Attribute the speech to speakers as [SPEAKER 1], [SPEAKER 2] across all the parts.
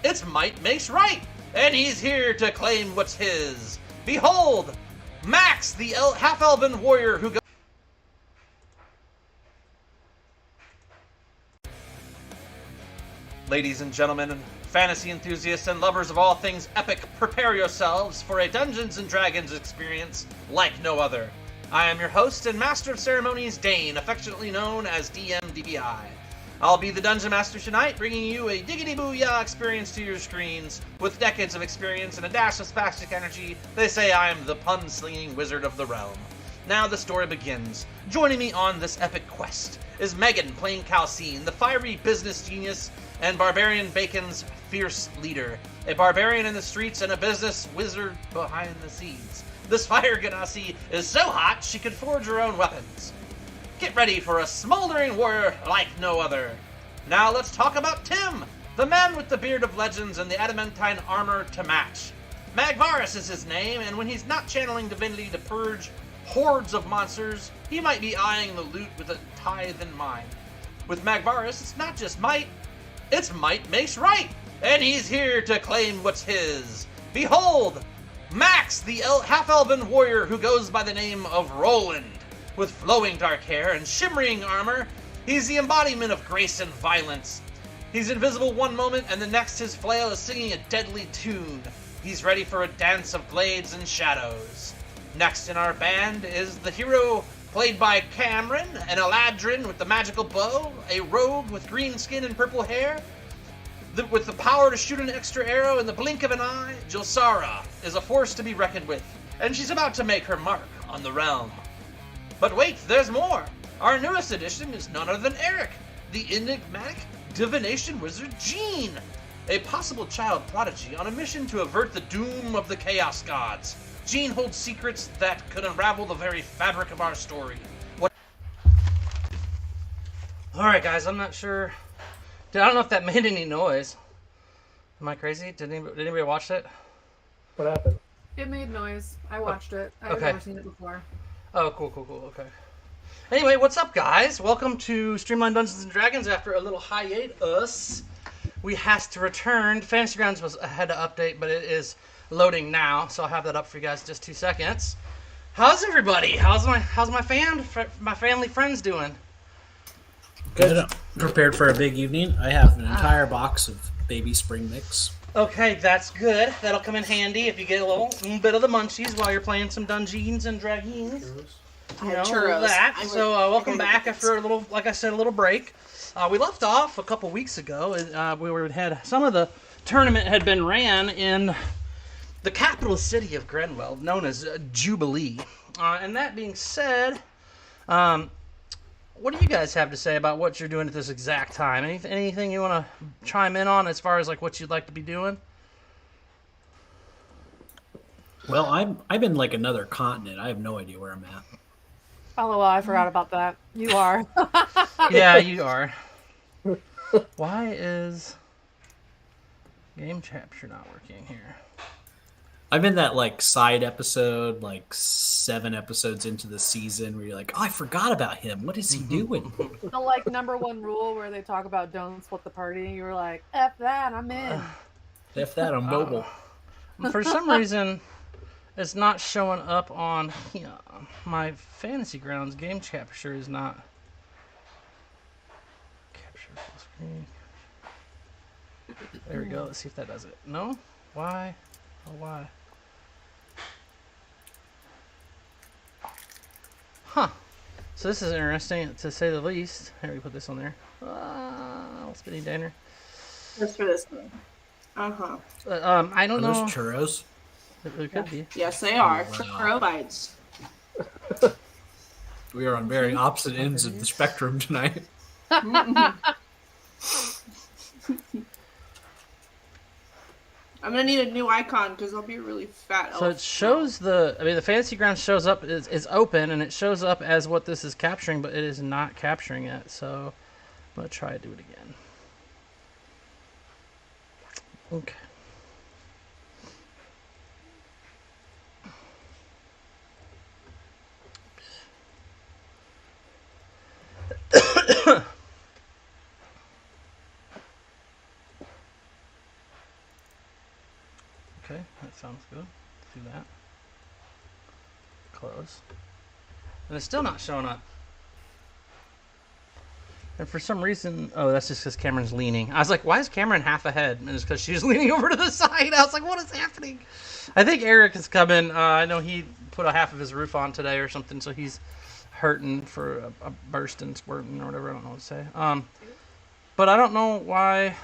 [SPEAKER 1] It's might makes right, and he's here to claim what's his. Behold, Max, the half-elven warrior who goes... Ladies and gentlemen, fantasy enthusiasts and lovers of all things epic, prepare yourselves for a Dungeons & Dragons experience like no other. I am your host and Master of Ceremonies, Dane, affectionately known as DMDBI. I'll be the Dungeon Master tonight, bringing you a diggity-booyah experience to your screens. With decades of experience and a dash of spastic energy, they say I am the pun-slinging wizard of the realm. Now the story begins. Joining me on this epic quest is Megan, playing Calcine, the fiery business genius and Barbarian Bacon's fierce leader. A barbarian in the streets and a business wizard behind the scenes. This fire ganassi is so hot she could forge her own weapons. Get ready for a smoldering warrior like no other. Now let's talk about Tim, the man with the beard of legends and the adamantine armor to match. Magvarus is his name, and when he's not channeling divinity to purge hordes of monsters, he might be eyeing the loot with a tithe in mind. With Magvarus, it's not just might, it's might makes right, and he's here to claim what's his. Behold, Max, the half-elven warrior who goes by the name of Roland. With flowing dark hair and shimmering armor, he's the embodiment of grace and violence. He's invisible one moment, and the next his flail is singing a deadly tune. He's ready for a dance of blades and shadows. Next in our band is the hero played by Cameron, an Eladrin with the magical bow, a rogue with green skin and purple hair. With the power to shoot an extra arrow in the blink of an eye, Jilsara is a force to be reckoned with, and she's about to make her mark on the realm. But wait, there's more! Our newest addition is none other than Eric, the enigmatic divination wizard Jean, a possible child prodigy on a mission to avert the doom of the Chaos Gods. Jean holds secrets that could unravel the very fabric of our story. Alright guys, I'm not sure... I don't know if that made any noise. Am I crazy? Did anybody watch it?
[SPEAKER 2] What happened?
[SPEAKER 3] It made noise. I watched it. I've never seen it before.
[SPEAKER 1] Oh, cool, okay. Anyway, what's up, guys? Welcome to Streamlined Dungeons Dragons. After a little hiatus, we has to return. Fantasy Grounds had to update, but it is loading now, so I'll have that up for you guys in just 2 seconds. How's everybody? How's my family friends doing?
[SPEAKER 4] Good. Prepared for a big evening. I have an entire box of baby spring mix.
[SPEAKER 1] Okay, that's good. That'll come in handy if you get a little bit of the munchies while you're playing some Dungeons and Dragons.
[SPEAKER 5] Churros.
[SPEAKER 1] That. So welcome back after a little, like I said, a little break. We left off a couple weeks ago. We had some of the tournament had been ran in the capital city of Grenwell, known as Jubilee. And that being said, what do you guys have to say about what you're doing at this exact time? Anything you want to chime in on as far as like what you'd like to be doing?
[SPEAKER 4] Well, I'm in like another continent. I have no idea where I'm at.
[SPEAKER 3] LOL, I forgot about that. You are.
[SPEAKER 1] Yeah, you are. Why is game capture not working here?
[SPEAKER 4] I'm in that like side episode, like 7 episodes into the season where you're like, oh, I forgot about him. What is he doing?
[SPEAKER 3] The like #1 rule where they talk about don't split the party. You were like, F that, I'm in.
[SPEAKER 4] F that, I'm mobile.
[SPEAKER 1] For some reason, it's not showing up on my Fantasy Grounds game capture is not. Capture full screen. There we go. Let's see if that does it. No? Why? Oh, why? Huh. So this is interesting, to say the least. Here, we put this on there. Spinny diner.
[SPEAKER 5] Just for this one. Uh-huh.
[SPEAKER 1] I don't know.
[SPEAKER 4] Those churros?
[SPEAKER 1] There could be.
[SPEAKER 5] Yes, they are.
[SPEAKER 4] Wow.
[SPEAKER 5] Churro bites.
[SPEAKER 4] We are on very opposite ends of the spectrum tonight.
[SPEAKER 5] I'm gonna need a new icon because I'll be a really fat elf.
[SPEAKER 1] So it shows the Fantasy Grounds shows up, is open, and it shows up as what this is capturing, but it is not capturing it, so I'm going to try to do it again. Okay. Okay, that sounds good. Let's do that. Close. And it's still not showing up. And for some reason, oh, that's just because Cameron's leaning. I was like, why is Cameron half ahead? And it's because she's leaning over to the side. I was like, what is happening? I think Eric is coming. I know he put a half of his roof on today or something, so he's hurting for a burst and squirting or whatever. I don't know what to say. But I don't know why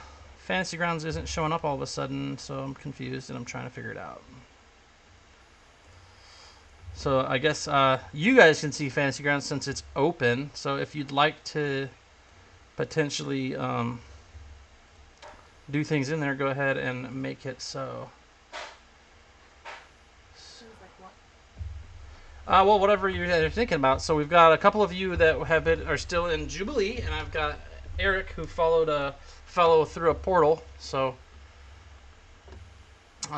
[SPEAKER 1] Fantasy Grounds isn't showing up all of a sudden, so I'm confused and I'm trying to figure it out. So I guess you guys can see Fantasy Grounds since it's open. So if you'd like to potentially do things in there, go ahead and make it so. Well, whatever you're thinking about. So we've got a couple of you that are still in Jubilee, and I've got Eric who follow through a portal. So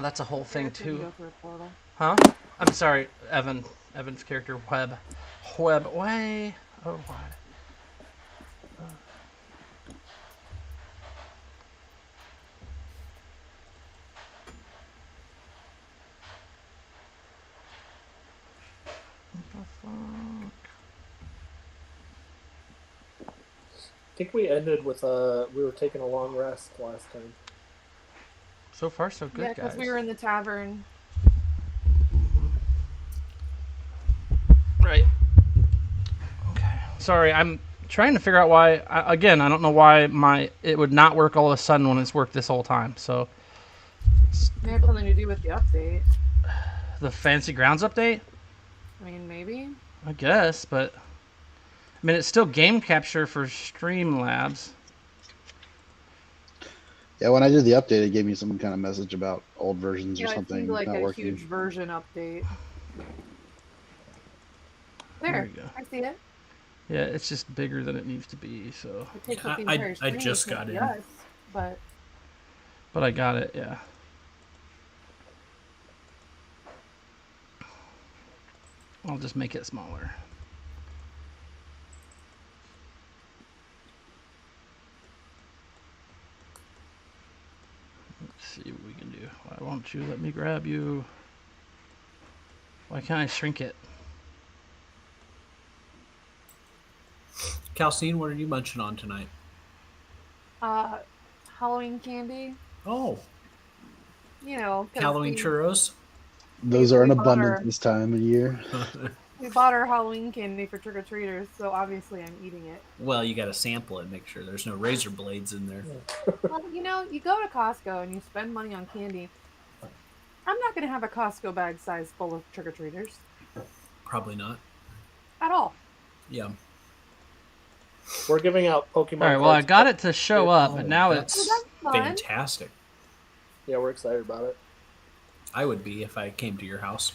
[SPEAKER 1] that's a whole thing too.
[SPEAKER 3] Go through a portal.
[SPEAKER 1] Huh? I'm sorry, Evan's character, Webb. Way. Oh, why?
[SPEAKER 2] I think we ended with we were taking a long rest last time.
[SPEAKER 1] So far, so good,
[SPEAKER 3] Yeah, because
[SPEAKER 1] guys.
[SPEAKER 3] we were in the tavern.
[SPEAKER 1] Right. Okay. Sorry, I'm trying to figure out why. Again, I don't know why it would not work all of a sudden when it's worked this whole time. So
[SPEAKER 3] May have something to do with the update.
[SPEAKER 1] the Fantasy Grounds update,
[SPEAKER 3] I mean, maybe.
[SPEAKER 1] I guess, but I mean it's still game capture for Streamlabs.
[SPEAKER 6] Yeah, when I did the update, it gave me some kind of message about old versions or
[SPEAKER 3] Yeah, it
[SPEAKER 6] something
[SPEAKER 3] seemed like
[SPEAKER 6] not
[SPEAKER 3] a
[SPEAKER 6] working.
[SPEAKER 3] huge version update.
[SPEAKER 1] There
[SPEAKER 3] There,
[SPEAKER 1] we go.
[SPEAKER 3] I see it.
[SPEAKER 1] Yeah, it's just bigger than it needs to be. So,
[SPEAKER 3] It takes up the
[SPEAKER 4] I-
[SPEAKER 3] entire
[SPEAKER 4] I
[SPEAKER 3] screen,
[SPEAKER 4] just
[SPEAKER 3] which
[SPEAKER 4] got
[SPEAKER 3] it
[SPEAKER 4] in.
[SPEAKER 3] does, but
[SPEAKER 1] but I got it. Yeah. I'll just make it smaller. Let's see what we can do. Why won't you let me grab you? Why can't I shrink it?
[SPEAKER 4] Calcine, what are you munching on tonight?
[SPEAKER 3] Halloween candy,
[SPEAKER 4] Oh,
[SPEAKER 3] you know. 'Cause
[SPEAKER 4] Halloween
[SPEAKER 3] we,
[SPEAKER 4] churros.
[SPEAKER 6] Those are in
[SPEAKER 3] We bought
[SPEAKER 6] abundance
[SPEAKER 3] our-
[SPEAKER 6] this time of year.
[SPEAKER 3] we bought our Halloween candy for trick or treaters, so obviously I'm eating it.
[SPEAKER 4] Well, you got to sample it and make sure there's no razor blades in there.
[SPEAKER 3] Well, you know, you go to Costco and you spend money on candy. I'm not gonna have a Costco bag size full of trick or treaters
[SPEAKER 4] Probably not.
[SPEAKER 3] at all.
[SPEAKER 4] Yeah.
[SPEAKER 2] We're giving out Pokemon.
[SPEAKER 1] All right. Well, I
[SPEAKER 2] cards.
[SPEAKER 1] got it to show up, but
[SPEAKER 4] Oh,
[SPEAKER 1] now
[SPEAKER 4] that's
[SPEAKER 1] it's.
[SPEAKER 3] That's fun.
[SPEAKER 4] fantastic.
[SPEAKER 2] Yeah, we're excited about it.
[SPEAKER 4] I would be if I came to your house.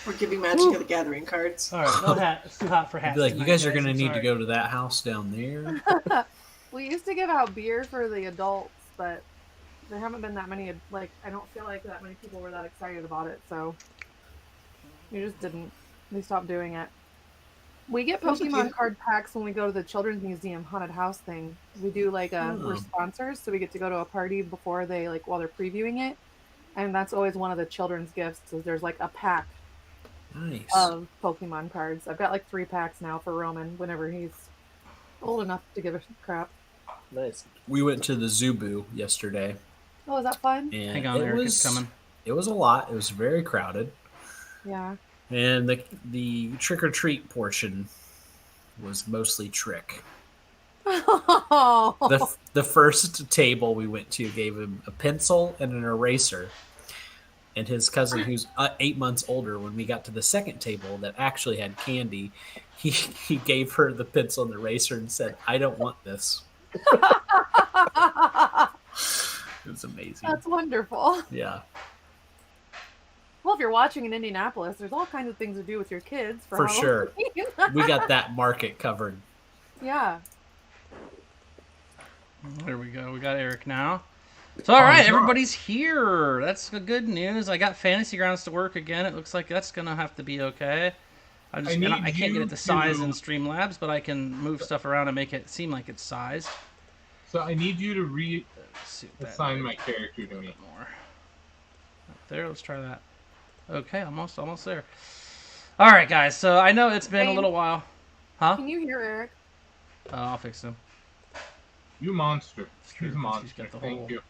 [SPEAKER 5] We're giving Magic of the Gathering cards.
[SPEAKER 1] All right. No hat. It's too hot for
[SPEAKER 4] I'd
[SPEAKER 1] hats.
[SPEAKER 4] be like, you
[SPEAKER 1] tonight,
[SPEAKER 4] guys are going to
[SPEAKER 1] I'm
[SPEAKER 4] need to
[SPEAKER 1] sorry."
[SPEAKER 4] go to that house down there.
[SPEAKER 3] We used to give out beer for the adults, but there haven't been that many. Like, I don't feel like that many people were that excited about it, so we just didn't. We stopped doing it. We get
[SPEAKER 5] What's with
[SPEAKER 3] Pokemon
[SPEAKER 5] you?
[SPEAKER 3] card packs when we go to the Children's Museum haunted house thing. We do like we're
[SPEAKER 4] Oh.
[SPEAKER 3] sponsors, so we get to go to a party before they while they're previewing it, and that's always one of the children's gifts. Is there's like a pack
[SPEAKER 4] Nice.
[SPEAKER 3] of Pokemon cards. I've got like 3 packs now for Roman whenever he's old enough to give a crap.
[SPEAKER 2] Nice.
[SPEAKER 4] We went to the Zubu yesterday,
[SPEAKER 3] Oh, is that fun?
[SPEAKER 4] and
[SPEAKER 1] Hang on,
[SPEAKER 4] it
[SPEAKER 1] Eric
[SPEAKER 4] was
[SPEAKER 1] is coming.
[SPEAKER 4] It was a lot. It was very crowded,
[SPEAKER 3] Yeah.
[SPEAKER 4] and the trick or treat portion was mostly trick. The first table we went to gave him a pencil and an eraser, and his cousin, who's 8 months older, when we got to the second table that actually had candy, he gave her the pencil and the eraser and said, "I don't want this." It was amazing.
[SPEAKER 3] That's wonderful.
[SPEAKER 4] Yeah,
[SPEAKER 3] Well, if you're watching in Indianapolis, there's all kinds of things to do with your kids
[SPEAKER 4] For sure.
[SPEAKER 3] Halloween.
[SPEAKER 4] we got that market covered.
[SPEAKER 3] Yeah.
[SPEAKER 1] There we go. We got Eric now. So, all right, everybody's here. That's the good news. I got Fantasy Grounds to work again. It looks like that's gonna have to be okay. I can't get it to size in Streamlabs, but I can move stuff around and make it seem like it's sized.
[SPEAKER 7] So I need you to
[SPEAKER 1] Let's see what that
[SPEAKER 7] reassign
[SPEAKER 1] is.
[SPEAKER 7] my character
[SPEAKER 1] A
[SPEAKER 7] to
[SPEAKER 1] little
[SPEAKER 7] me.
[SPEAKER 1] bit more. There, let's try that. Okay, almost there. All right, guys. So I know it's been a
[SPEAKER 3] Dane?
[SPEAKER 1] little while. Huh?
[SPEAKER 3] Can you hear Eric?
[SPEAKER 1] I'll fix him.
[SPEAKER 7] You monster.
[SPEAKER 1] It's true,
[SPEAKER 7] He's a
[SPEAKER 1] 'cause
[SPEAKER 7] monster.
[SPEAKER 1] he's got the
[SPEAKER 7] Thank
[SPEAKER 1] whole-
[SPEAKER 7] you.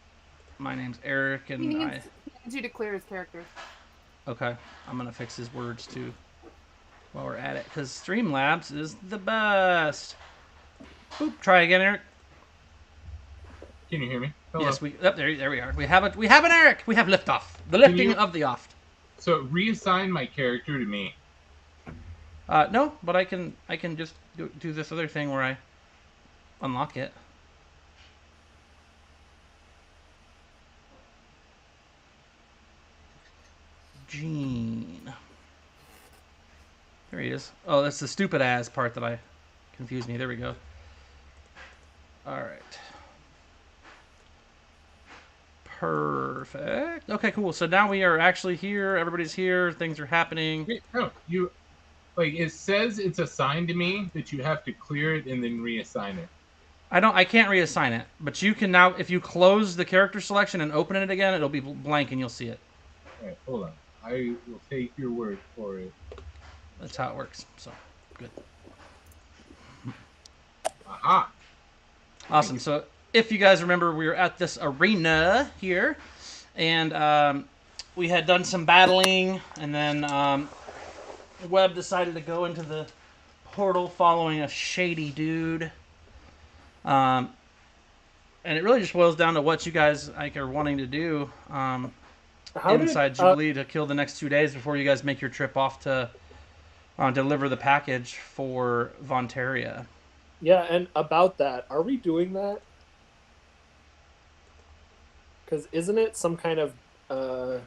[SPEAKER 1] My name's Eric,
[SPEAKER 3] He
[SPEAKER 1] and
[SPEAKER 3] needs you to clear his character.
[SPEAKER 1] Okay, I'm gonna fix his words too while we're at it, because Streamlabs is the best. Boop. Try again, Eric.
[SPEAKER 7] Can you hear me? Hello.
[SPEAKER 1] Yes, there we are. We have an Eric. We have liftoff. The lifting of the oft.
[SPEAKER 7] So reassign my character to me.
[SPEAKER 1] No, but I can just do this other thing where I unlock it. Gene. There he is. Oh, that's the stupid ass part that confused me. There we go. All right. Perfect. Okay, cool. So now we are actually here. Everybody's here. Things are happening.
[SPEAKER 7] Wait, no, it says it's assigned to me that you have to clear it and then reassign it.
[SPEAKER 1] I can't reassign it, but you can now, if you close the character selection and open it again, it'll be blank and you'll see it.
[SPEAKER 7] All right, hold on. I will take your word for it.
[SPEAKER 1] That's how it works. So, good.
[SPEAKER 7] Aha!
[SPEAKER 1] Awesome. So, if you guys remember, we were at this arena here, and we had done some battling, and then Webb decided to go into the portal following a shady dude. And it really just boils down to what you guys are wanting to do inside Jubilee to kill the next 2 days before you guys make your trip off to deliver the package for Vontaria.
[SPEAKER 2] Yeah, and about that, are we doing that? Because isn't it some kind of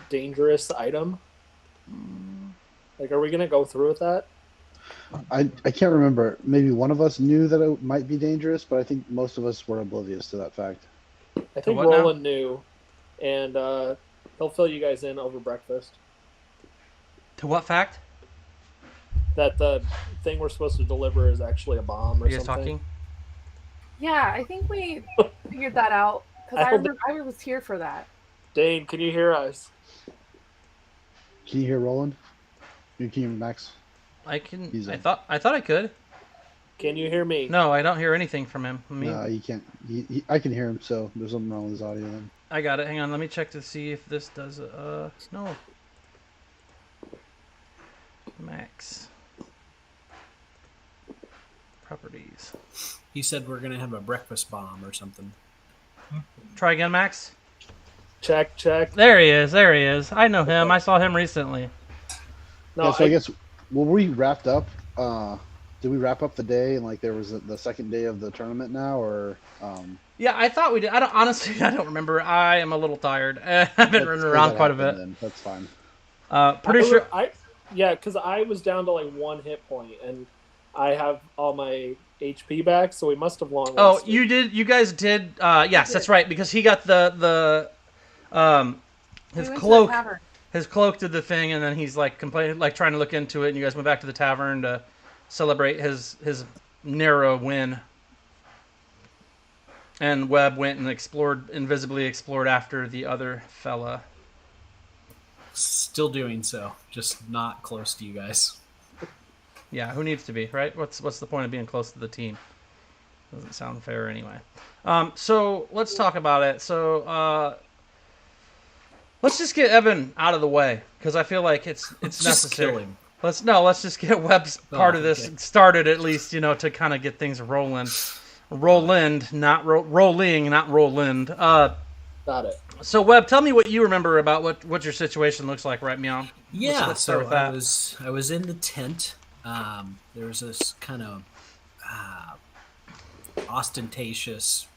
[SPEAKER 2] dangerous item? Like, are we going to go through with that?
[SPEAKER 6] I can't remember. Maybe one of us knew that it might be dangerous, but I think most of us were oblivious to that fact.
[SPEAKER 2] I think
[SPEAKER 1] what now?
[SPEAKER 2] Roland knew, and he'll fill you guys in over breakfast.
[SPEAKER 1] To what fact?
[SPEAKER 2] That the thing we're supposed to deliver is actually a bomb or
[SPEAKER 1] Are you guys
[SPEAKER 2] something.
[SPEAKER 1] talking?
[SPEAKER 3] Yeah, I think we figured that out because I was here for that.
[SPEAKER 2] Dane, can you hear us?
[SPEAKER 6] Can you hear Roland? Can you hear Max?
[SPEAKER 1] I can.
[SPEAKER 6] He's
[SPEAKER 1] I
[SPEAKER 6] in.
[SPEAKER 1] thought I could.
[SPEAKER 2] Can you hear me?
[SPEAKER 1] No, I don't hear anything from him.
[SPEAKER 6] No, you can't. I can hear him, so there's something wrong with his audio then.
[SPEAKER 1] I got it. Hang on. Let me check to see if this does. No. Max. Properties.
[SPEAKER 4] He said we're gonna have a breakfast bomb or something.
[SPEAKER 1] Try again, Max.
[SPEAKER 2] Check.
[SPEAKER 1] There he is. I know him. I saw him recently.
[SPEAKER 2] No,
[SPEAKER 6] Yeah, so I guess, well, we wrapped up. Did we wrap up the day and like there was the second day of the tournament now, or?
[SPEAKER 1] Yeah, I thought we did. Honestly, I don't remember. I am a little tired. I've been running around quite a bit.
[SPEAKER 6] Then. That's fine.
[SPEAKER 1] Pretty sure.
[SPEAKER 2] Yeah, because I was down to like 1 hit point, and I have all my HP back, so we must have long
[SPEAKER 1] Oh,
[SPEAKER 2] rested.
[SPEAKER 1] you did. You guys did. Yes, that's right. Because he got his
[SPEAKER 3] We went to the
[SPEAKER 1] cloak.
[SPEAKER 3] tavern.
[SPEAKER 1] His cloak did the thing, and then he's like complaining, like trying to look into it. And you guys went back to the tavern to celebrate his narrow win. And Webb went and invisibly explored after the other fella.
[SPEAKER 4] Still doing so, just not close to you guys.
[SPEAKER 1] Yeah, who needs to be, right? What's the point of being close to the team? Doesn't sound fair anyway. So let's talk about it. So let's just get Evan out of the way because I feel like it's
[SPEAKER 4] Just
[SPEAKER 1] necessary.
[SPEAKER 4] kill him.
[SPEAKER 1] Let's just get Webb's part of this
[SPEAKER 4] okay.
[SPEAKER 1] started at least, to kind of get things rolling. Roland, not rolling, not Roland.
[SPEAKER 2] Got it.
[SPEAKER 1] So Webb, tell me what you remember about what your situation looks like right now.
[SPEAKER 4] Yeah,
[SPEAKER 1] let's start
[SPEAKER 4] so
[SPEAKER 1] with that.
[SPEAKER 4] I was in the tent. There was this kind of ostentatious.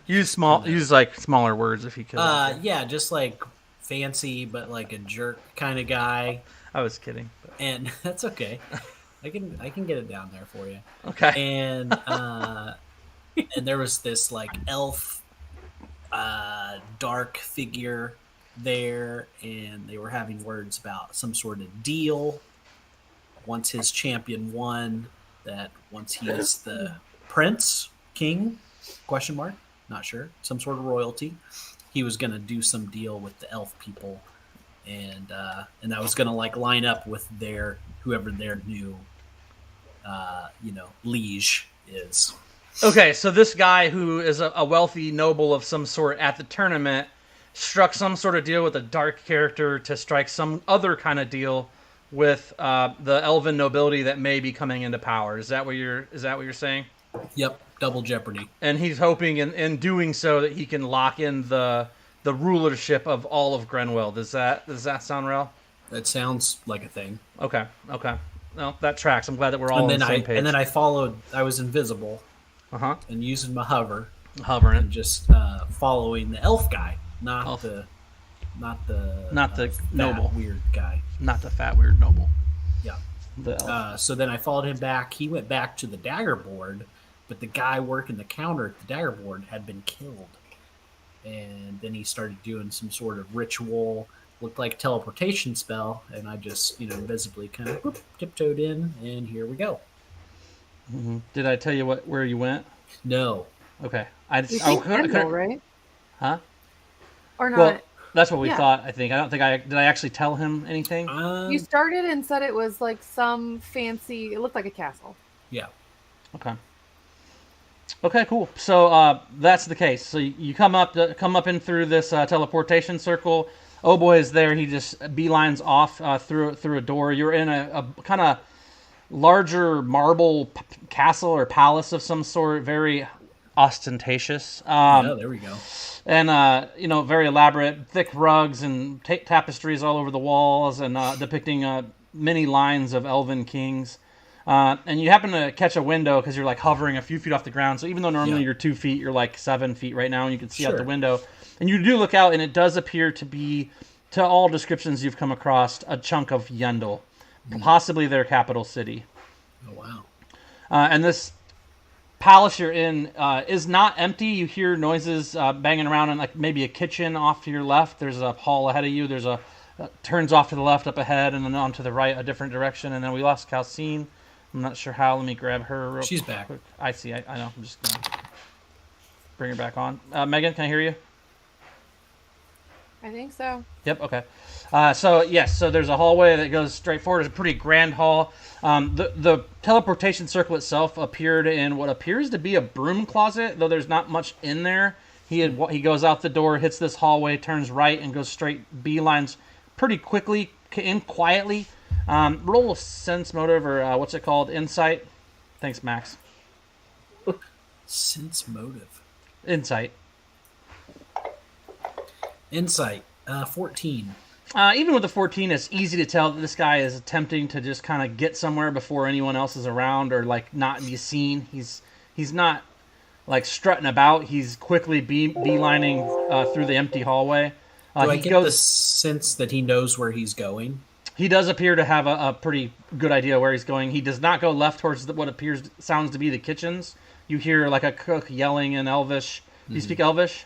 [SPEAKER 1] Use like smaller words if you could.
[SPEAKER 4] Yeah, just like fancy, but like a jerk kind of guy.
[SPEAKER 1] I was kidding. But...
[SPEAKER 4] And that's okay. I can get it down there for you.
[SPEAKER 1] Okay.
[SPEAKER 4] And and there was this like elf, dark figure there, and they were having words about some sort of deal. Once his champion won, that once he is the prince, king, ? Not sure, some sort of royalty, he was going to do some deal with the elf people, and that was going to like line up with whoever their new liege is.
[SPEAKER 1] Okay, so this guy who is a wealthy noble of some sort at the tournament struck some sort of deal with a dark character to strike some other kind of deal with the elven nobility that may be coming into power. Is that what you're saying?
[SPEAKER 4] Yep, double jeopardy.
[SPEAKER 1] And he's hoping in doing so that he can lock in the rulership of all of Grenwell. Does that sound real?
[SPEAKER 4] That sounds like a thing.
[SPEAKER 1] Okay. No, that tracks. I'm glad that we're all on the same page.
[SPEAKER 4] And then I followed. I was invisible.
[SPEAKER 1] Uh-huh.
[SPEAKER 4] And using my
[SPEAKER 1] hovering,
[SPEAKER 4] and just following the elf guy, not the
[SPEAKER 1] noble
[SPEAKER 4] weird guy,
[SPEAKER 1] not the fat weird noble.
[SPEAKER 4] Yeah.
[SPEAKER 1] The elf.
[SPEAKER 4] So then I followed him back. He went back to the dagger board, but the guy working the counter at the dagger board had been killed. And then he started doing some sort of ritual, looked like teleportation spell, and I just invisibly kind of tiptoed in, and here we go.
[SPEAKER 1] Mm-hmm. Did I tell you where you went?
[SPEAKER 4] No.
[SPEAKER 1] Okay.
[SPEAKER 3] Right?
[SPEAKER 1] Huh?
[SPEAKER 3] Or not?
[SPEAKER 1] Well, that's what we thought. I think. I don't think did. I actually tell him anything.
[SPEAKER 3] You started and said it was like some fancy. It looked like a castle.
[SPEAKER 4] Yeah.
[SPEAKER 1] Okay. Okay. Cool. So that's the case. So you come up in through this teleportation circle. Oh boy is there. He just beelines off through a door. You're in a kind of larger marble castle or palace of some sort, very ostentatious.
[SPEAKER 4] There we go.
[SPEAKER 1] And very elaborate, thick rugs and tapestries all over the walls, and depicting many lines of elven kings. And you happen to catch a window because you're like hovering a few feet off the ground. So even though normally you're 2 feet, you're like 7 feet right now, and you can see out the window. And you do look out, and it does appear to be, to all descriptions you've come across, a chunk of Yendel. Possibly their capital city.
[SPEAKER 4] Oh, wow.
[SPEAKER 1] And this palace you're in is not empty. You hear noises banging around in like maybe a kitchen off to your left. There's a hall ahead of you. There's turns off to the left up ahead, and then on to the right a different direction. And then we lost Calcine. I'm not sure how. Let me grab her
[SPEAKER 4] She's back.
[SPEAKER 1] quick. I see. I know. I'm just going to bring her back on. Megan, can I hear you?
[SPEAKER 3] I think so.
[SPEAKER 1] Yep, okay. So there's a hallway that goes straight forward. It's a pretty grand hall. The teleportation circle itself appeared in what appears to be a broom closet, though there's not much in there. He goes out the door, hits this hallway, turns right, and goes straight beelines pretty quickly, in quietly. Roll a sense motive, or what's it called? Insight. Thanks, Max.
[SPEAKER 4] Sense motive.
[SPEAKER 1] Insight.
[SPEAKER 4] 14.
[SPEAKER 1] Even with the 14, it's easy to tell that this guy is attempting to just kind of get somewhere before anyone else is around, or like not be seen. He's not like strutting about. He's quickly beelining through the empty hallway.
[SPEAKER 4] Do I get the sense that he knows where he's going?
[SPEAKER 1] He does appear to have a pretty good idea where he's going. He does not go left towards what sounds to be the kitchens. You hear like a cook yelling in Elvish. Do you speak Elvish?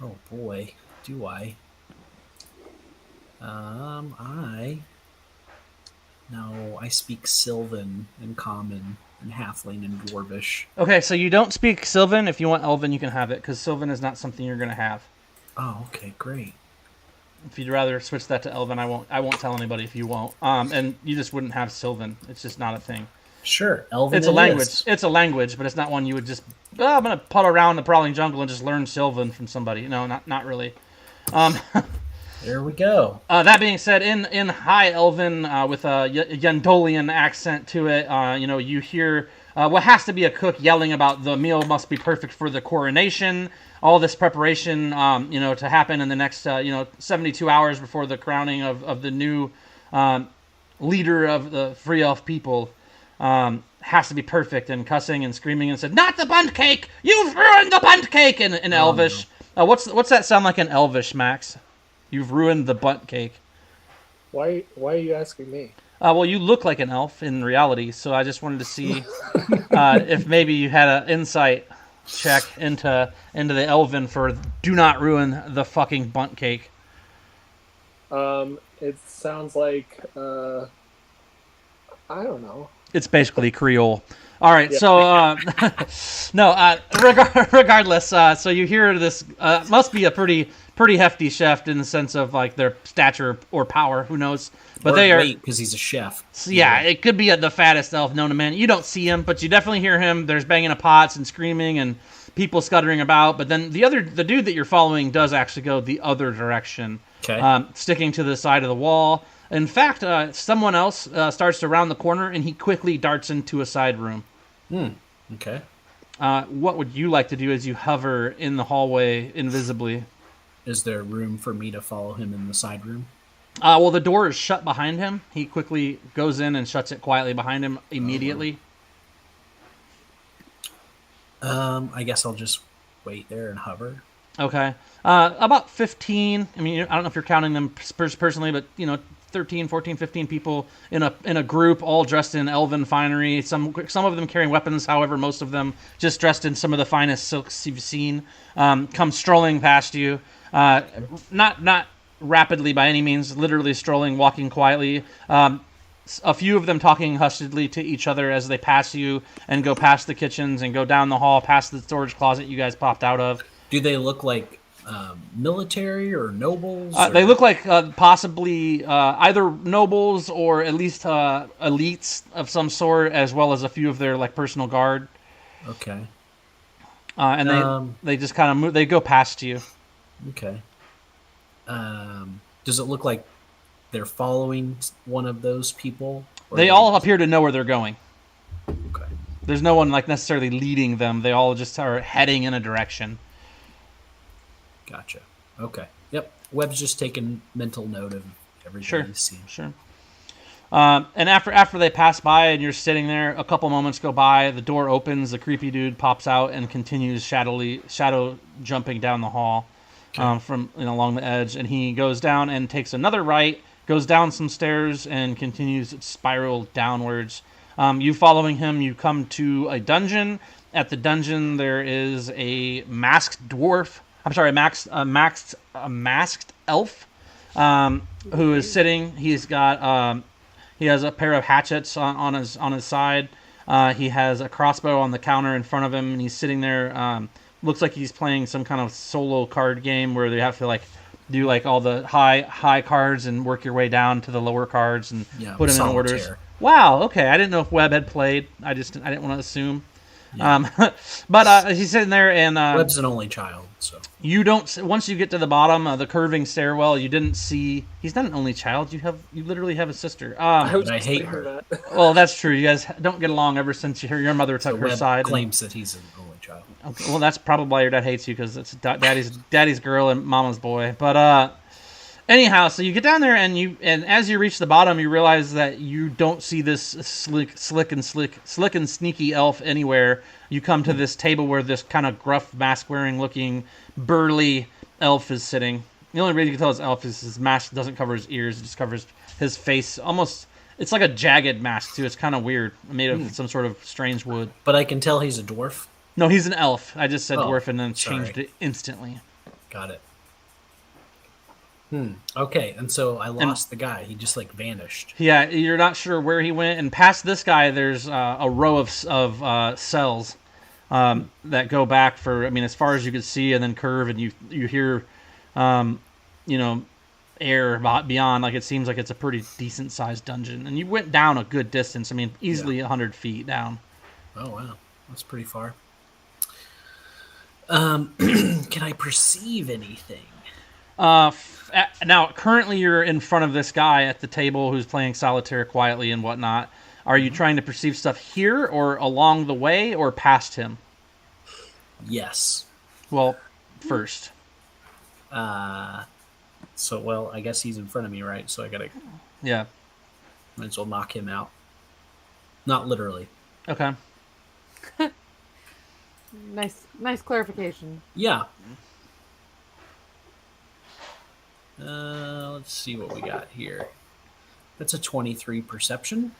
[SPEAKER 4] Oh boy, do I? I speak Sylvan and Common and Halfling and Dwarvish.
[SPEAKER 1] Okay, so you don't speak Sylvan. If you want Elven, you can have it, because Sylvan is not something you're going to have.
[SPEAKER 4] Oh, okay, great.
[SPEAKER 1] If you'd rather switch that to Elven, I won't tell anybody if you won't. And you just wouldn't have Sylvan. It's just not a thing.
[SPEAKER 4] Sure, Elven.
[SPEAKER 1] It's a language. It's a language, but it's not one you would just. I'm gonna putt around the prowling jungle and just learn Sylvan from somebody. No, not really.
[SPEAKER 4] There we go.
[SPEAKER 1] That being said, in High Elven with a Yendolian accent to it, you hear what has to be a cook yelling about the meal must be perfect for the coronation. All this preparation, to happen in the next, 72 hours before the crowning of the new leader of the Free Elf people. Has to be perfect, and cussing and screaming and said, "Not the bundt cake! You've ruined the bundt cake!" in Elvish. No. What's that sound like in Elvish, Max? You've ruined the bundt cake.
[SPEAKER 2] Why are you asking me?
[SPEAKER 1] Well, you look like an elf in reality, so I just wanted to see if maybe you had an insight check into the Elven for do not ruin the fucking bundt cake.
[SPEAKER 2] It sounds like I don't know.
[SPEAKER 1] It's basically Creole. All right,
[SPEAKER 2] Yeah.
[SPEAKER 1] so regardless, so you hear this must be a pretty hefty chef in the sense of like their stature or power, who knows? But
[SPEAKER 4] Or
[SPEAKER 1] they are,
[SPEAKER 4] weight because he's a chef.
[SPEAKER 1] yeah, it could be the fattest elf known to man. You don't see him, but you definitely hear him. There's banging of pots and screaming and people scuttering about. But then the dude that you're following does actually go the other direction,
[SPEAKER 4] Okay.
[SPEAKER 1] sticking to the side of the wall. In fact, someone else starts to round the corner, and he quickly darts into a side room.
[SPEAKER 4] Okay.
[SPEAKER 1] What would you like to do as you hover in the hallway invisibly?
[SPEAKER 4] Is there room for me to follow him in the side room?
[SPEAKER 1] Well, the door is shut behind him. He quickly goes in and shuts it quietly behind him immediately.
[SPEAKER 4] I guess I'll just wait there and hover.
[SPEAKER 1] Okay. About 15. I mean, I don't know if you're counting them personally, but 13, 14, 15 people in a group, all dressed in elven finery. Some of them carrying weapons. However, most of them just dressed in some of the finest silks you've seen. Come strolling past you. Not rapidly by any means. Literally strolling, walking quietly. A few of them talking hushedly to each other as they pass you and go past the kitchens and go down the hall, past the storage closet you guys popped out of.
[SPEAKER 4] Do they look like military or nobles?
[SPEAKER 1] They look like possibly either nobles or at least elites of some sort, as well as a few of their like personal guard.
[SPEAKER 4] Okay.
[SPEAKER 1] And they just kind of move. They go past you.
[SPEAKER 4] Okay. Does it look like they're following one of those people?
[SPEAKER 1] They all appear to know where they're going.
[SPEAKER 4] Okay.
[SPEAKER 1] There's no one like necessarily leading them. They all just are heading in a direction.
[SPEAKER 4] Gotcha. Okay. Yep. Webb's just taking mental note of everything he's seen.
[SPEAKER 1] Sure. And after they pass by and you're sitting there, a couple moments go by. The door opens. The creepy dude pops out and continues shadow jumping down the hall from along the edge. And he goes down and takes another right, goes down some stairs, and continues to spiral downwards. You following him, you come to a dungeon. At the dungeon, there is a masked dwarf. I'm sorry, a masked elf who is sitting. He's got he has a pair of hatchets on his side. He has a crossbow on the counter in front of him, and he's sitting there. Looks like he's playing some kind of solo card game where they have to like do like all the high cards and work your way down to the lower cards and put them in orders. Wow. Okay, I didn't know if Webb had played. I didn't want to assume. Yeah. But he's sitting there, and
[SPEAKER 4] Webb's an only child, so
[SPEAKER 1] you don't. Once you get to the bottom of the curving stairwell, you didn't see. He's not an only child. You literally have a sister.
[SPEAKER 4] I hate her.
[SPEAKER 1] Well, that's true. You guys don't get along ever since your mother took her
[SPEAKER 4] Webb
[SPEAKER 1] side.
[SPEAKER 4] Claims that he's an only child.
[SPEAKER 1] Okay, well, that's probably why your dad hates you, because it's daddy's girl and mama's boy. But anyhow, so you get down there, and as you reach the bottom, you realize that you don't see this slick and sneaky elf anywhere. You come to this table where this kind of gruff, mask-wearing looking, burly elf is sitting. The only way you can tell his elf is his mask doesn't cover his ears; it just covers his face. Almost, it's like a jagged mask too. It's kind of weird, made of some sort of strange wood.
[SPEAKER 4] But I can tell he's a dwarf.
[SPEAKER 1] No, he's an elf. I just said dwarf and then changed it instantly.
[SPEAKER 4] Got it. Okay, and so I lost the guy. He just like vanished.
[SPEAKER 1] Yeah, you're not sure where he went. And past this guy, there's a row of cells that go back for, I mean, as far as you can see, and then curve, and you hear, air beyond. Like, it seems like it's a pretty decent sized dungeon. And you went down a good distance. I mean, easily 100 feet down.
[SPEAKER 4] Oh wow, that's pretty far. Can I perceive anything?
[SPEAKER 1] Now, currently you're in front of this guy at the table who's playing solitaire quietly and whatnot. Are you trying to perceive stuff here or along the way or past him?
[SPEAKER 4] Yes.
[SPEAKER 1] Well, first.
[SPEAKER 4] So, well, I guess he's in front of me, right? So I gotta...
[SPEAKER 1] Yeah.
[SPEAKER 4] Might as well knock him out. Not literally.
[SPEAKER 1] Okay.
[SPEAKER 3] Nice clarification.
[SPEAKER 4] Yeah. Let's see what we got here. That's a 23 perception.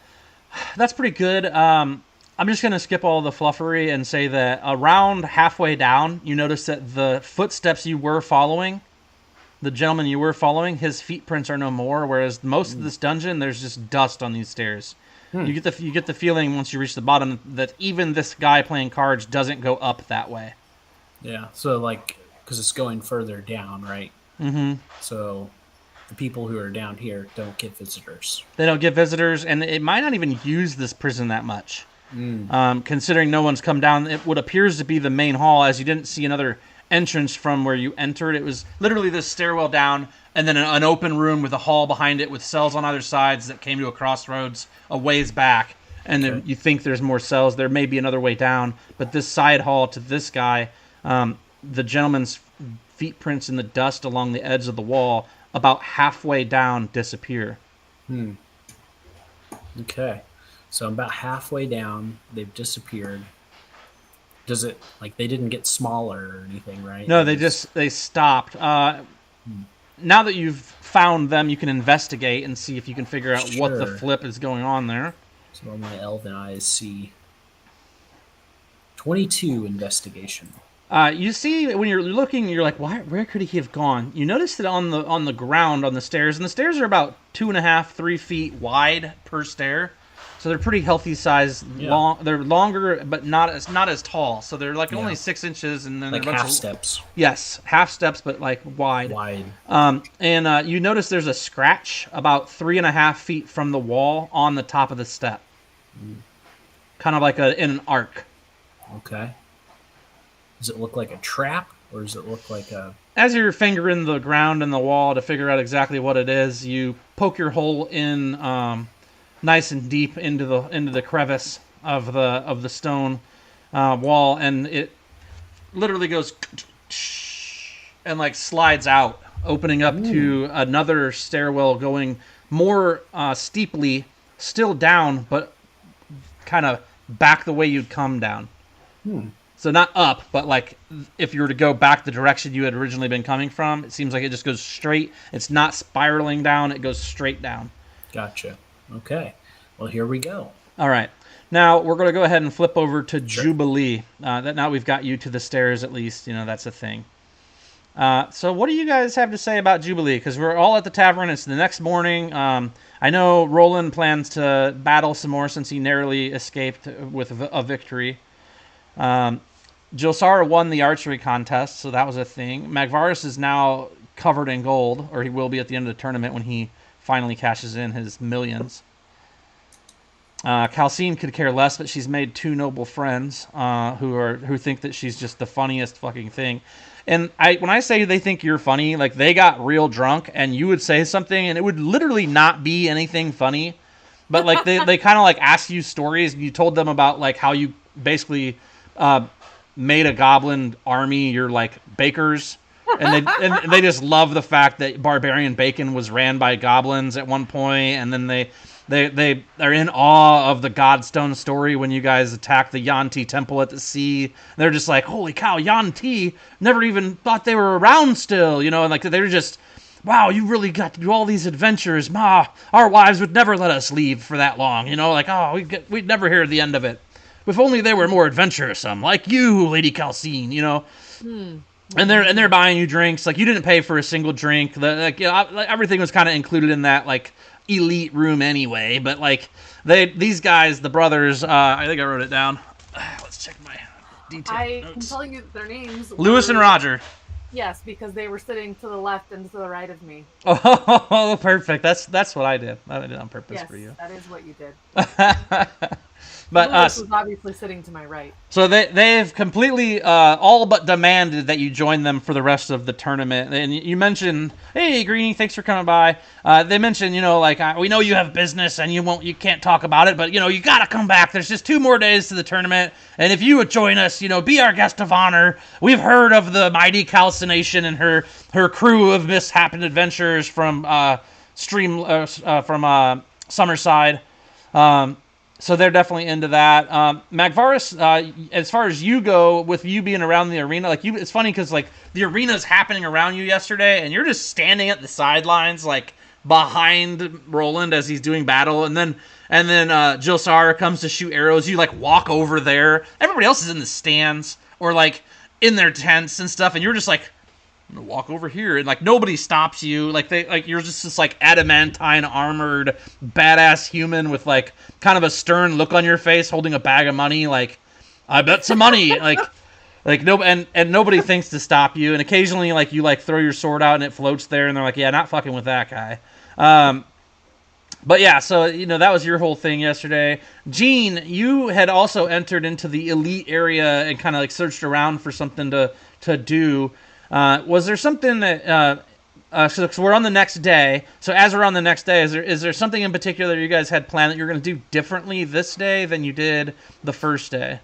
[SPEAKER 1] That's pretty good. I'm just going to skip all the fluffery and say that around halfway down, you notice that the footsteps you were following, the gentleman you were following, his feet prints are no more, whereas most of this dungeon, there's just dust on these stairs. You get the feeling once you reach the bottom that even this guy playing cards doesn't go up that way.
[SPEAKER 4] Yeah. So because it's going further down, right?
[SPEAKER 1] Mm-hmm.
[SPEAKER 4] So the people who are down here don't get visitors.
[SPEAKER 1] They don't get visitors, and it might not even use this prison that much. Considering no one's come down, what appears to be the main hall, as you didn't see another entrance from where you entered. It was literally this stairwell down, and then an open room with a hall behind it with cells on either sides that came to a crossroads a ways back. And then you think there's more cells. There may be another way down, but this side hall to this guy, the gentleman's feet prints in the dust along the edge of the wall, about halfway down, disappear.
[SPEAKER 4] Okay. So I'm about halfway down. They've disappeared. Does it, they didn't get smaller or anything, right?
[SPEAKER 1] No, they stopped. Now that you've found them, you can investigate and see if you can figure out what the flip is going on there.
[SPEAKER 4] So my elven eyes see 22 investigation.
[SPEAKER 1] You see, when you're looking, you're like, where could he have gone? You notice that on the ground, on the stairs, and the stairs are about 2.5, 3 feet wide per stair. So they're pretty healthy size.
[SPEAKER 4] Yeah.
[SPEAKER 1] They're longer, but not as tall. So they're only 6 inches, and then they're
[SPEAKER 4] half steps.
[SPEAKER 1] Yes, half steps, but wide.
[SPEAKER 4] Wide.
[SPEAKER 1] And you notice there's a scratch about 3.5 feet from the wall on the top of the step, kind of in an arc.
[SPEAKER 4] Okay. Does it look like a trap, or does it look like a...
[SPEAKER 1] As you're fingering the ground and the wall to figure out exactly what it is, you poke your hole in nice and deep into the crevice of the stone wall, and it literally goes and slides out, opening up to another stairwell going more steeply, still down, but kind of back the way you'd come down. So not up, but if you were to go back the direction you had originally been coming from, it seems like it just goes straight. It's not spiraling down, it goes straight down.
[SPEAKER 4] Gotcha. Okay. Well, here we go.
[SPEAKER 1] All right. Now, we're going to go ahead and flip over to Jubilee. Now we've got you to the stairs, at least. That's a thing. So what do you guys have to say about Jubilee? Because we're all at the tavern. It's the next morning. I know Roland plans to battle some more since he narrowly escaped with a victory. Josara won the archery contest, so that was a thing. Magvaris is now covered in gold, or he will be at the end of the tournament when he finally cashes in his millions. Calcine could care less, but she's made 2 noble friends who think that she's just the funniest fucking thing. And when I say they think you're funny, they got real drunk, and you would say something, and it would literally not be anything funny. But they kind of ask you stories, and you told them about how you basically made a goblin army. You're bakers, and they just love the fact that barbarian bacon was ran by goblins at one point, and then they are in awe of the Godstone story when you guys attacked the Yanti temple at the sea. They're just holy cow, Yanti, never even thought they were around still, and they're just, wow, you really got to do all these adventures. Our wives would never let us leave for that long, we'd never hear the end of it. If only they were more adventuresome, like you, Lady Calcine, And they're buying you drinks. You didn't pay for a single drink. Everything was kind of included in that elite room anyway. But these guys, the brothers, I think I wrote it down. Let's check my details.
[SPEAKER 3] I'm telling you their names.
[SPEAKER 1] Lewis and Roger.
[SPEAKER 3] Yes, because they were sitting to the left and to the right of me.
[SPEAKER 1] Oh, perfect. That's what I did. I did it on purpose for you.
[SPEAKER 3] That is what you did.
[SPEAKER 1] But
[SPEAKER 3] Lewis was obviously sitting to my right.
[SPEAKER 1] So they've completely all but demanded that you join them for the rest of the tournament. And you mentioned, hey, Greenie, thanks for coming by. They mentioned, we know you have business and you can't talk about it, but you gotta come back. There's just 2 more days to the tournament, and if you would join us, be our guest of honor. We've heard of the mighty Calcination and her crew of mishappened adventurers from Summerside. So they're definitely into that. Magvaris, as far as you go, with you being around the arena, it's funny because the arena's happening around you yesterday, and you're just standing at the sidelines, behind Roland as he's doing battle, and then Josara comes to shoot arrows. You walk over there. Everybody else is in the stands or in their tents and stuff, and you're just I'm gonna walk over here, and like nobody stops you. Like you're just this like adamantine armored badass human with like kind of a stern look on your face, holding a bag of money. Like, I bet some money. Like no, and nobody thinks to stop you. And occasionally, like you like throw your sword out and it floats there, and they're like, yeah, not fucking with that guy. But yeah, so that was your whole thing yesterday. Gene, you had also entered into the elite area and kind of like searched around for something to do. Was there something that so we're on the next day? So as we're on the next day, is there something in particular you guys had planned that you're going to do differently this day than you did the first day?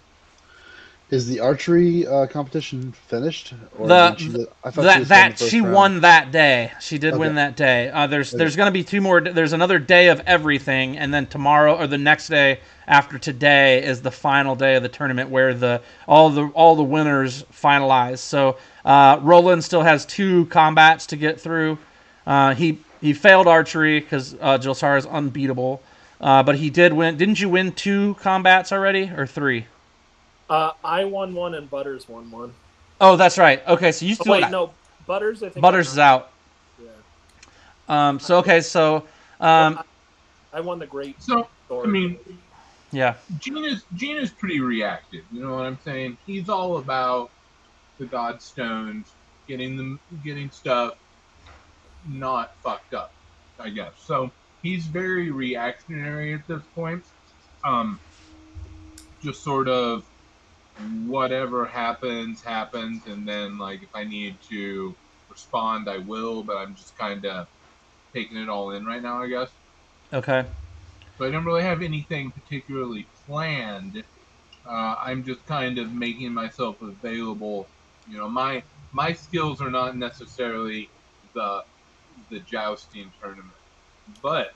[SPEAKER 6] Is the archery competition finished? Or
[SPEAKER 1] she won that day. She did win that day. There's going to be 2 more. There's another day of everything, and then tomorrow or the next day after today is the final day of the tournament where all the winners finalize. So Roland still has 2 combats to get through. He failed archery because Jilsar is unbeatable, but he did win. Didn't you win 2 combats already or 3?
[SPEAKER 2] I won 1 and Butters won 1.
[SPEAKER 1] Oh, that's right. Okay, so you still...
[SPEAKER 2] no. Butters, I think...
[SPEAKER 1] Butters is out.
[SPEAKER 2] Yeah.
[SPEAKER 1] So, okay, so...
[SPEAKER 2] I won the great...
[SPEAKER 7] So,
[SPEAKER 2] sword.
[SPEAKER 7] I mean...
[SPEAKER 1] Yeah.
[SPEAKER 7] Gene is pretty reactive, you know what I'm saying? He's all about the Godstones, getting stuff not fucked up, I guess. So, he's very reactionary at this point. Just sort of... whatever happens, and then like if I need to respond, I will, but I'm just kind of taking it all in right now, I guess.
[SPEAKER 1] Okay.
[SPEAKER 7] So I don't really have anything particularly planned. I'm just kind of making myself available. My skills are not necessarily the jousting tournament, but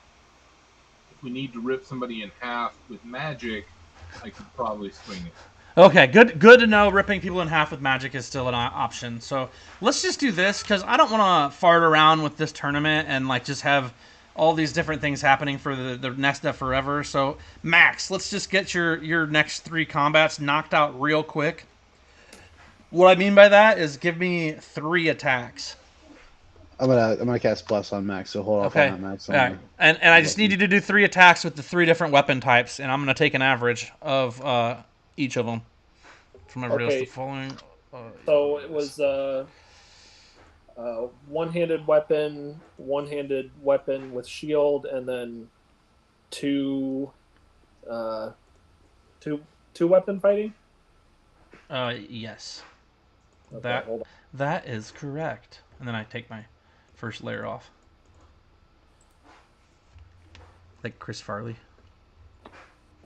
[SPEAKER 7] if we need to rip somebody in half with magic, I could probably swing it.
[SPEAKER 1] Okay, good to know ripping people in half with magic is still an option. So let's just do this, because I don't want to fart around with this tournament and like just have all these different things happening for the next step forever. So Max, let's just get your next 3 combats knocked out real quick. What I mean by that is give me 3 attacks.
[SPEAKER 6] I'm gonna cast Bless on Max, so hold off on that, Max.
[SPEAKER 1] Yeah. And I just need you to do 3 attacks with the 3 different weapon types, and I'm gonna take an average of each of them from everybody else. The following.
[SPEAKER 2] So it was one-handed weapon with shield, and then 2 weapon fighting.
[SPEAKER 1] Yes.
[SPEAKER 2] Okay, hold on.
[SPEAKER 1] That is correct. And then I take my first layer off, like Chris Farley.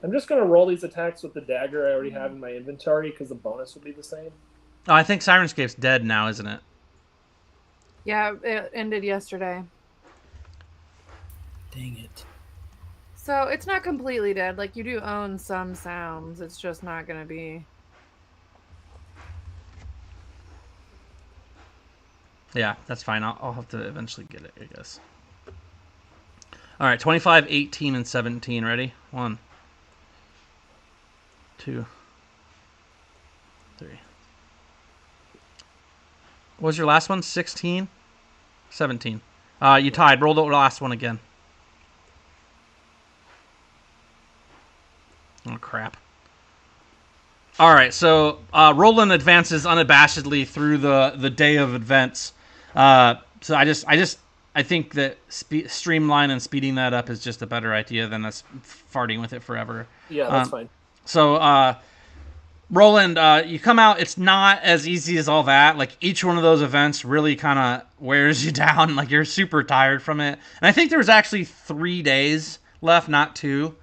[SPEAKER 2] I'm just going to roll these attacks with the dagger I already have in my inventory because the bonus would be the same.
[SPEAKER 1] Oh, I think Sirenscape's dead now, isn't it?
[SPEAKER 3] Yeah, it ended yesterday.
[SPEAKER 4] Dang it.
[SPEAKER 3] So it's not completely dead. Like, you do own some sounds. It's just not going to be...
[SPEAKER 1] Yeah, that's fine. I'll have to eventually get it, I guess. All right, 25, 18, and 17. Ready? 1, 2, 3. What was your last one? 16? 17. You tied. Roll the last one again. Oh, crap. All right, so Roland advances unabashedly through the day of events. So I think that streamline and speeding that up is just a better idea than us farting with it forever.
[SPEAKER 2] Yeah, that's fine.
[SPEAKER 1] So, Roland, you come out. It's not as easy as all that. Like, each one of those events really kind of wears you down. Like, you're super tired from it. And I think there was actually 3 days left, not 2.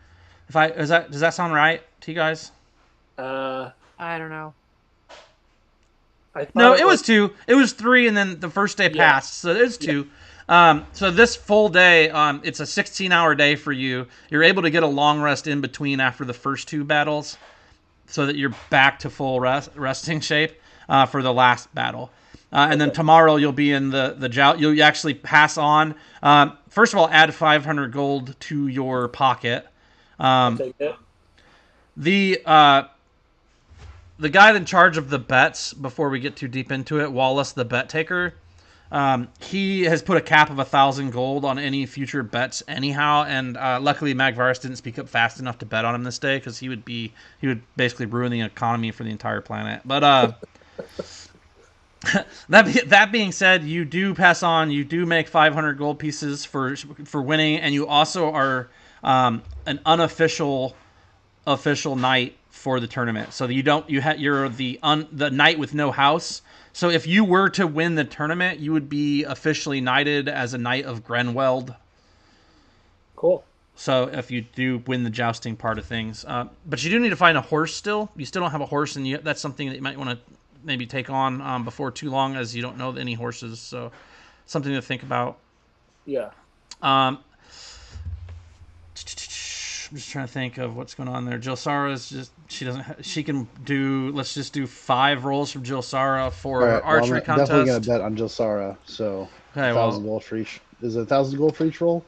[SPEAKER 1] Does that sound right to you guys?
[SPEAKER 3] I don't know.
[SPEAKER 1] No, it was 2. It was 3, and then the first day passed, so it's 2. So this full day, it's a 16-hour day for you. You're able to get a long rest in between after the first 2 battles, so that you're back to full resting shape for the last battle. And then tomorrow you'll be in the joust. You'll actually pass on. First of all, add 500 gold to your pocket.
[SPEAKER 2] Take it.
[SPEAKER 1] The guy in charge of the bets, before we get too deep into it, Wallace the bet taker, He has put a cap of 1,000 gold on any future bets anyhow, and luckily Magvarus didn't speak up fast enough to bet on him this day, because he would basically ruin the economy for the entire planet. But that being said, you do pass on. You do make 500 gold pieces for winning, and you also are an unofficial knight for the tournament. So you're the knight with no house. So if you were to win the tournament, you would be officially knighted as a knight of Grenweld.
[SPEAKER 2] Cool.
[SPEAKER 1] So if you do win the jousting part of things, but you do need to find a horse still. You still don't have a horse, and that's something that you might want to maybe take on before too long, as you don't know any horses. So something to think about.
[SPEAKER 2] Yeah.
[SPEAKER 1] I'm just trying to think of what's going on there. Jilsara's she can do, let's just do 5 rolls from Jilsara for archery contest.
[SPEAKER 6] Definitely going to bet on Jilsara, so
[SPEAKER 1] okay,
[SPEAKER 6] 1,000 gold for each. Is it 1,000 gold for each roll?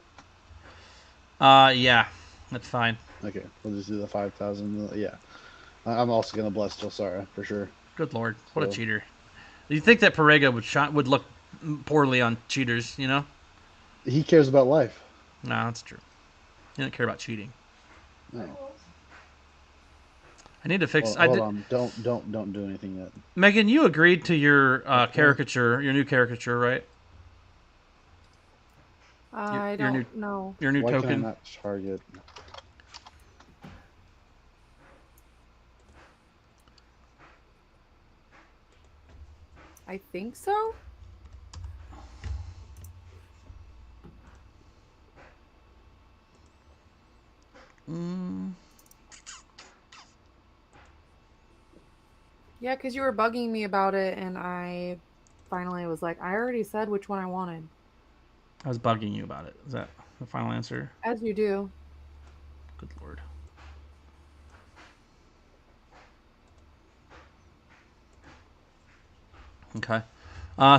[SPEAKER 1] Yeah, that's fine.
[SPEAKER 6] Okay, we'll just do the 5,000. Yeah. I'm also going to bless Jilsara for sure.
[SPEAKER 1] Good lord, what a cheater. You'd think that Parega would look poorly on cheaters, you know?
[SPEAKER 6] He cares about life.
[SPEAKER 1] No, that's true. He doesn't care about cheating.
[SPEAKER 6] No.
[SPEAKER 1] I need to fix.
[SPEAKER 6] Hold on. Don't do anything yet.
[SPEAKER 1] Megan, you agreed to your caricature, your new caricature, right?
[SPEAKER 3] I don't know.
[SPEAKER 1] Your new
[SPEAKER 6] Why
[SPEAKER 1] token.
[SPEAKER 6] can I not target?
[SPEAKER 3] I think so. Yeah, because you were bugging me about it, and I finally was like, I already said which one I wanted.
[SPEAKER 1] I was bugging you about it. Is that the final answer?
[SPEAKER 3] As you do.
[SPEAKER 1] Good lord. Okay.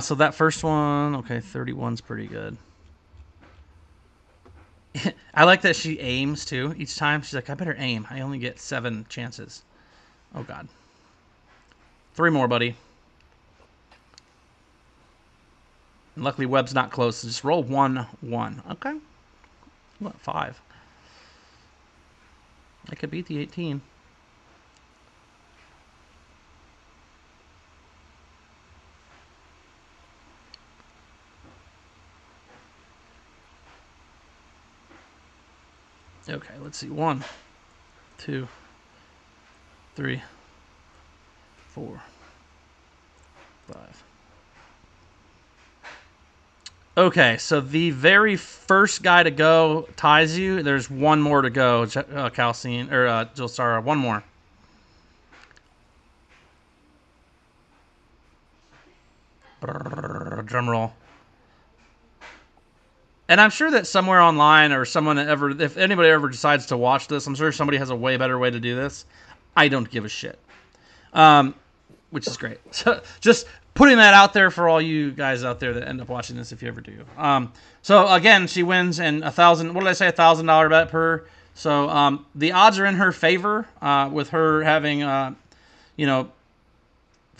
[SPEAKER 1] So that first one, okay, 31's pretty good. I like that she aims too each time. She's like, I better aim. I only get 7 chances. Oh god. 3 more, buddy. And luckily Webb's not close, so just roll 1, 1. Okay. What, 5? I could beat the 18. Okay, let's see. 1, 2, 3, 4, 5. Okay, so the very first guy to go ties you. There's 1 more to go, Calcine, or Jilsara. 1 more. Drum roll. And I'm sure that somewhere online, or someone if anybody ever decides to watch this, I'm sure somebody has a way better way to do this. I don't give a shit. Which is great. So just putting that out there for all you guys out there that end up watching this, if you ever do. So again, she wins, and 1,000. What did I say? $1,000 bet per. So the odds are in her favor, with her having, 5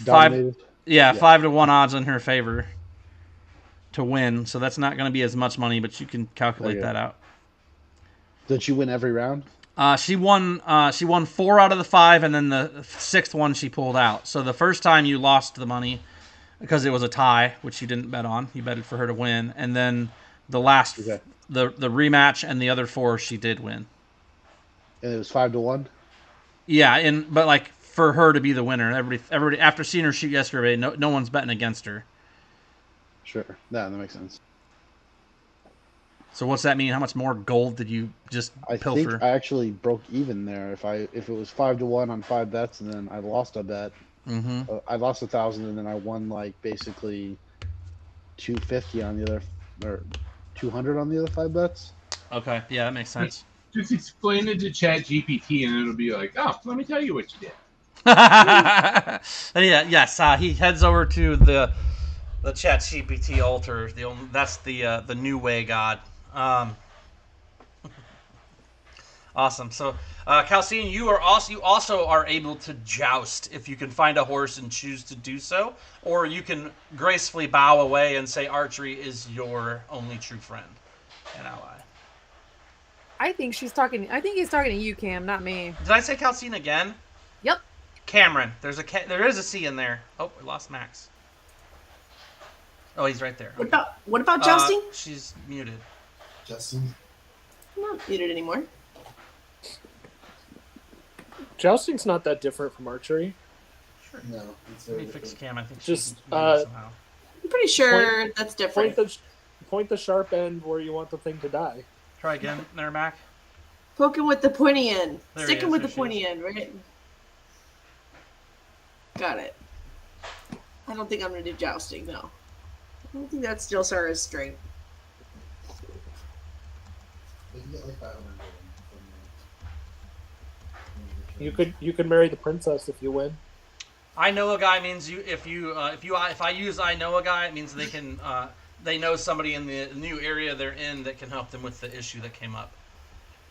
[SPEAKER 6] Dominated.
[SPEAKER 1] Yeah, 5 to 1 odds in her favor to win. So that's not going to be as much money, but you can calculate that out.
[SPEAKER 6] Did she win every round?
[SPEAKER 1] She won 4 out of the 5, and then the 6th one she pulled out. So the first time you lost the money because it was a tie, which you didn't bet on. You betted for her to win, and then the last the rematch and the other 4 she did win.
[SPEAKER 6] And it was 5 to 1.
[SPEAKER 1] Yeah, but like for her to be the winner, everybody after seeing her shoot yesterday, no one's betting against her.
[SPEAKER 6] Sure, that makes sense.
[SPEAKER 1] So what's that mean? How much more gold did you just pilfer?
[SPEAKER 6] I think I actually broke even there. If it was 5 to 1 on 5 bets, and then I lost a bet, I lost 1,000, and then I won like basically 250 on the other, or 200 on the other 5 bets.
[SPEAKER 1] Okay, yeah, that makes sense.
[SPEAKER 7] Just explain it to ChatGPT, and it'll be like, oh, let me tell you what you did.
[SPEAKER 1] Yes. He heads over to the ChatGPT altar. That's the new way God. Awesome. So, Calcine, you also are able to joust if you can find a horse and choose to do so, or you can gracefully bow away and say archery is your only true friend and ally.
[SPEAKER 3] I think he's talking to you, Cam, not me.
[SPEAKER 1] Did I say Calcine again?
[SPEAKER 3] Yep.
[SPEAKER 1] Cameron. There is a C in there. Oh, we lost Max. Oh, he's right there.
[SPEAKER 5] What about jousting?
[SPEAKER 1] She's muted.
[SPEAKER 8] Justin?
[SPEAKER 5] I'm not muted anymore.
[SPEAKER 2] Jousting's not that different from archery.
[SPEAKER 1] Sure.
[SPEAKER 8] No, it's
[SPEAKER 1] Let
[SPEAKER 8] very
[SPEAKER 1] me fix
[SPEAKER 8] different.
[SPEAKER 1] Cam. I think
[SPEAKER 2] Just,
[SPEAKER 1] she's muted somehow.
[SPEAKER 5] I'm pretty sure that's different.
[SPEAKER 2] Point the sharp end where you want the thing to die.
[SPEAKER 1] Try again there, Mac.
[SPEAKER 5] Poking with the pointy end.
[SPEAKER 1] There he
[SPEAKER 5] Sticking
[SPEAKER 1] is,
[SPEAKER 5] with the
[SPEAKER 1] there she
[SPEAKER 5] pointy end, right? Got it. I don't think I'm going to do jousting, no. I don't think that's still Sarah's strength.
[SPEAKER 8] They can get like 500 gold from
[SPEAKER 2] You could marry the princess if you win.
[SPEAKER 1] I know a guy means if I use I know a guy, it means they can they know somebody in the new area they're in that can help them with the issue that came up.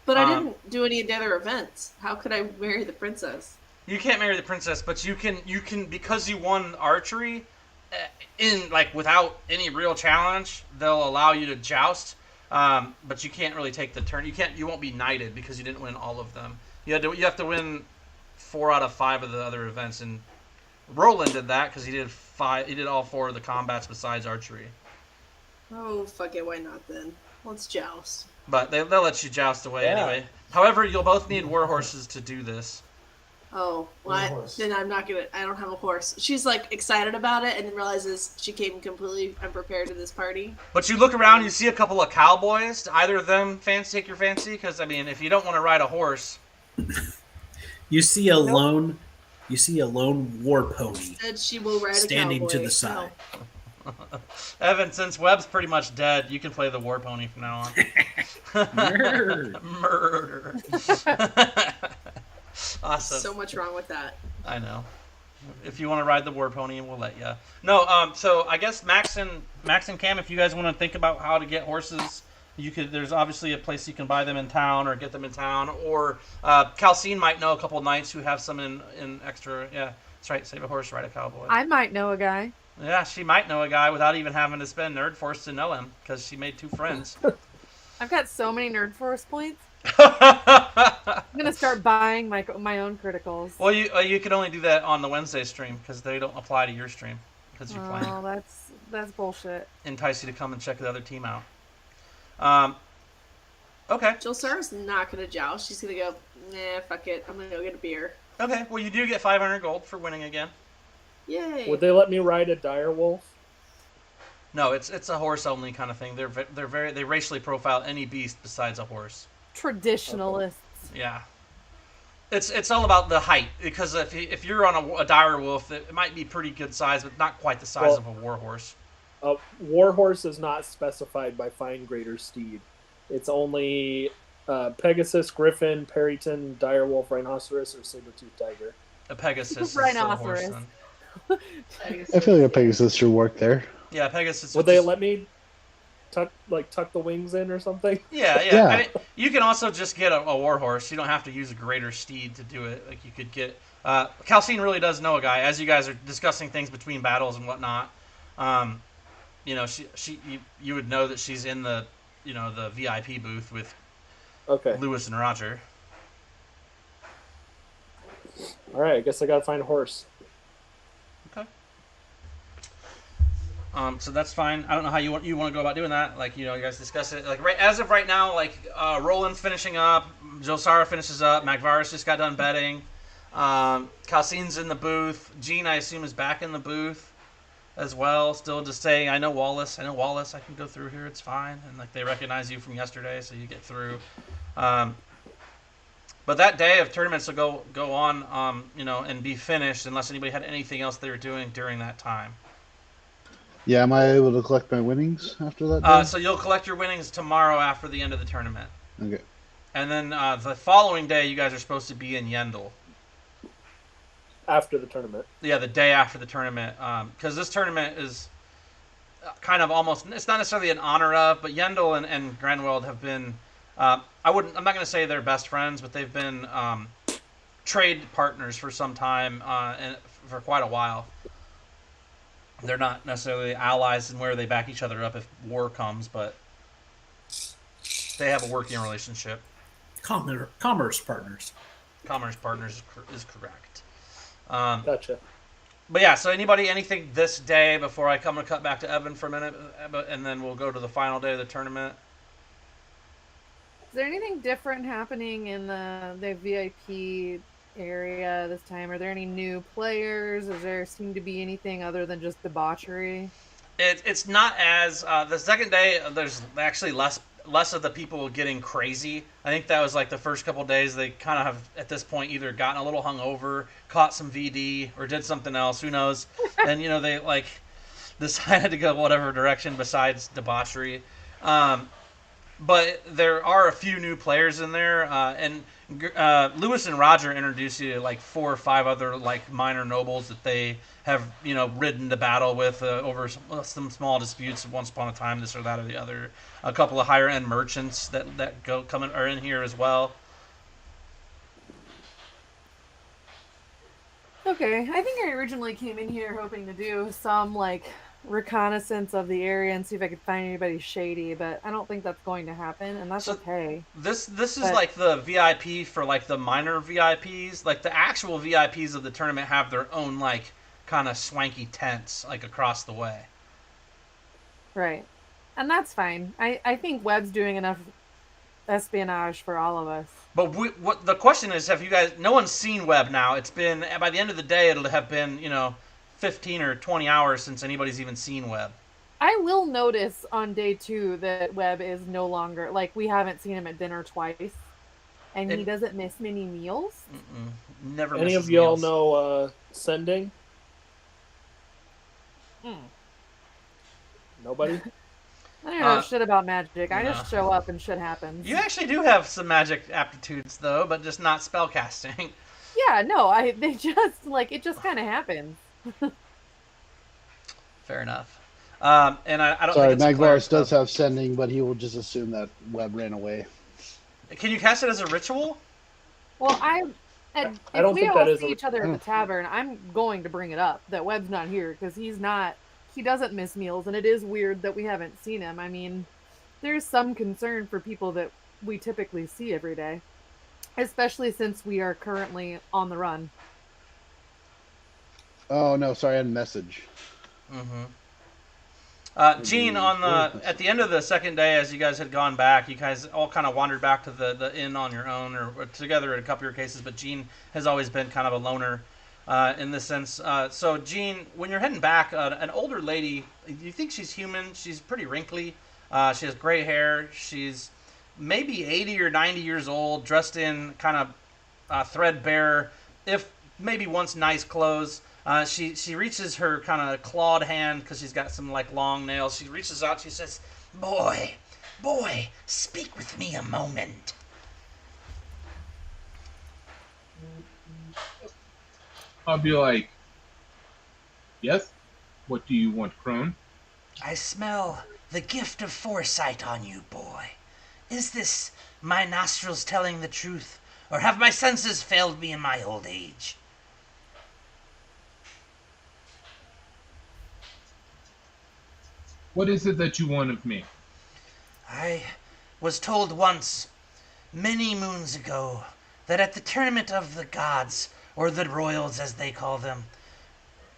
[SPEAKER 5] But I didn't do any of the other events. How could I marry the princess?
[SPEAKER 1] You can't marry the princess, but you can because you won archery in like without any real challenge, they'll allow you to joust. But you can't really take the turn. You won't be knighted because you didn't win all of them. You have to win 4 out of 5 of the other events, and Roland did that because he did all 4 of the combats besides archery.
[SPEAKER 5] Oh, fuck it. Why not then? Let's joust.
[SPEAKER 1] But they'll let you joust away anyway. However, you'll both need war horses to do this.
[SPEAKER 5] Oh, well, then I'm not gonna. I don't have a horse. She's like excited about it, and then realizes she came completely unprepared to this party.
[SPEAKER 1] But you look around, you see a couple of cowboys. Do either of them take your fancy? Because I mean, if you don't want to ride a horse,
[SPEAKER 4] You see a lone war pony
[SPEAKER 5] Said she will ride
[SPEAKER 4] standing
[SPEAKER 5] a cowboy.
[SPEAKER 4] to the side.
[SPEAKER 1] Evan, since Webb's pretty much dead, you can play the war pony from now on. Murder. Awesome.
[SPEAKER 5] So much wrong with that.
[SPEAKER 1] I know. If you want to ride the war pony, we'll let you. No, so I guess Max and Cam, if you guys want to think about how to get horses, you could. There's obviously a place you can buy them in town or get them in town. Or Calcine might know a couple of knights who have some in extra. Yeah, that's right. Save a horse, ride a cowboy.
[SPEAKER 3] I might know a guy.
[SPEAKER 1] Yeah, she might know a guy without even having to spend Nerd Force to know him because she made 2 friends.
[SPEAKER 3] I've got so many Nerd Force points. I'm gonna start buying my own criticals.
[SPEAKER 1] Well, you can only do that on the Wednesday stream because they don't apply to your stream because you're playing.
[SPEAKER 3] Oh, that's bullshit.
[SPEAKER 1] Entice you to come and check the other team out. Okay.
[SPEAKER 5] Jill Sarah's not gonna joust. She's gonna go, nah, fuck it. I'm gonna go get a beer.
[SPEAKER 1] Okay. Well, you do get 500 gold for winning again.
[SPEAKER 5] Yay.
[SPEAKER 2] Would they let me ride a dire wolf?
[SPEAKER 1] No, it's a horse only kind of thing. They racially profile any beast besides a horse.
[SPEAKER 3] Traditionalists.
[SPEAKER 1] Yeah. It's all about the height because if you're on a dire wolf, it might be pretty good size, but not quite the size of a war horse.
[SPEAKER 2] A war horse is not specified by fine grader steed. It's only Pegasus, Griffin, Perryton, direwolf, rhinoceros, or saber-toothed tiger.
[SPEAKER 1] A Pegasus is still a horse. Then.
[SPEAKER 6] I feel like a Pegasus should work there.
[SPEAKER 1] Yeah, Pegasus.
[SPEAKER 2] Would they let me tuck the wings in or something?
[SPEAKER 1] Yeah.
[SPEAKER 6] Yeah.
[SPEAKER 1] I mean, you can also just get a war horse. You don't have to use a greater steed to do it. Like you could get. Calcine really does know a guy. As you guys are discussing things between battles and whatnot, you would know that she's in the the VIP booth with Lewis and Roger.
[SPEAKER 2] All right, I guess I gotta find a horse.
[SPEAKER 1] Okay. So that's fine. I don't know how you want to go about doing that. Like, you guys discuss it. Like, as of right now, like, Roland's finishing up, Josara finishes up, MacVarus just got done betting, Calcine's in the booth, Gene, I assume, is back in the booth as well, still just saying, I know Wallace, I can go through here, it's fine. And, like, they recognize you from yesterday, so you get through. But that day of tournaments will go on, and be finished unless anybody had anything else they were doing during that time.
[SPEAKER 6] Yeah, am I able to collect my winnings after that day?
[SPEAKER 1] So you'll collect your winnings tomorrow after the end of the tournament.
[SPEAKER 6] Okay.
[SPEAKER 1] And then the following day, you guys are supposed to be in Yendel.
[SPEAKER 2] After the tournament.
[SPEAKER 1] Yeah, the day after the tournament. Because this tournament is kind of almost... It's not necessarily an honor of, but Yendel and Grenwald have been I'm not going to say they're best friends, but they've been trade partners for some time and for quite a while. They're not necessarily allies in where they back each other up if war comes, but they have a working relationship.
[SPEAKER 4] Commerce partners.
[SPEAKER 1] Commerce partners is correct.
[SPEAKER 2] Gotcha.
[SPEAKER 1] But yeah, so anything this day before I'm going to cut back to Evan for a minute, and then we'll go to the final day of the tournament.
[SPEAKER 3] Is there anything different happening in the VIP area this time? Are there any new players? Does there seem to be anything other than just debauchery?
[SPEAKER 1] It's not as the second day. There's actually less of the people getting crazy. I think that was like the first couple of days. They kind of have at this point either gotten a little hungover, caught some VD, or did something else. Who knows? And they like decided to go whatever direction besides debauchery. But there are a few new players in there, and Lewis and Roger introduced you to like 4 or 5 other like minor nobles that they have ridden to battle with over some small disputes once upon a time, this or that or the other. A couple of higher end merchants that are in here as well.
[SPEAKER 3] Okay, I think I originally came in here hoping to do some like reconnaissance of the area and see if I could find anybody shady, but I don't think that's going to happen, and that's okay.
[SPEAKER 1] This is like the VIP for like the minor VIPs. Like the actual VIPs of the tournament have their own like kind of swanky tents like across the way.
[SPEAKER 3] Right. And that's fine. I think Webb's doing enough espionage for all of us.
[SPEAKER 1] But what the question is, have you guys? No one's seen Webb now. It's been by the end of the day, it'll have been 15 or 20 hours since anybody's even seen Webb.
[SPEAKER 3] I will notice on day 2 that Webb is no longer we haven't seen him at dinner twice, and he doesn't miss many meals.
[SPEAKER 1] Never.
[SPEAKER 2] Any of y'all know sending? Nobody.
[SPEAKER 3] I don't know shit about magic. I just show up and shit happens.
[SPEAKER 1] You actually do have some magic aptitudes, though, but just not spellcasting.
[SPEAKER 3] Yeah, no, they just, it just kind of happens.
[SPEAKER 1] Fair enough. And I don't
[SPEAKER 6] Sorry,
[SPEAKER 1] think
[SPEAKER 6] Magvaris does have sending, but he will just assume that Webb ran away.
[SPEAKER 1] Can you cast it as a ritual?
[SPEAKER 3] Well,
[SPEAKER 2] I
[SPEAKER 3] if
[SPEAKER 2] don't
[SPEAKER 3] we
[SPEAKER 2] think
[SPEAKER 3] all
[SPEAKER 2] that is
[SPEAKER 3] see each other at the tavern, I'm going to bring it up that Webb's not here because he doesn't miss meals, and it is weird that we haven't seen him. I mean, there's some concern for people that we typically see every day, especially since we are currently on the run.
[SPEAKER 6] Oh no, sorry, I had a message.
[SPEAKER 1] Gene, at the end of the second day, as you guys had gone back, you guys all kind of wandered back to the inn on your own, or together in a couple of your cases, but Gene has always been kind of a loner in this sense. So, Gene, when you're heading back, an older lady, you think she's human, she's pretty wrinkly, she has gray hair, she's maybe 80 or 90 years old, dressed in kind of threadbare, if maybe once nice clothes. She reaches her kind of clawed hand because she's got some long nails. She reaches out. She says, "Boy, speak with me a moment."
[SPEAKER 7] I'll be like, "Yes? What do you want, crone?"
[SPEAKER 1] "I smell the gift of foresight on you, boy. Is this my nostrils telling the truth, or have my senses failed me in my old age?"
[SPEAKER 7] What is it that you want of me?
[SPEAKER 1] "I was told once, many moons ago, that at the tournament of the gods, or the royals as they call them,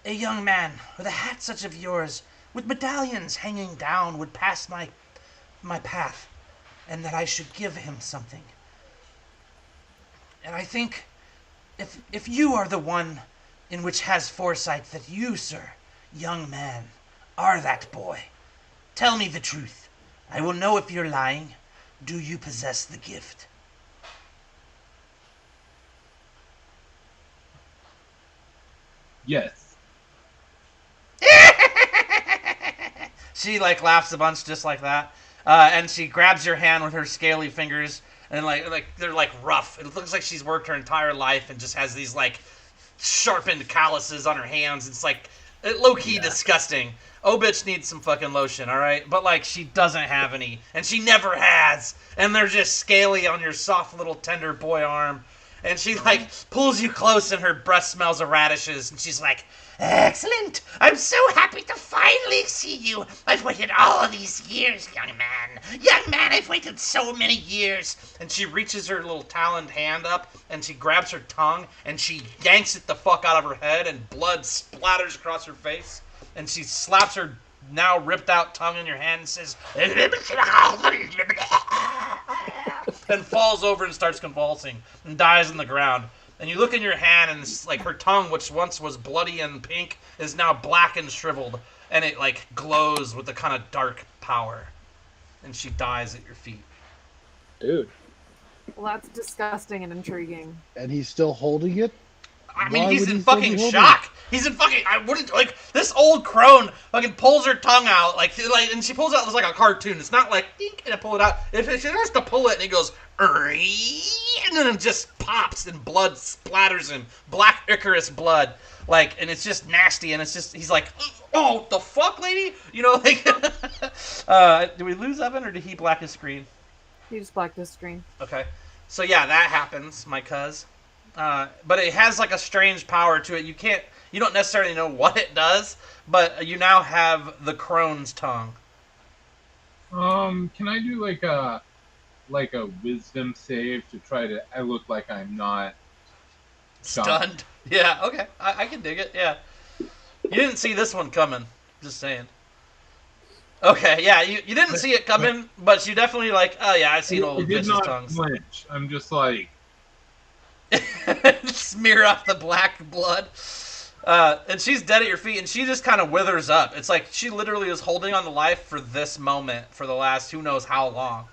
[SPEAKER 1] a young man with a hat such of yours, with medallions hanging down, would pass my path, and that I should give him something. And I think, if you are the one in which has foresight, that you, sir, young man, are that boy. Tell me the truth. I will know if you're lying. Do you possess the gift?"
[SPEAKER 7] Yes.
[SPEAKER 1] She laughs a bunch just like that, and she grabs your hand with her scaly fingers, and they're rough. It looks like she's worked her entire life and just has these sharpened calluses on her hands. It's low key disgusting. bitch needs some fucking lotion, all right? But, like, she doesn't have any, and she never has, and they're just scaly on your soft little tender boy arm. And she, like, pulls you close, and her breath smells of radishes, and she's like, "Excellent! I'm so happy to finally see you! I've waited all these years, young man! Young man, I've waited so many years!" And she reaches her little taloned hand up, and she grabs her tongue, and she yanks it the fuck out of her head, and blood splatters across her face. And she slaps her now ripped out tongue in your hand and says, and falls over and starts convulsing and dies on the ground. And you look in your hand, and it's like her tongue, which once was bloody and pink, is now black and shriveled, and it like glows with a kind of dark power. And she dies at your feet.
[SPEAKER 2] Dude.
[SPEAKER 3] Well, that's disgusting and intriguing.
[SPEAKER 6] And he's still holding it?
[SPEAKER 1] I mean, he's in fucking shock. He's in fucking. I wouldn't like this old crone fucking pulls her tongue out like, and she pulls it out. It's like a cartoon. It's not like dink, and I pull it out. If she starts to pull it, and it goes, and then it just pops and blood splatters him, black Icarus blood, like, and it's just nasty. And it's just he's like, oh, the fuck, lady, you know, like. Did we lose Evan, or did he black his screen?
[SPEAKER 3] He just blacked his screen.
[SPEAKER 1] Okay, so yeah, that happens, my cuz. But it has like a strange power to it. You don't necessarily know what it does, but you now have the crone's tongue.
[SPEAKER 7] Can I do like a wisdom save to try to? I look like I'm not
[SPEAKER 1] stunned. Yeah, okay, I can dig it. Yeah, you didn't see this one coming. Just saying. Okay, yeah, you didn't see it coming, but you definitely like. Oh yeah, I've seen old bitches' tongues.
[SPEAKER 7] Flinch. I'm just like.
[SPEAKER 1] Smear off the black blood. And she's dead at your feet, and she just kind of withers up. It's like she literally is holding on to life for this moment for the last who knows how long.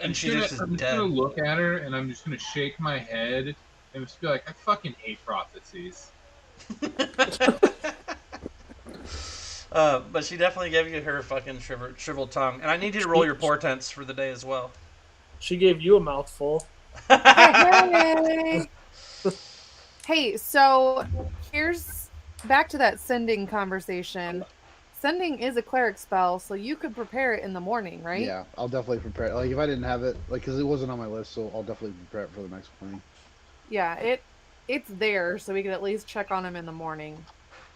[SPEAKER 1] And she just is dead.
[SPEAKER 7] I'm just going to look at her, and I'm just going to shake my head and just be like, I fucking hate prophecies.
[SPEAKER 1] But she definitely gave you her fucking shriveled tongue. And I need you to roll your portents for the day as well.
[SPEAKER 2] She gave you a mouthful.
[SPEAKER 3] Hey. Hey, so here's back to that sending conversation. Sending is a cleric spell, so you could prepare it in the morning, right?
[SPEAKER 6] Yeah, I'll definitely prepare it. Like, if I didn't have it, like, because it wasn't on my list, so I'll definitely prepare it for the next morning.
[SPEAKER 3] Yeah, it's there, so we could at least check on him in the morning.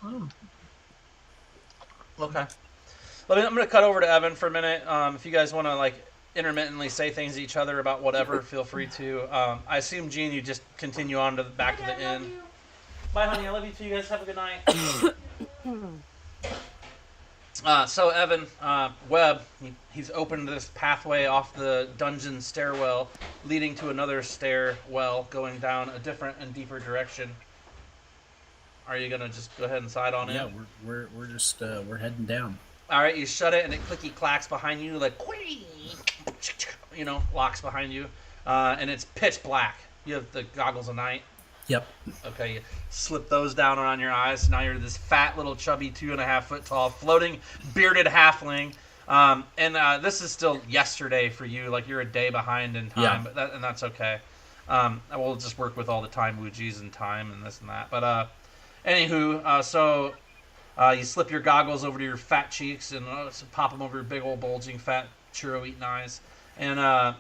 [SPEAKER 7] Oh.
[SPEAKER 1] Okay. I'm going to cut over to Evan for a minute. If you guys want to, like, intermittently say things to each other about whatever, feel free to. I assume, Gene, you just continue on to the back of the inn. Bye, honey. I love you too. You guys have a good night. So Evan, Webb, he's opened this pathway off the dungeon stairwell, leading to another stairwell going down a different and deeper direction. Are you gonna just go ahead and side on in?
[SPEAKER 4] Yeah, we're just we're heading down.
[SPEAKER 1] All right, you shut it, and it clicky clacks behind you, like, you know, locks behind you, and it's pitch black. You have the goggles of night.
[SPEAKER 4] Yep.
[SPEAKER 1] Okay, you slip those down around your eyes. So now you're this fat little chubby 2.5 foot tall floating bearded halfling. And this is still yesterday for you. Like, you're a day behind in time,
[SPEAKER 4] yeah.
[SPEAKER 1] And that's okay. We'll just work with all the time Wujis and time and this and that. But anywho, so you slip your goggles over to your fat cheeks and pop them over your big old bulging fat churro eating eyes, and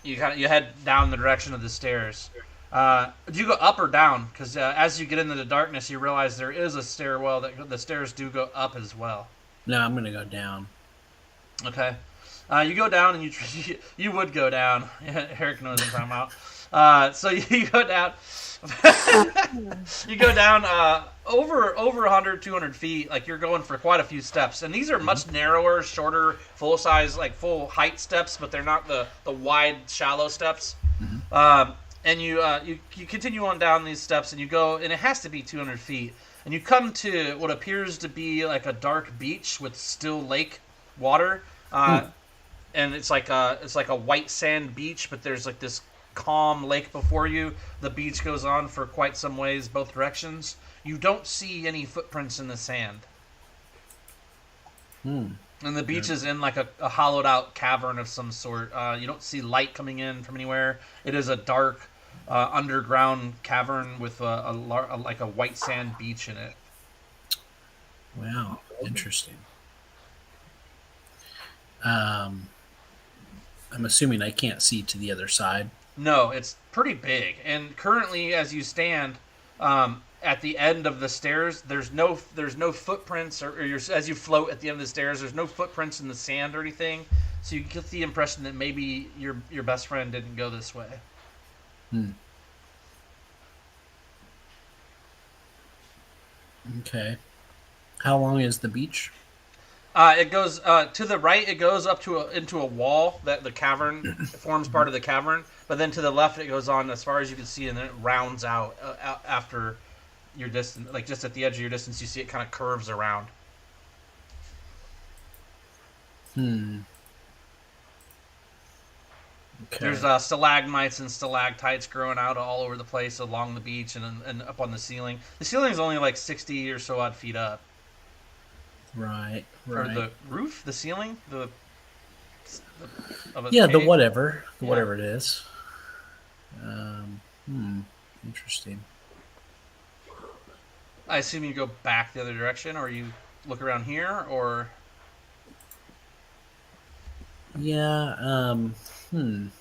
[SPEAKER 1] you head down the direction of the stairs. Do you go up or down? Because as you get into the darkness, you realize there is a stairwell that the stairs do go up as well.
[SPEAKER 4] No, I'm gonna go down.
[SPEAKER 1] Okay. You go down, and you would go down. Eric knows what I'm talking about. So you go down. You go down over 100, 200 feet. Like, you're going for quite a few steps, and these are much narrower, shorter, full size, like full height steps, but they're not the wide, shallow steps. Mm-hmm. And you continue on down these steps, and you go, and it has to be 200 feet, and you come to what appears to be like a dark beach with still lake water, and it's like a white sand beach, but there's like this calm lake before you. The beach goes on for quite some ways, both directions. You don't see any footprints in the sand. And the beach is in like a hollowed out cavern of some sort. You don't see light coming in from anywhere. It is a dark underground cavern with like a white sand beach in it.
[SPEAKER 4] Wow. Interesting. I'm assuming I can't see to the other side.
[SPEAKER 1] No, it's pretty big. And currently, as you stand at the end of the stairs, there's no footprints, or as you float at the end of the stairs, there's no footprints in the sand or anything. So you get the impression that maybe your best friend didn't go this way.
[SPEAKER 4] Okay. How long is the beach?
[SPEAKER 1] It goes to the right. It goes up into a wall that the cavern forms part of the cavern. But then to the left, it goes on as far as you can see, and then it rounds out after your distance. Like just at the edge of your distance, you see it kind of curves around.
[SPEAKER 4] Okay.
[SPEAKER 1] There's stalagmites and stalactites growing out all over the place along the beach and up on the ceiling. The ceiling is only like 60 or so odd feet up.
[SPEAKER 4] Right.
[SPEAKER 1] Or the roof, the ceiling, the
[SPEAKER 4] whatever it is. Interesting.
[SPEAKER 1] I assume you go back the other direction, or you look around here, or
[SPEAKER 4] yeah.
[SPEAKER 1] Meow.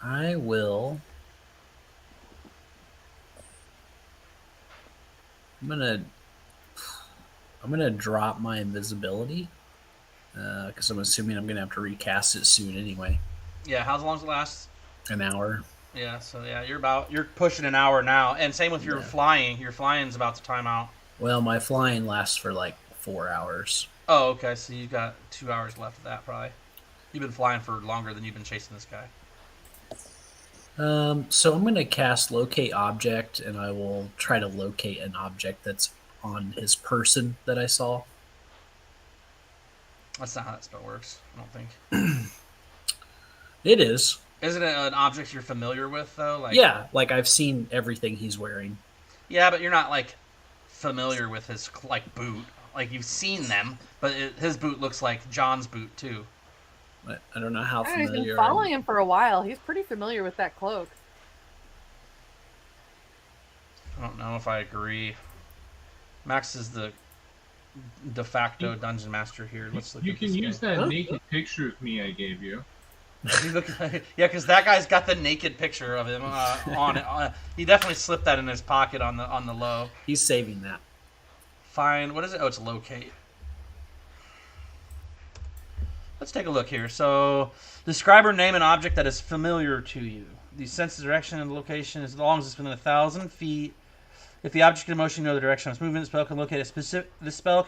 [SPEAKER 4] I will. I'm gonna drop my invisibility because I'm assuming I'm gonna have to recast it soon anyway.
[SPEAKER 1] Yeah, how long does it last?
[SPEAKER 4] An hour.
[SPEAKER 1] Yeah, so yeah, you're pushing an hour now, and same with your flying. Your flying's about to time out.
[SPEAKER 4] Well, my flying lasts for like 4 hours.
[SPEAKER 1] Oh, okay, so you've got 2 hours left of that probably. You've been flying for longer than you've been chasing this guy.
[SPEAKER 4] So I'm gonna cast Locate Object, and I will try to locate an object that's on his person that I saw.
[SPEAKER 1] That's not how that spell works, I don't think.
[SPEAKER 4] It is.
[SPEAKER 1] Isn't it an object you're familiar with, though?
[SPEAKER 4] Yeah, like I've seen everything he's wearing.
[SPEAKER 1] Yeah, but you're not, like, familiar with his, like, boot. Like, you've seen them, but his boot looks like John's boot, too.
[SPEAKER 4] I don't know how familiar.
[SPEAKER 3] He's been following him for a while. He's pretty familiar with that cloak.
[SPEAKER 1] I don't know if I agree. Max is the de facto dungeon master here. Let's look.
[SPEAKER 7] You
[SPEAKER 1] at
[SPEAKER 7] can
[SPEAKER 1] this
[SPEAKER 7] use
[SPEAKER 1] guy.
[SPEAKER 7] that naked picture of me I gave you.
[SPEAKER 1] Yeah, because that guy's got the naked picture of him on it. He definitely slipped that in his pocket on the low.
[SPEAKER 4] He's saving that.
[SPEAKER 1] Find, what is it? Oh, it's locate. Let's take a look here. So, describe or name an object that is familiar to you. The sense of direction and location as long as it's within 1,000 feet. If the object in motion, you know the direction of its movement. This spell can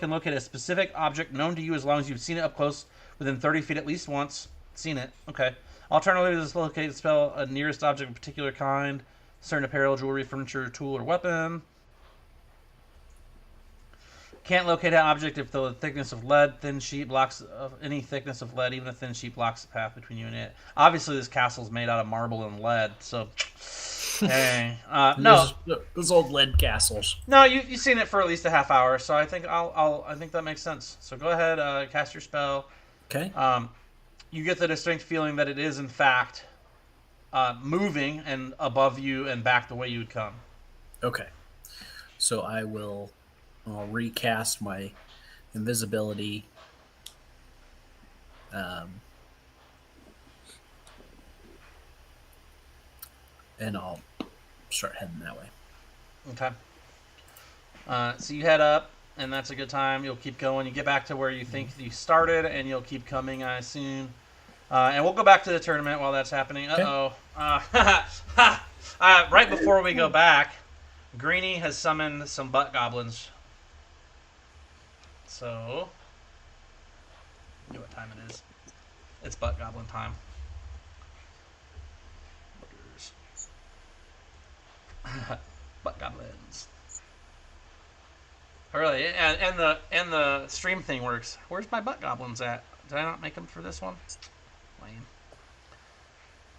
[SPEAKER 1] locate a specific object known to you as long as you've seen it up close within 30 feet at least once. Seen it. Okay. Alternatively, this locate spell a nearest object of a particular kind, certain apparel, jewelry, furniture, tool, or weapon. Can't locate an object if the thickness of lead, thin sheet blocks any thickness of lead, even a thin sheet blocks the path between you and it. Obviously, this castle's made out of marble and lead, so. Hey, no,
[SPEAKER 4] those old lead castles.
[SPEAKER 1] No, you've seen it for at least a half hour, so I think I think that makes sense. So go ahead, cast your spell.
[SPEAKER 4] Okay.
[SPEAKER 1] You get the distinct feeling that it is in fact moving and above you and back the way you would come.
[SPEAKER 4] Okay. So I'll recast my invisibility. And I'll start heading that way.
[SPEAKER 1] Okay. So you head up, and that's a good time. You'll keep going. You get back to where you think you started, and you'll keep coming, I assume. And we'll go back to the tournament while that's happening. Uh-oh. Right before we go back, Greenie has summoned some butt goblins. So, you know what time it is. It's butt goblin time. Butt goblins. Really, and the stream thing works. Where's my butt goblins at? Did I not make them for this one? Lame.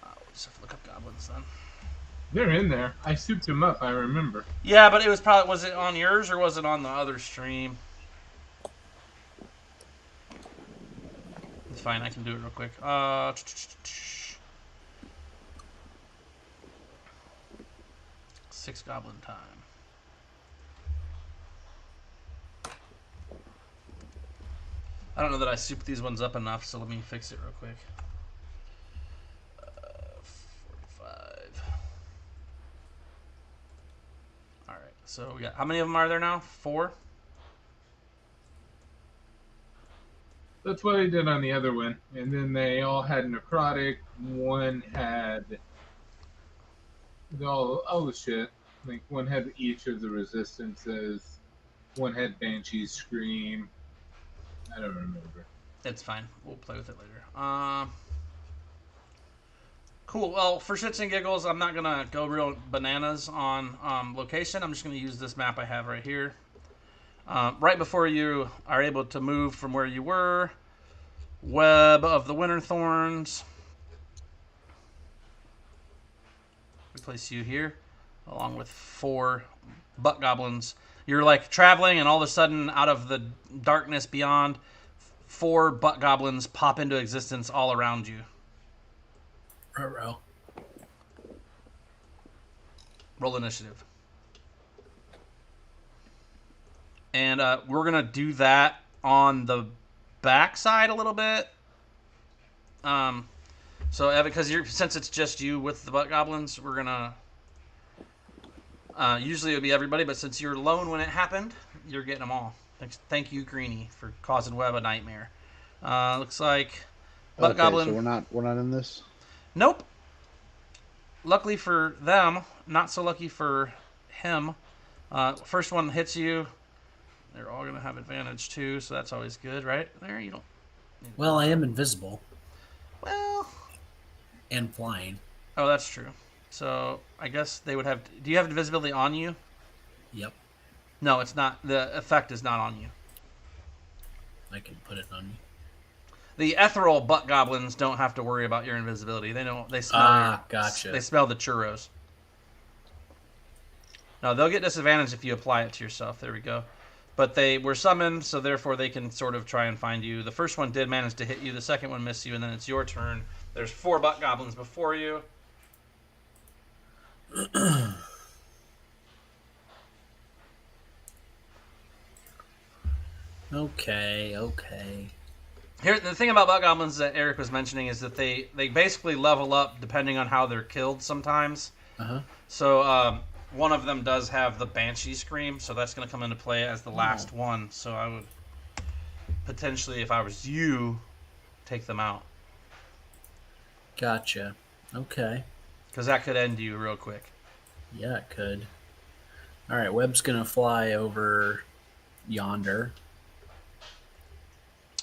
[SPEAKER 1] We'll just have to look up goblins then.
[SPEAKER 7] They're in there. I souped them up. I remember.
[SPEAKER 1] Yeah, but it was probably, was it on yours or was it on the other stream? It's fine. I can do it real quick. 6 goblin time. I don't know that I souped these ones up enough, so let me fix it real quick. 45. All right. So we got, how many of them are there now? 4.
[SPEAKER 7] That's what I did on the other one. And then they all had necrotic. One had all the shit. Like one had each of the resistances. One had Banshee Scream. I don't remember.
[SPEAKER 1] It's fine. We'll play with it later. Cool. Well, for shits and giggles, I'm not gonna go real bananas on location. I'm just gonna use this map I have right here. Right before you are able to move from where you were, Webb of the Winter Thorns. We place you here, along with 4 butt goblins. You're like traveling, and all of a sudden, out of the darkness beyond, 4 butt goblins pop into existence all around you.
[SPEAKER 4] Ruh-roh.
[SPEAKER 1] Roll initiative. And we're going to do that on the backside a little bit. So, Evan, because since it's just you with the butt goblins, we're going to... usually it would be everybody, but since you're alone when it happened, you're getting them all. Thank you, Greenie, for causing Webb a nightmare. Looks like butt goblin...
[SPEAKER 6] So we're not in this?
[SPEAKER 1] Nope. Luckily for them, not so lucky for him. First one hits you. They're all going to have advantage too, so that's always good, right? There, you don't...
[SPEAKER 4] Well, I am invisible.
[SPEAKER 1] Well...
[SPEAKER 4] And flying.
[SPEAKER 1] Oh, that's true. So, I guess they would have... Do you have invisibility on you?
[SPEAKER 4] Yep.
[SPEAKER 1] No, it's not. The effect is not on you.
[SPEAKER 4] I can put it on you.
[SPEAKER 1] The ethereal butt goblins don't have to worry about your invisibility. They know. They smell.
[SPEAKER 4] Gotcha.
[SPEAKER 1] They smell the churros. No, they'll get disadvantage if you apply it to yourself. There we go. But they were summoned, so therefore they can sort of try and find you. The first one did manage to hit you. The second one missed you, and then it's your turn. There's 4 butt goblins before you.
[SPEAKER 4] Okay.
[SPEAKER 1] Here, the thing about butt goblins that Eric was mentioning is that they basically level up depending on how they're killed sometimes.
[SPEAKER 4] Uh-huh.
[SPEAKER 1] So one of them does have the Banshee Scream, so that's going to come into play as the last one. So I would potentially, if I was you, take them out.
[SPEAKER 4] Gotcha. Okay.
[SPEAKER 1] Because that could end you real quick.
[SPEAKER 4] Yeah, it could. All right, Webb's going to fly over yonder.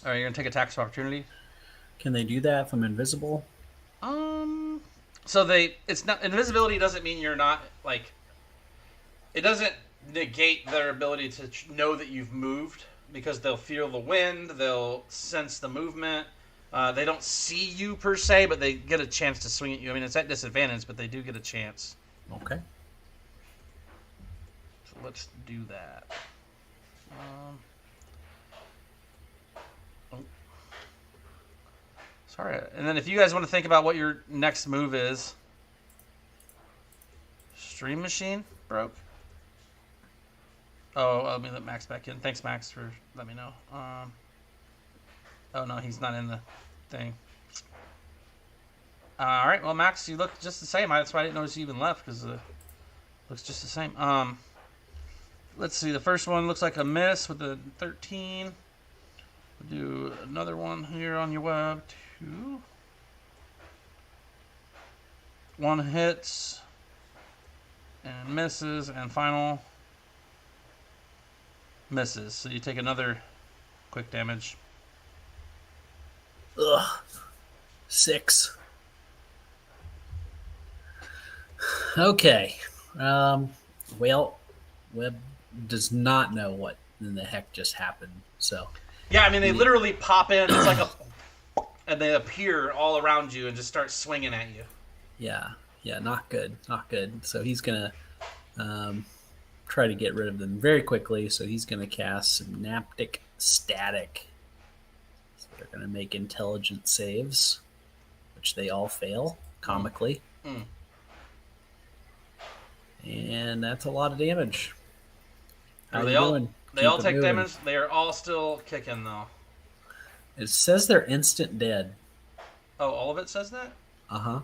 [SPEAKER 1] All right, you're going to take attacks of opportunity?
[SPEAKER 4] Can they do that if I'm invisible?
[SPEAKER 1] So it's not, invisibility doesn't mean you're not, like, it doesn't negate their ability to know that you've moved, because they'll feel the wind, they'll sense the movement. They don't see you per se, but they get a chance to swing at you. I mean, it's at disadvantage, but they do get a chance.
[SPEAKER 4] Okay.
[SPEAKER 1] So let's do that. Sorry. And then if you guys want to think about what your next move is. Stream machine broke. Oh, let me let Max back in. Thanks, Max, for letting me know. Oh, no, he's not in the thing. All right, well, Max, you look just the same. That's why I didn't notice you even left, because it looks just the same. Let's see. The first one looks like a miss with the 13. We'll do another one here on your Web. 2. 1 hits and misses, and final misses. So you take another quick damage.
[SPEAKER 4] Ugh. 6. Okay. Well, Webb does not know what in the heck just happened. So.
[SPEAKER 1] Yeah, I mean, they literally pop in. It's like and they appear all around you and just start swinging at you.
[SPEAKER 4] Yeah, not good. So he's gonna try to get rid of them very quickly. So he's gonna cast Synaptic Static. So they're gonna make intelligence saves, which they all fail comically. And that's a lot of damage. How
[SPEAKER 1] They all take damage. They are all still kicking, though.
[SPEAKER 4] It says they're instant dead.
[SPEAKER 1] Oh, all of it says that?
[SPEAKER 4] Uh-huh.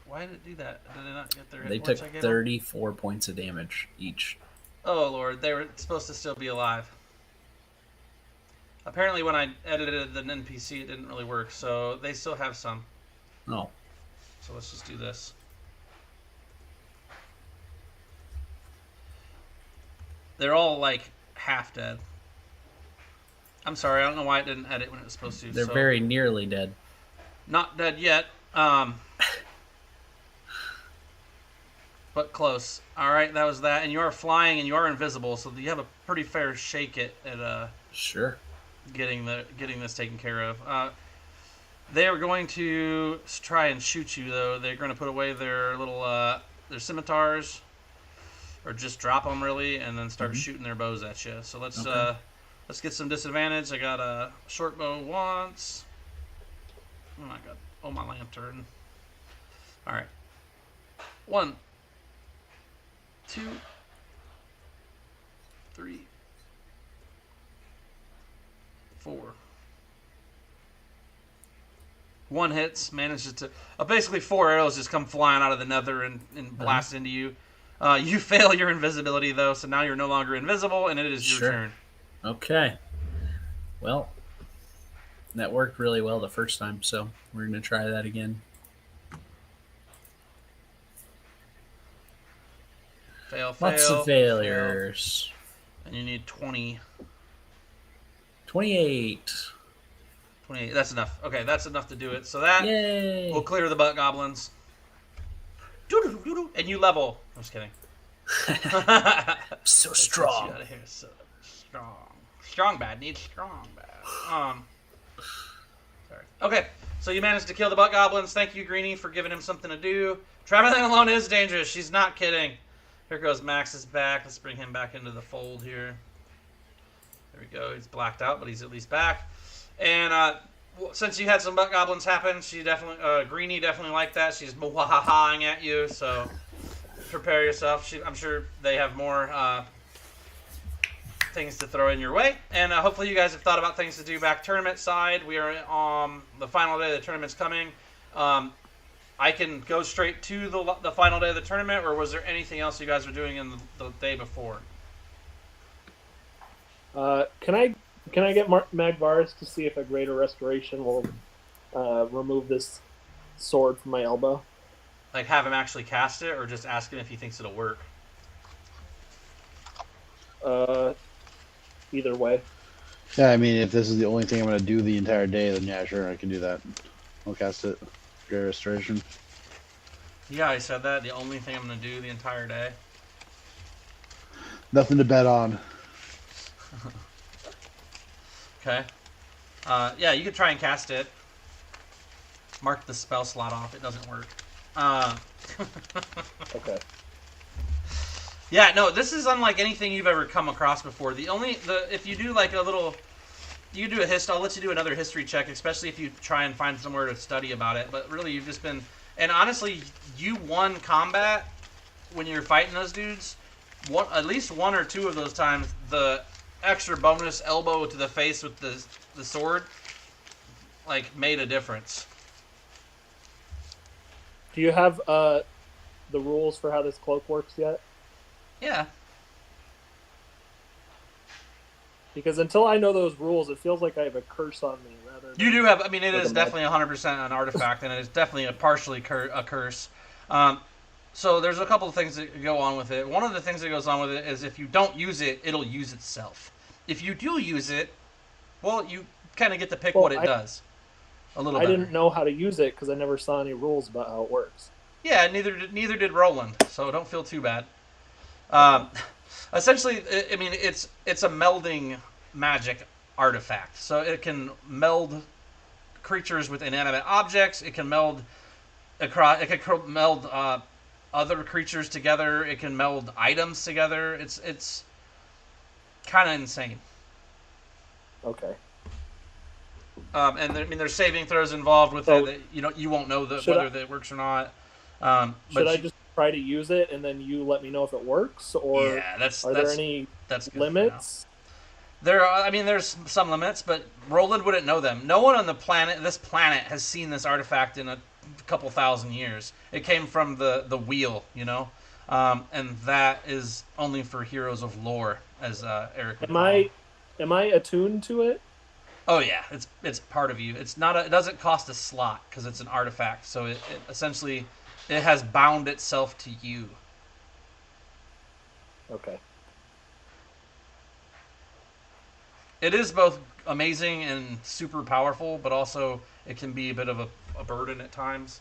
[SPEAKER 1] Why did it do that? Did they not get their hit
[SPEAKER 4] They
[SPEAKER 1] points
[SPEAKER 4] took
[SPEAKER 1] I gave them?
[SPEAKER 4] 34 points of damage each.
[SPEAKER 1] Oh, Lord. They were supposed to still be alive. Apparently, when I edited an NPC, it didn't really work, so they still have some.
[SPEAKER 4] Oh.
[SPEAKER 1] So let's just do this. They're all, like, half dead. I'm sorry, I don't know why it didn't edit when it was supposed to.
[SPEAKER 4] They're very nearly dead.
[SPEAKER 1] Not dead yet. But close. Alright, that was that. And you are flying and you are invisible, so you have a pretty fair shake at
[SPEAKER 4] Sure.
[SPEAKER 1] getting this taken care of. They are going to try and shoot you, though. They're going to put away their little their scimitars, or just drop them really, and then start shooting their bows at you. So let's get some disadvantage. I got a short bow once. Oh my god! Oh, my lantern. All right. 1, 2, 3, 4. One hits, manages to... basically 4 arrows just come flying out of the nether and blast into you. You fail your invisibility, though, so now you're no longer invisible, and it is your turn.
[SPEAKER 4] Okay. Well, that worked really well the first time, so we're going to try that again.
[SPEAKER 1] Fail.
[SPEAKER 4] Lots of failures.
[SPEAKER 1] Fail. And you need 20.
[SPEAKER 4] 28.
[SPEAKER 1] 28. That's enough. Okay, that's enough to do it. So that will clear the butt goblins. And you level. I'm just kidding.
[SPEAKER 4] So strong.
[SPEAKER 1] You out of here. So strong. Strong bad. Needs strong bad. Sorry. Okay, so you managed to kill the butt goblins. Thank you, Greenie, for giving him something to do. Traveling alone is dangerous. She's not kidding. Here goes Max's back. Let's bring him back into the fold here. There we go. He's blacked out, but he's at least back. And since you had some butt goblins happen, she definitely, Greenie definitely liked that. She's mwahahaing at you, so prepare yourself. I'm sure they have more things to throw in your way. And hopefully you guys have thought about things to do back tournament side. We are on the final day of the tournament's coming. I can go straight to the final day of the tournament, or was there anything else you guys were doing in the day before?
[SPEAKER 2] Can I get Magvaris to see if a greater restoration will remove this sword from my elbow?
[SPEAKER 1] Like have him actually cast it, or just ask him if he thinks it'll work?
[SPEAKER 2] Either way.
[SPEAKER 6] Yeah, I mean, if this is the only thing I'm going to do the entire day, then yeah, sure, I can do that. I'll cast it. Great restoration.
[SPEAKER 1] Yeah, I said that. The only thing I'm going to do the entire day.
[SPEAKER 6] Nothing to bet on.
[SPEAKER 1] Okay. Yeah, you could try and cast it. Mark the spell slot off. It doesn't work.
[SPEAKER 2] Okay.
[SPEAKER 1] Yeah, no, this is unlike anything you've ever come across before. If you do like a little, you do a I'll let you do another history check, especially if you try and find somewhere to study about it. But really, you've just been, and honestly, you won combat when you're fighting those dudes. At least 1 or 2 of those times, the extra bonus elbow to the face with the sword, like, made a difference.
[SPEAKER 2] Do you have the rules for how this cloak works yet?
[SPEAKER 1] Yeah.
[SPEAKER 2] Because until I know those rules, it feels like I have a curse on me. Rather than
[SPEAKER 1] You do have, I mean, it is definitely 100% an artifact, and it is definitely a partially a curse. So there's a couple of things that go on with it. One of the things that goes on with it is if you don't use it, it'll use itself. If you do use it, well, you kind of get to pick what it does. A little. I
[SPEAKER 2] didn't know how to use it because I never saw any rules about how it works.
[SPEAKER 1] Yeah, neither did Roland. So don't feel too bad. Essentially, I mean, it's a melding magic artifact. So it can meld creatures with inanimate objects. It can meld other creatures together. It can meld items together. It's kind of insane.
[SPEAKER 2] Okay.
[SPEAKER 1] And there's saving throws involved with it. That, you won't know whether that works or not.
[SPEAKER 2] Should I just try to use it and then you let me know if it works, or
[SPEAKER 1] yeah,
[SPEAKER 2] are there any limits?
[SPEAKER 1] There's some limits, but Roland wouldn't know them. No one on this planet, has seen this artifact in a couple thousand years. It came from the wheel, and that is only for heroes of lore, as Eric would call them.
[SPEAKER 2] Am I attuned to it?
[SPEAKER 1] Oh yeah, it's part of you. It's not. It doesn't cost a slot because it's an artifact. So it essentially it has bound itself to you.
[SPEAKER 2] Okay.
[SPEAKER 1] It is both amazing and super powerful, but also it can be a bit of a burden at times,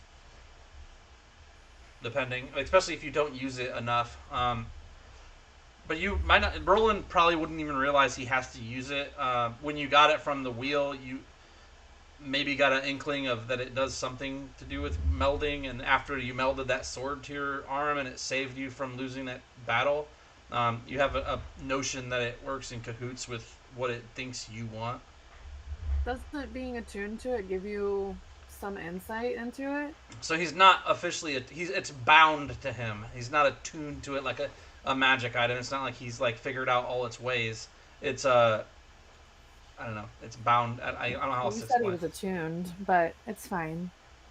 [SPEAKER 1] depending, especially if you don't use it enough. But you might not. Roland probably wouldn't even realize he has to use it. When you got it from the wheel, you maybe got an inkling of that it does something to do with melding, and after you melded that sword to your arm and it saved you from losing that battle, you have a notion that it works in cahoots with what it thinks you want.
[SPEAKER 3] Doesn't being attuned to it give you some insight into it?
[SPEAKER 1] So he's not officially it's bound to him. He's not attuned to it like a magic item. It's not like he's like figured out all its ways. It's I don't know. It's bound. I don't know how else to explain.
[SPEAKER 3] You said he was attuned, but it's fine.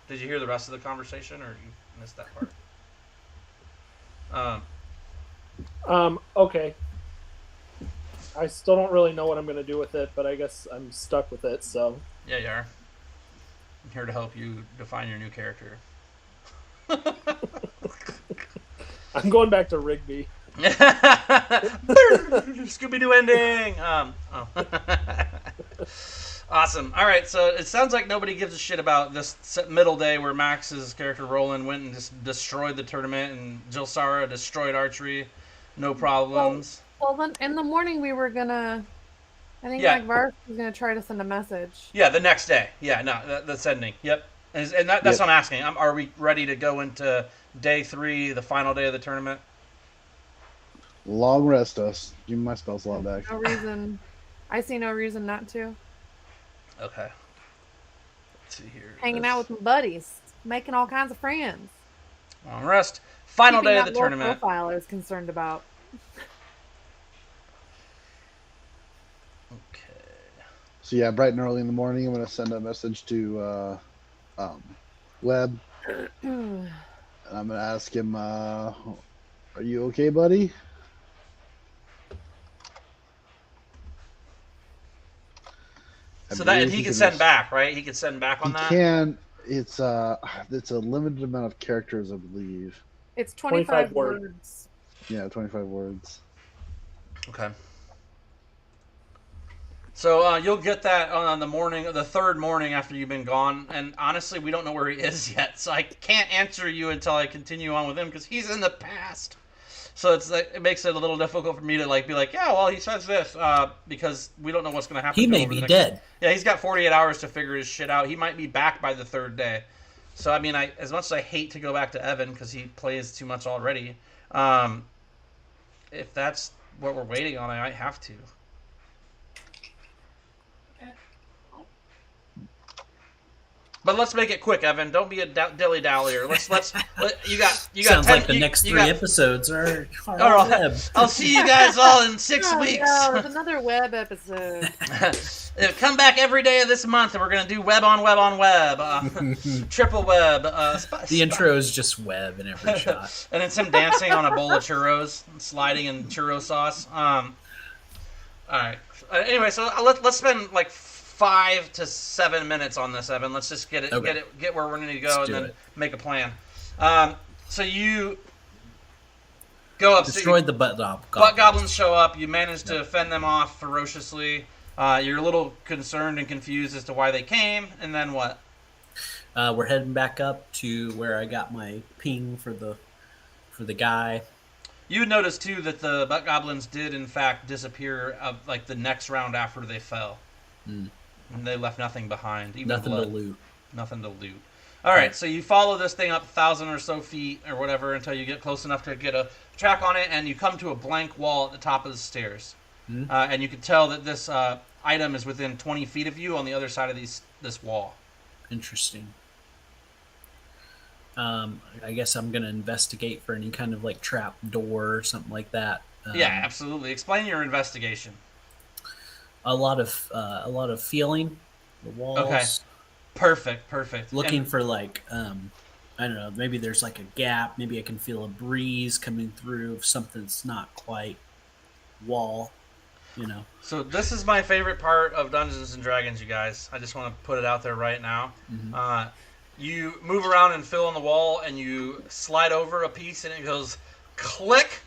[SPEAKER 1] Did you hear the rest of the conversation, or you missed that part?
[SPEAKER 2] Okay. I still don't really know what I'm going to do with it, but I guess I'm stuck with it, so...
[SPEAKER 1] Yeah, you are. I'm here to help you define your new character.
[SPEAKER 2] I'm going back to Rigby.
[SPEAKER 1] Scooby-Doo ending! Awesome. Alright, so it sounds like nobody gives a shit about this middle day where Max's character Roland went and just destroyed the tournament, and Jilsara destroyed archery. No problems.
[SPEAKER 3] Well, then in the morning we were gonna... I think Varus was gonna try to send a message.
[SPEAKER 1] Yeah, the next day. Yeah, no, that's ending. Yep. And that's what I'm asking. Are we ready to go into day 3, the final day of the tournament?
[SPEAKER 6] Long rest us. Give me my spell slot back.
[SPEAKER 3] No reason. I see no reason not to.
[SPEAKER 1] Okay. Let's see here.
[SPEAKER 3] Hanging out with my buddies. Making all kinds of friends.
[SPEAKER 1] Long rest. Final
[SPEAKER 3] Keeping
[SPEAKER 1] day of
[SPEAKER 3] that
[SPEAKER 1] the
[SPEAKER 3] low
[SPEAKER 1] tournament.
[SPEAKER 3] Profile I was concerned about.
[SPEAKER 6] So yeah, bright and early in the morning, I'm going to send a message to Webb. And I'm going to ask him, are you okay, buddy?
[SPEAKER 1] So that he can send back, right? He can send back on that?
[SPEAKER 6] He can. It's a limited amount of characters, I believe.
[SPEAKER 3] It's 25 words.
[SPEAKER 6] Yeah, 25 words.
[SPEAKER 1] Okay. So you'll get that on the third morning after you've been gone, and honestly, we don't know where he is yet, so I can't answer you until I continue on with him because he's in the past. So it makes it a little difficult for me to be like, yeah, well, he says this because we don't know what's going to happen.
[SPEAKER 4] He may be dead.
[SPEAKER 1] Yeah, he's got 48 hours to figure his shit out. He might be back by the third day. So I mean, as much as I hate to go back to Evan because he plays too much already, if that's what we're waiting on, I might have to. But let's make it quick, Evan. Don't be a dilly dallier. You got.
[SPEAKER 4] Sounds like the next 3 episodes are Webb.
[SPEAKER 1] I'll see you guys all in 6 weeks.
[SPEAKER 3] No, it's another Webb episode.
[SPEAKER 1] Come back every day of this month, and we're gonna do Webb on Webb on Webb, triple Webb.
[SPEAKER 4] The intro is just Webb in every shot,
[SPEAKER 1] and it's him dancing on a bowl of churros, sliding in churro sauce. All right. Anyway, so let's spend 5 to 7 minutes on this, Evan. Let's just get where we're going to go, and then make a plan. So you go up.
[SPEAKER 4] Destroyed the butt goblins.
[SPEAKER 1] Butt goblins show up. You manage to fend them off ferociously. You're a little concerned and confused as to why they came, and then what?
[SPEAKER 4] We're heading back up to where I got my ping for the guy.
[SPEAKER 1] You notice too that the butt goblins did in fact disappear the next round after they fell. And they left nothing behind. Even
[SPEAKER 4] nothing
[SPEAKER 1] blood.
[SPEAKER 4] to loot.
[SPEAKER 1] Nothing to loot. All right, so you follow this thing up 1,000 or so feet or whatever until you get close enough to get a track on it, and you come to a blank wall at the top of the stairs. And you can tell that this item is within 20 feet of you on the other side of this wall.
[SPEAKER 4] Interesting. I guess I'm going to investigate for any kind of trap door or something like that.
[SPEAKER 1] Yeah, absolutely. Explain your investigation.
[SPEAKER 4] a lot of feeling the walls.
[SPEAKER 1] Okay. Perfect.
[SPEAKER 4] Looking
[SPEAKER 1] And-
[SPEAKER 4] for like I don't know, maybe there's like a gap, maybe I can feel a breeze coming through if something's not quite wall, you know.
[SPEAKER 1] So this is my favorite part of Dungeons and Dragons, you guys. I just want to put it out there right now.
[SPEAKER 4] Mhm.
[SPEAKER 1] You move around and fill in the wall, and you slide over a piece, and it goes click,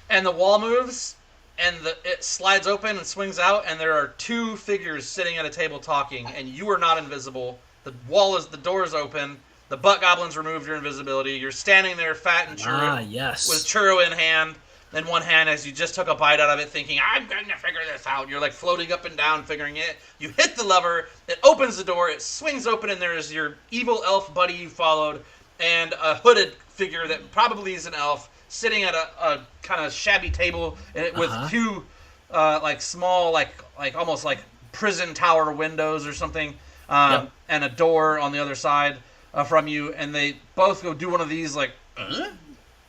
[SPEAKER 1] and the wall moves, and it slides open and swings out, and there are two figures sitting at a table talking, and you are not invisible. The door is open. The butt goblins removed your invisibility. You're standing there, fat and churro,
[SPEAKER 4] Yes.
[SPEAKER 1] with churro in hand. In one hand, as you just took a bite out of it, thinking, I'm going to figure this out. You're like floating up and down, figuring it. You hit the lever, it opens the door, it swings open, and there's your evil elf buddy you followed, and a hooded figure that probably is an elf, sitting at a kind of shabby table with two like small, like almost like prison tower windows or something, and a door on the other side from you, and they both go do one of these like,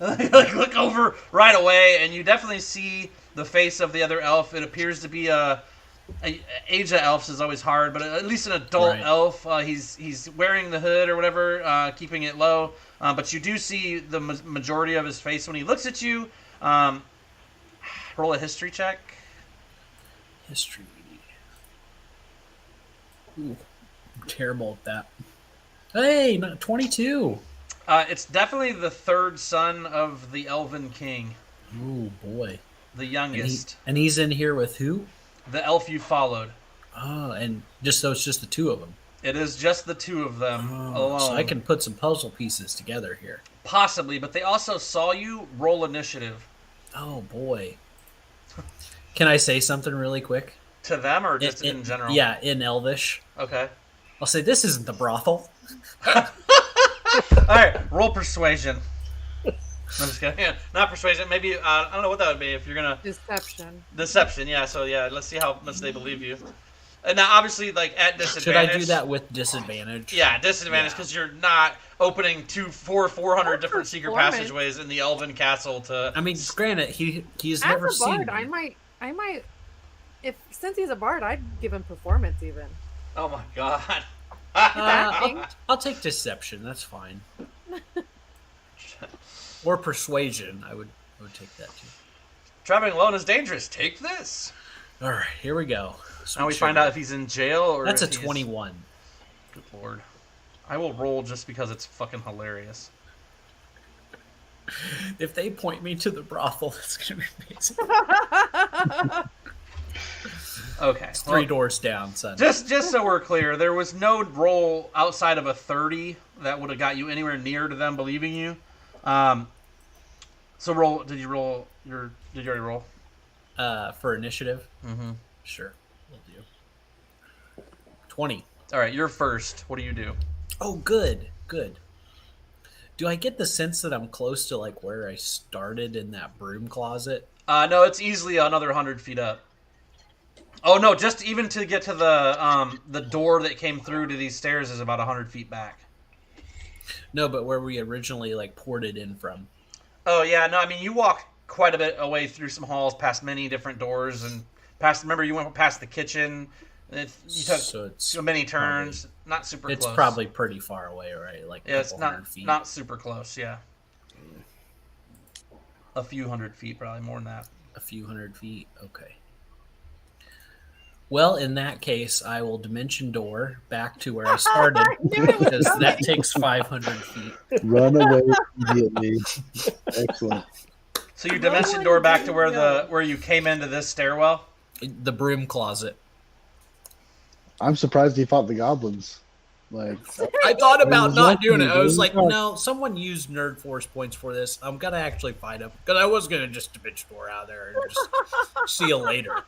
[SPEAKER 1] like look over right away, and you definitely see the face of the other elf. It appears to be age of elves is always hard, but at least an adult elf. He's wearing the hood or whatever, keeping it low. But you do see the majority of his face when he looks at you. Roll a history check.
[SPEAKER 4] History. Ooh, I'm terrible at that. Hey, 22.
[SPEAKER 1] It's definitely the third son of the Elven King.
[SPEAKER 4] Oh boy,
[SPEAKER 1] the youngest.
[SPEAKER 4] And he's in here with who?
[SPEAKER 1] The elf you followed.
[SPEAKER 4] Oh, and it's just the two of them.
[SPEAKER 1] It is just the two of them alone.
[SPEAKER 4] So I can put some puzzle pieces together here.
[SPEAKER 1] Possibly, but they also saw you roll initiative.
[SPEAKER 4] Oh boy. Can I say something really quick?
[SPEAKER 1] To them or just in general?
[SPEAKER 4] Yeah, in Elvish.
[SPEAKER 1] Okay.
[SPEAKER 4] I'll say this isn't the brothel.
[SPEAKER 1] Alright, roll persuasion. I'm just kidding. Yeah, not persuasion. Maybe, I don't know what that would be if you're gonna... Deception, yeah. So, yeah, let's see how much they believe you. And now, obviously, like, at disadvantage...
[SPEAKER 4] Should I do that with disadvantage?
[SPEAKER 1] Yeah, disadvantage, because you're not opening 400 different secret passageways in the Elven Castle to...
[SPEAKER 4] I mean, granted, he's
[SPEAKER 3] As
[SPEAKER 4] never
[SPEAKER 3] a
[SPEAKER 4] seen
[SPEAKER 3] bard,
[SPEAKER 4] me.
[SPEAKER 3] I might... Since he's a bard, I'd give him performance, even.
[SPEAKER 1] Oh, my God.
[SPEAKER 4] I'll take deception. That's fine. Or persuasion. I would take that too.
[SPEAKER 1] Traveling alone is dangerous. Take this.
[SPEAKER 4] All right, here we go.
[SPEAKER 1] Now we find out if he's in jail or.
[SPEAKER 4] That's a
[SPEAKER 1] if
[SPEAKER 4] 21.
[SPEAKER 1] Good lord. I will roll just because it's fucking hilarious.
[SPEAKER 4] If they point me to the brothel, it's gonna be amazing.
[SPEAKER 1] Okay.
[SPEAKER 4] It's three doors down, son.
[SPEAKER 1] Just so we're clear, there was no roll outside of a 30 that would have got you anywhere near to them believing you. So roll. Did you already roll?
[SPEAKER 4] For initiative?
[SPEAKER 1] Mm-hmm.
[SPEAKER 4] Sure. We'll do. 20.
[SPEAKER 1] All right, you're first. What do you do?
[SPEAKER 4] Oh, good. Do I get the sense that I'm close to like where I started in that broom closet?
[SPEAKER 1] No, it's easily another 100 feet up. Oh no, just even to get to the door that came through to these stairs is about 100 feet back.
[SPEAKER 4] No, but where we originally like ported in from.
[SPEAKER 1] Oh yeah, no, I mean you walk quite a bit away through some halls, past many different doors, and past. Remember, you went past the kitchen. You took so many turns. Probably, not super close.
[SPEAKER 4] It's probably pretty far away, right? Like
[SPEAKER 1] yeah, it's
[SPEAKER 4] feet.
[SPEAKER 1] Not super close. Yeah, a few hundred feet, probably more than that.
[SPEAKER 4] A few hundred feet. Okay. Well, in that case, I will dimension door back to where I started because that takes 500 feet.
[SPEAKER 6] Run away immediately. Excellent.
[SPEAKER 1] So you dimension door back to where you came into this stairwell?
[SPEAKER 4] The broom closet.
[SPEAKER 6] I'm surprised he fought the goblins. Like
[SPEAKER 4] I thought about not doing it. I was like, no, someone used nerd force points for this. I'm gonna actually fight him because I was gonna just dimension door out there and just see you later.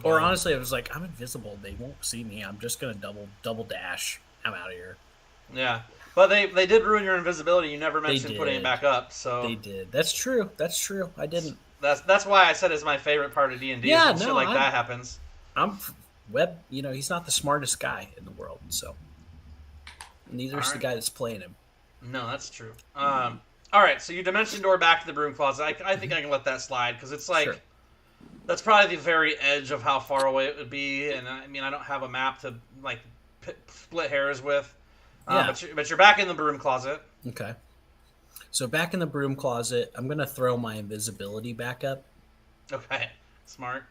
[SPEAKER 4] Or honestly, I was like, I'm invisible. They won't see me. I'm just gonna double dash. I'm out of here.
[SPEAKER 1] Yeah, but they did ruin your invisibility. You never mentioned putting it back up. So
[SPEAKER 4] they did. That's true. I didn't.
[SPEAKER 1] That's why I said it's my favorite part of D&D.
[SPEAKER 4] Yeah,
[SPEAKER 1] when shit like that happens.
[SPEAKER 4] Webb. He's not the smartest guy in the world, so neither is the guy that's playing him.
[SPEAKER 1] No, that's true. All All right, so you dimension door back to the broom closet. I think I can let that slide because it's like
[SPEAKER 4] Sure.
[SPEAKER 1] that's probably the very edge of how far away it would be, and I mean I don't have a map to like split hairs with.
[SPEAKER 4] Yeah.
[SPEAKER 1] But you're back in the broom closet.
[SPEAKER 4] Okay. So back in the broom closet, I'm gonna throw my invisibility back up.
[SPEAKER 1] Okay, smart.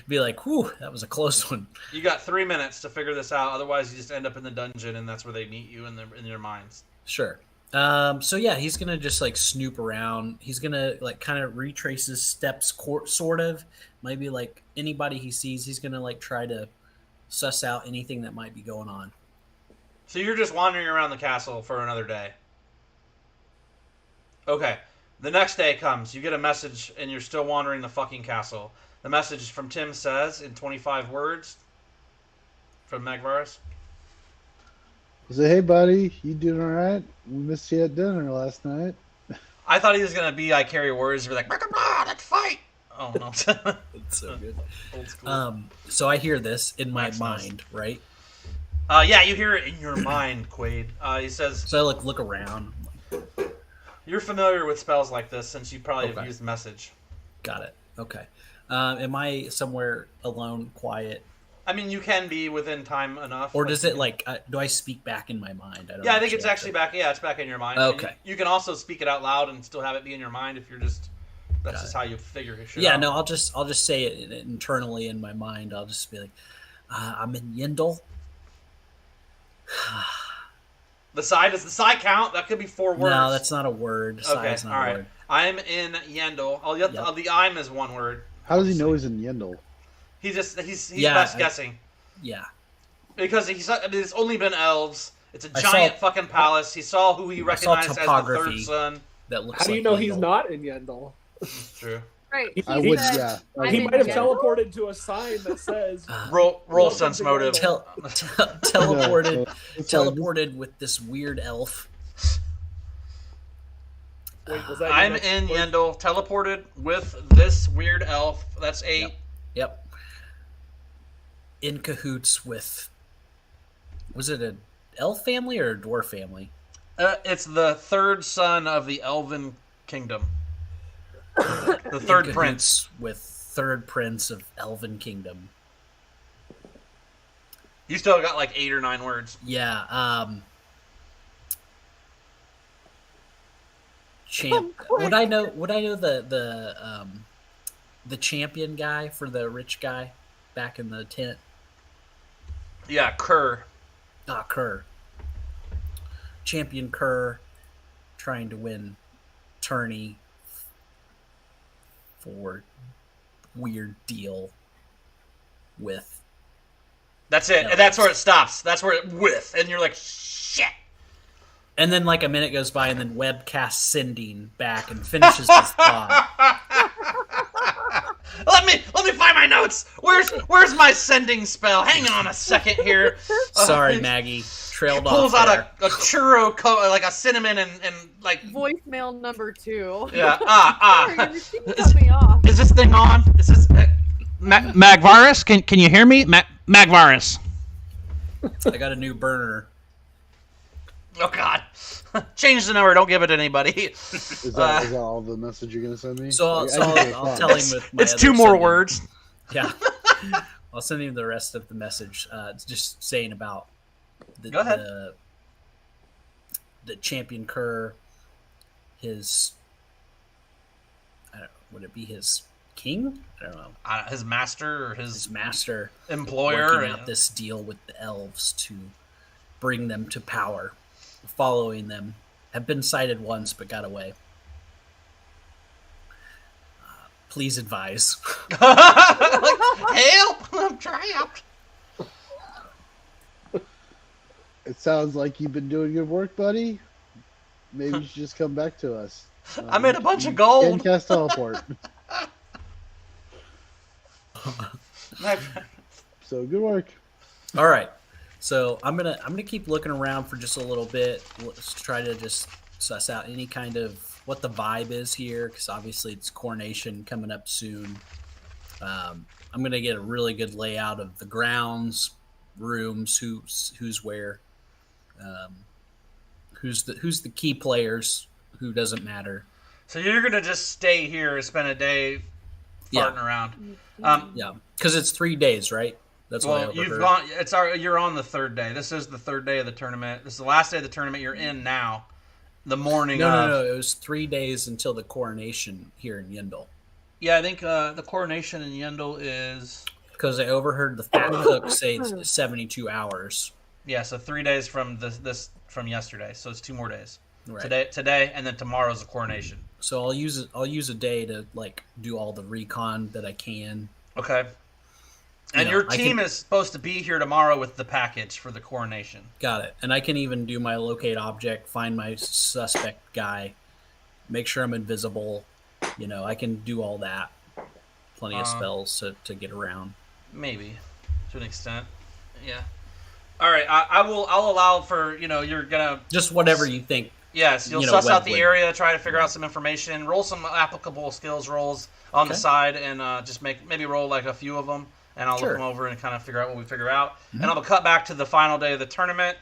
[SPEAKER 4] Be like, whew, that was a close one.
[SPEAKER 1] You got 3 minutes to figure this out. Otherwise, you just end up in the dungeon, and that's where they meet you in your minds.
[SPEAKER 4] Sure. So yeah, he's gonna just like snoop around. He's gonna like kind of retrace his steps, sort of. Maybe like anybody he sees, he's gonna like try to suss out anything that might be going on.
[SPEAKER 1] So you're just wandering around the castle for another day. Okay. The next day comes. You get a message, and you're still wandering the fucking castle. The message from Tim says, in 25 words, from Magvaris.
[SPEAKER 6] I say, hey, buddy, you doing all right? We missed you at dinner last night.
[SPEAKER 1] I thought he was going to be like Carrie Words, be like, let's fight! Oh, no.
[SPEAKER 4] It's so good.
[SPEAKER 1] Old school.
[SPEAKER 4] So I hear this in my
[SPEAKER 1] Maximus.
[SPEAKER 4] mind, right?
[SPEAKER 1] Yeah, you hear it in your mind, Quaid. He says,
[SPEAKER 4] So I like look around.
[SPEAKER 1] you're familiar with spells like this since you probably have
[SPEAKER 4] Okay.
[SPEAKER 1] used message.
[SPEAKER 4] Got it. Okay. Am I somewhere alone, quiet,
[SPEAKER 1] I mean, you can be within time enough.
[SPEAKER 4] or
[SPEAKER 1] like
[SPEAKER 4] does
[SPEAKER 1] you
[SPEAKER 4] it
[SPEAKER 1] can-
[SPEAKER 4] like? Do I speak back in my mind? I don't
[SPEAKER 1] Yeah, I think it's
[SPEAKER 4] have
[SPEAKER 1] actually back. Yeah, it's back in your mind.
[SPEAKER 4] Okay.
[SPEAKER 1] And you can also speak it out loud and still have it be in your mind if you're just. That's
[SPEAKER 4] Got
[SPEAKER 1] just
[SPEAKER 4] it.
[SPEAKER 1] how you figure your shit
[SPEAKER 4] Yeah,
[SPEAKER 1] out.
[SPEAKER 4] no, I'll just say it internally in my mind. I'll just be like, I'm in Yindle.
[SPEAKER 1] The side does the side count? That could be 4 words.
[SPEAKER 4] No, that's not a word.
[SPEAKER 1] okay.
[SPEAKER 4] Side's not
[SPEAKER 1] All
[SPEAKER 4] a
[SPEAKER 1] right.
[SPEAKER 4] word.
[SPEAKER 1] I'm in Yendel.
[SPEAKER 4] Yep.
[SPEAKER 1] The I'm is 1 word.
[SPEAKER 6] How does he know he's in Yendel?
[SPEAKER 1] He's
[SPEAKER 4] Yeah,
[SPEAKER 1] best guessing
[SPEAKER 4] Yeah.
[SPEAKER 1] because it's only been elves. It's a
[SPEAKER 4] I
[SPEAKER 1] giant
[SPEAKER 4] saw-
[SPEAKER 1] fucking palace. He saw who he
[SPEAKER 4] I saw
[SPEAKER 1] recognized as the
[SPEAKER 4] topography.
[SPEAKER 1] third son.
[SPEAKER 4] That looks
[SPEAKER 2] How do you
[SPEAKER 4] like
[SPEAKER 2] know he's
[SPEAKER 4] Yindle.
[SPEAKER 2] not in Yendel?
[SPEAKER 1] It's true.
[SPEAKER 3] Right.
[SPEAKER 6] I
[SPEAKER 3] he
[SPEAKER 6] would,
[SPEAKER 3] said,
[SPEAKER 6] yeah.
[SPEAKER 3] I'm
[SPEAKER 2] He
[SPEAKER 3] in
[SPEAKER 2] might have
[SPEAKER 3] Yendel.
[SPEAKER 2] teleported to a sign that says
[SPEAKER 1] Roll
[SPEAKER 2] Welcome
[SPEAKER 1] sense
[SPEAKER 2] to
[SPEAKER 1] motive.
[SPEAKER 2] Yendel.
[SPEAKER 4] Teleported.
[SPEAKER 6] It's like-
[SPEAKER 4] Teleported with this weird elf.
[SPEAKER 2] Wait, was that your
[SPEAKER 1] I'm
[SPEAKER 2] next
[SPEAKER 1] in
[SPEAKER 2] word?
[SPEAKER 1] Yendel, teleported with this weird elf. That's 8.
[SPEAKER 4] Yep. In cahoots with. Was it an elf family or a dwarf family?
[SPEAKER 1] It's the third son of the Elven Kingdom. The third
[SPEAKER 4] In
[SPEAKER 1] prince.
[SPEAKER 4] cahoots with third prince of Elven Kingdom.
[SPEAKER 1] You still got like 8 or 9 words.
[SPEAKER 4] Yeah. Would I know the champion guy for the rich guy back in the tent?
[SPEAKER 1] Yeah, Kerr.
[SPEAKER 4] Kerr. Champion Kerr trying to win tourney for weird deal with.
[SPEAKER 1] That's it.
[SPEAKER 4] No.
[SPEAKER 1] And that's where it stops. That's where it with. And you're like, shit.
[SPEAKER 4] And then like a minute goes by and then Webb casts Sending back and finishes his thought.
[SPEAKER 1] Let me find my notes. Where's my sending spell? Hang on a second here.
[SPEAKER 4] Sorry, Maggie. Trailed off
[SPEAKER 1] Pulls out
[SPEAKER 4] there.
[SPEAKER 1] a churro, like a cinnamon and like
[SPEAKER 3] Voicemail number 2.
[SPEAKER 1] yeah.
[SPEAKER 3] Sorry, your thing cut me off.
[SPEAKER 1] Is this thing on? Is this Magvaris? Can you hear me? Magvaris.
[SPEAKER 4] I got a new burner.
[SPEAKER 1] Oh God. Change the number. Don't give it to anybody.
[SPEAKER 6] Is that all the message you're gonna send me?
[SPEAKER 4] So I'll tell him with my
[SPEAKER 1] It's
[SPEAKER 4] other
[SPEAKER 1] 2 more
[SPEAKER 4] sending.
[SPEAKER 1] words.
[SPEAKER 4] Yeah. I'll send him the rest of the message. It's just saying about
[SPEAKER 1] Go ahead.
[SPEAKER 4] The champion Kerr, his, I don't know, would it be his king? I don't know.
[SPEAKER 1] His master or
[SPEAKER 4] His master
[SPEAKER 1] employer.
[SPEAKER 4] working out this deal with the elves to bring them to power, following them. Have been sighted once but got away. Please advise.
[SPEAKER 1] like, help! I'm trapped.
[SPEAKER 6] It sounds like you've been doing good work, buddy. Maybe you should just come back to us.
[SPEAKER 1] I made a bunch of
[SPEAKER 6] You
[SPEAKER 1] gold.
[SPEAKER 6] can cast teleport. So good work.
[SPEAKER 4] All right. So I'm gonna keep looking around for just a little bit. Let's try to just suss out any kind of what the vibe is here, because obviously it's coronation coming up soon. I'm gonna get a really good layout of the grounds, rooms, who's where, who's the key players, who doesn't matter.
[SPEAKER 1] So you're gonna just stay here and spend a day farting around.
[SPEAKER 4] Yeah, because it's 3 days, right? That's what I overheard.
[SPEAKER 1] You're on the third day. This is the third day of the tournament. This is the last day of the tournament. You're in now. The morning of.
[SPEAKER 4] No. It was 3 days until the coronation here in Yindle.
[SPEAKER 1] Yeah, I think the coronation in Yindle is.
[SPEAKER 4] Because I overheard the fat cook say it's 72 hours.
[SPEAKER 1] Yeah, so 3 days from from yesterday. So it's 2 more days.
[SPEAKER 4] Right.
[SPEAKER 1] Today, and then tomorrow's the coronation.
[SPEAKER 4] So I'll use a day to like do all the recon that I can.
[SPEAKER 1] Okay. And your team is supposed to be here tomorrow with the package for the coronation.
[SPEAKER 4] Got it. And I can even do my locate object, find my suspect guy, make sure I'm invisible. I can do all that. Plenty of spells to get around.
[SPEAKER 1] Maybe, to an extent. Yeah. All right. I'll allow for you're gonna
[SPEAKER 4] just whatever you think.
[SPEAKER 1] Yes, you'll suss out the area, try to figure out some information, roll some applicable skills rolls on the side, and just maybe roll like a few of them, and I'll look them over and kind of figure out what we figure out. Mm-hmm. And I'll cut back to the final day of the tournament.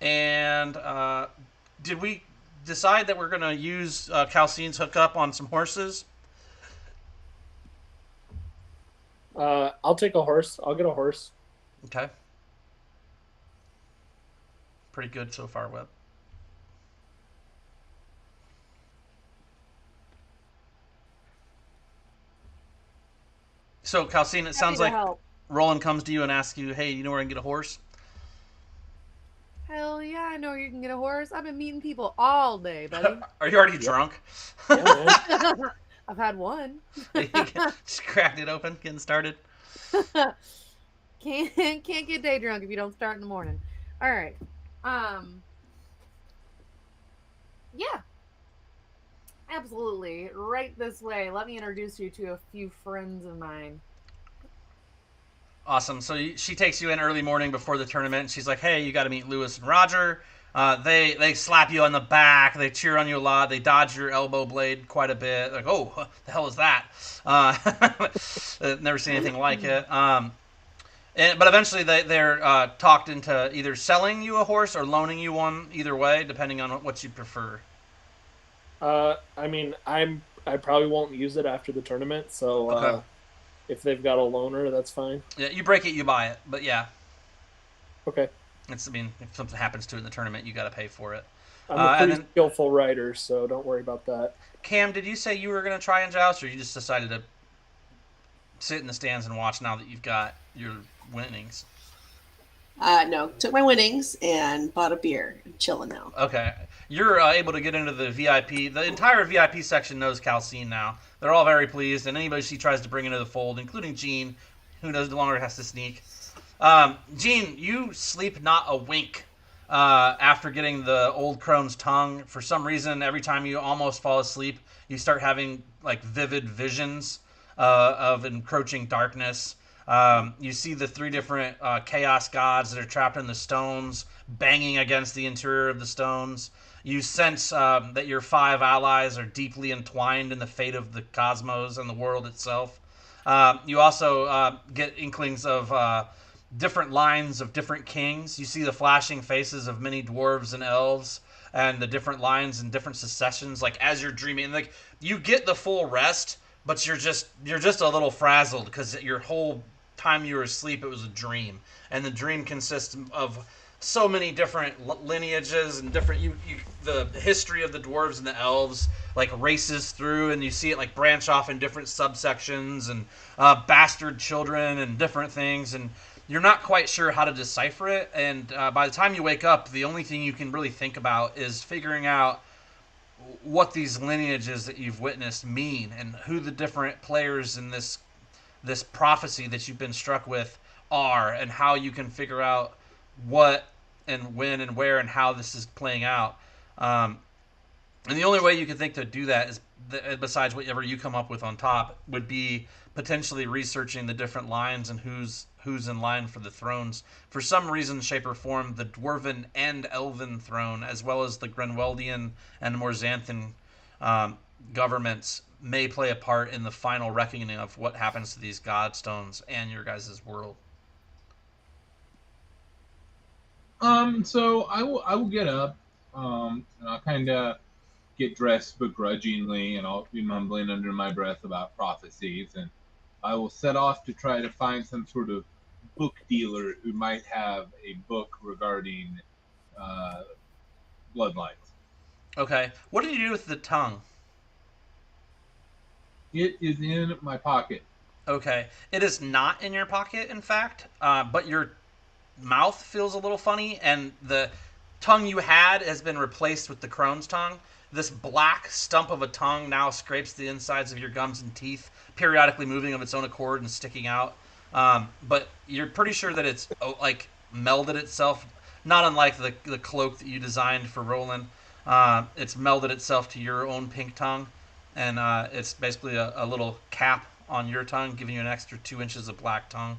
[SPEAKER 1] And did we decide that we're going to use Calcine's hookup on some horses?
[SPEAKER 2] I'll take a horse. I'll get a horse.
[SPEAKER 1] Okay. Pretty good so far, Webb. So, Calcine, it sounds like Roland comes to you and asks you, hey, you know where I can get a horse?
[SPEAKER 3] Hell yeah, I know where you can get a horse. I've been meeting people all day, buddy.
[SPEAKER 1] Are you already drunk?
[SPEAKER 3] Yeah, I've had one.
[SPEAKER 1] Just cracked it open, getting started.
[SPEAKER 3] Can't get day drunk if you don't start in the morning. All right. Yeah. Absolutely. Right this way. Let me introduce you to a few friends of mine.
[SPEAKER 1] Awesome. So she takes you in early morning before the tournament. She's like, hey, you got to meet Lewis and Roger. They slap you on the back. They cheer on you a lot. They dodge your elbow blade quite a bit. Like, oh, what the hell is that? Never seen anything like it. But eventually they're talked into either selling you a horse or loaning you one, either way, depending on what you prefer.
[SPEAKER 2] I mean, I probably won't use it after the tournament, so if they've got a loaner, that's fine.
[SPEAKER 1] Yeah, you break it, you buy it, but yeah.
[SPEAKER 2] Okay.
[SPEAKER 1] If something happens to it in the tournament, you got to pay for it.
[SPEAKER 2] I'm a pretty skillful rider, so don't worry about that.
[SPEAKER 1] Cam, did you say you were going to try and joust, or you just decided to sit in the stands and watch now that you've got your winnings?
[SPEAKER 5] No, took my winnings and bought a beer. I'm chilling now.
[SPEAKER 1] Okay. You're able to get into the VIP. The entire VIP section knows Calcine now. They're all very pleased, and anybody she tries to bring into the fold, including Jean, who no longer has to sneak. Jean, you sleep not a wink after getting the old crone's tongue. For some reason, every time you almost fall asleep, you start having like vivid visions of encroaching darkness. You see the 3 different chaos gods that are trapped in the stones, banging against the interior of the stones. You sense that your 5 allies are deeply entwined in the fate of the cosmos and the world itself. You also get inklings of different lines of different kings. You see the flashing faces of many dwarves and elves, and the different lines and different successions. Like as you're dreaming, like you get the full rest, but you're just a little frazzled because your whole time you were asleep, it was a dream, and the dream consists of so many different lineages and different the history of the dwarves and the elves like races through, and you see it like branch off in different subsections and bastard children and different things, and you're not quite sure how to decipher it. And by the time you wake up, the only thing you can really think about is figuring out what these lineages that you've witnessed mean and who the different players in this prophecy that you've been struck with are, and how you can figure out what and when and where and how this is playing out. And the only way you can think to do that is, besides whatever you come up with on top, would be potentially researching the different lines and who's in line for the thrones. For some reason, shape, or form, the Dwarven and Elven throne, as well as the Grenweldian and Morzanthan governments, may play a part in the final reckoning of what happens to these godstones and your guys' world.
[SPEAKER 7] So I will get up And I'll kind of get dressed begrudgingly, and I'll be mumbling under my breath about prophecies, and I will set off to try to find some sort of book dealer who might have a book regarding uh, bloodlines.
[SPEAKER 1] Okay. What did you do with the tongue?
[SPEAKER 7] It is in my pocket.
[SPEAKER 1] Okay. It is not in your pocket, in fact, but your mouth feels a little funny, and the tongue you had has been replaced with the crone's tongue. This black stump of a tongue now scrapes the insides of your gums and teeth, periodically moving of its own accord and sticking out. But you're pretty sure that it's like melded itself, not unlike the cloak that you designed for Roland. It's melded itself to your own pink tongue, and it's basically a little cap on your tongue, giving you an extra 2 inches of black tongue.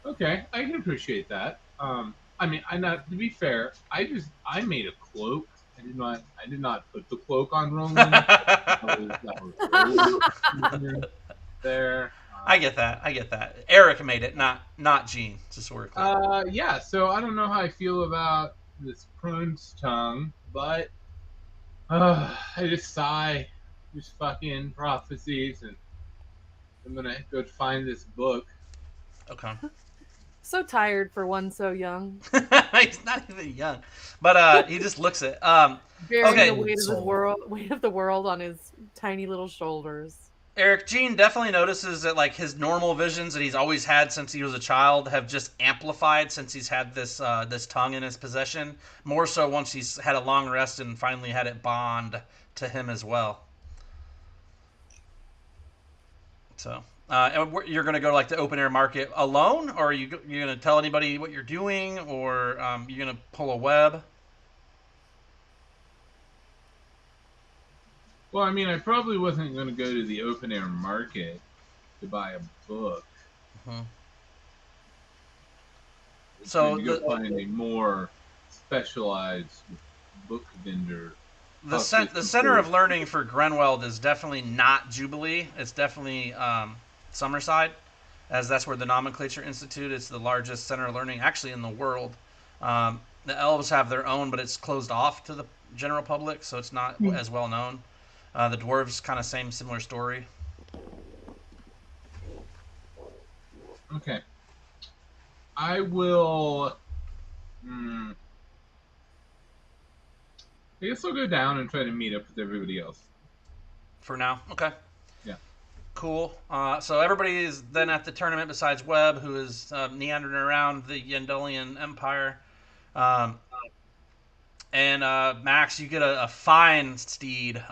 [SPEAKER 7] Okay, I can appreciate that. I mean, to be fair, I made a cloak. I did not put the cloak on Roland. that was there.
[SPEAKER 1] I get that. Eric made it, not Gene, just so we're clear.
[SPEAKER 7] Yeah, so I don't know how I feel about this crone's tongue, but I just sigh, just fucking prophecies, and I'm gonna go find this book.
[SPEAKER 1] Okay.
[SPEAKER 3] So tired for one so young.
[SPEAKER 1] He's not even young, but he just looks it.
[SPEAKER 3] Bearing
[SPEAKER 1] Okay.
[SPEAKER 3] the weight of the world on his tiny little shoulders.
[SPEAKER 1] Eric, Gene definitely notices that like his normal visions that he's always had since he was a child have just amplified since he's had this tongue in his possession. More so once he's had a long rest and finally had it bond to him as well. So, and you're going to go like the open air market alone, or are you're going to tell anybody what you're doing, or you're going to pull a Webb?
[SPEAKER 7] Well, I mean, I probably wasn't going to go to the open air market to buy a book.
[SPEAKER 1] Mm-hmm.
[SPEAKER 7] So go find a more specialized book vendor.
[SPEAKER 1] The center of learning for Grenweld is definitely not Jubilee. It's definitely Summerside, as that's where the Nomenclature Institute is the largest center of learning actually in the world. The elves have their own, but it's closed off to the general public, so it's not as well known. The dwarves kind of similar story.
[SPEAKER 7] Okay. I will. I guess I'll go down and try to meet up with everybody else.
[SPEAKER 1] For now, okay.
[SPEAKER 7] Yeah.
[SPEAKER 1] Cool. So everybody is then at the tournament besides Webb, who is meandering around the Yendolian Empire. And Max, you get a fine steed,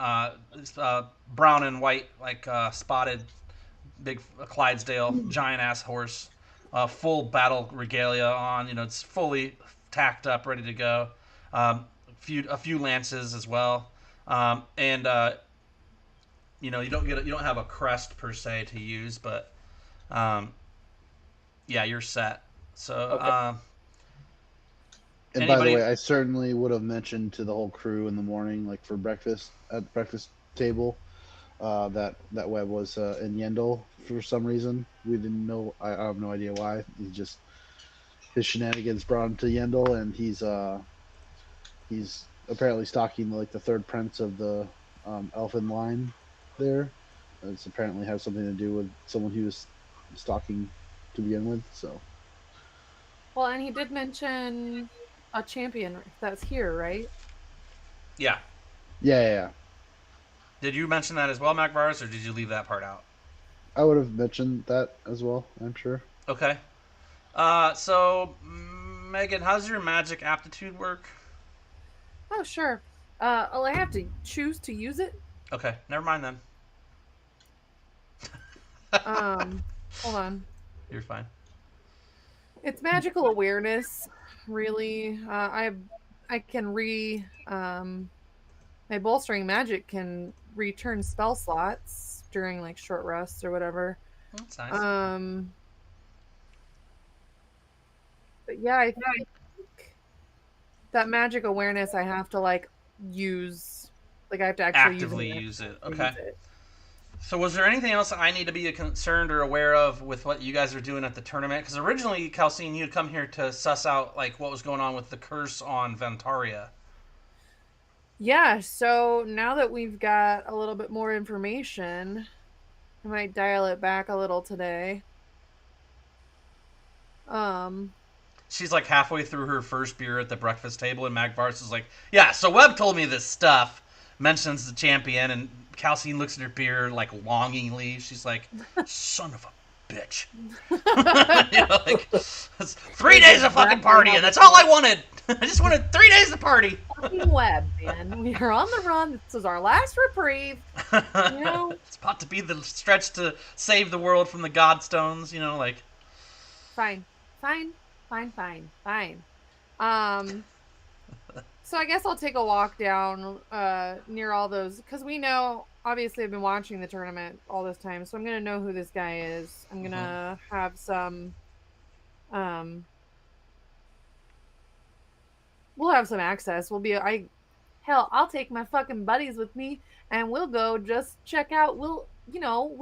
[SPEAKER 1] brown and white, like spotted, big Clydesdale, giant ass horse, full battle regalia on. It's fully tacked up, ready to go. A few lances as well, and you don't have a crest per se to use, but yeah, you're set. So.
[SPEAKER 2] Okay.
[SPEAKER 6] And by the way, I certainly would have mentioned to the whole crew in the morning, like for breakfast at the breakfast table, that Webb was in Yendel for some reason. We didn't know. I have no idea why. His shenanigans brought him to Yendel, and he's apparently stalking like the third prince of the elfin line there. It's apparently has something to do with someone he was stalking to begin with. So.
[SPEAKER 3] Well, and he did mention a champion that's here, right?
[SPEAKER 1] Yeah.
[SPEAKER 6] Yeah.
[SPEAKER 1] Did you mention that as well, MacVars, or did you leave that part out?
[SPEAKER 6] I would have mentioned that as well, I'm sure.
[SPEAKER 1] Okay. So, Megan, how's your magic aptitude work?
[SPEAKER 3] Oh, sure. I have to choose to use it?
[SPEAKER 1] Okay, never mind then.
[SPEAKER 3] Hold on.
[SPEAKER 1] You're fine.
[SPEAKER 3] It's magical awareness, really. I can my bolstering magic can return spell slots during like short rests or whatever.
[SPEAKER 1] That's nice.
[SPEAKER 3] But yeah, I think that magic awareness I have to like use, like I have to actually
[SPEAKER 1] actively use it. Okay. So was there anything else that I need to be concerned or aware of with what you guys are doing at the tournament? Because originally, Calcine, you'd come here to suss out like what was going on with the curse on Vantaria.
[SPEAKER 3] Yeah, so now that we've got a little bit more information, I might dial it back a little today.
[SPEAKER 1] She's like halfway through her first beer at the breakfast table, and Magvars is like, "Yeah, so Webb told me this stuff." Mentions the champion, and Calcine looks at her beer like longingly. She's like, "Son of a bitch!" You know, like, it's 3 days of fucking party, and that's all I wanted. I just wanted 3 days of party.
[SPEAKER 3] Fucking Webb, man. We are on the run. This is our last reprieve. You know,
[SPEAKER 1] it's about to be the stretch to save the world from the Godstones. You know, like.
[SPEAKER 3] Fine. So I guess I'll take a walk down near all those, because we know, obviously I've been watching the tournament all this time, so I'm going to know who this guy is. I'm going to have some, we'll have some access. Hell, I'll take my fucking buddies with me, and we'll go just check out, we'll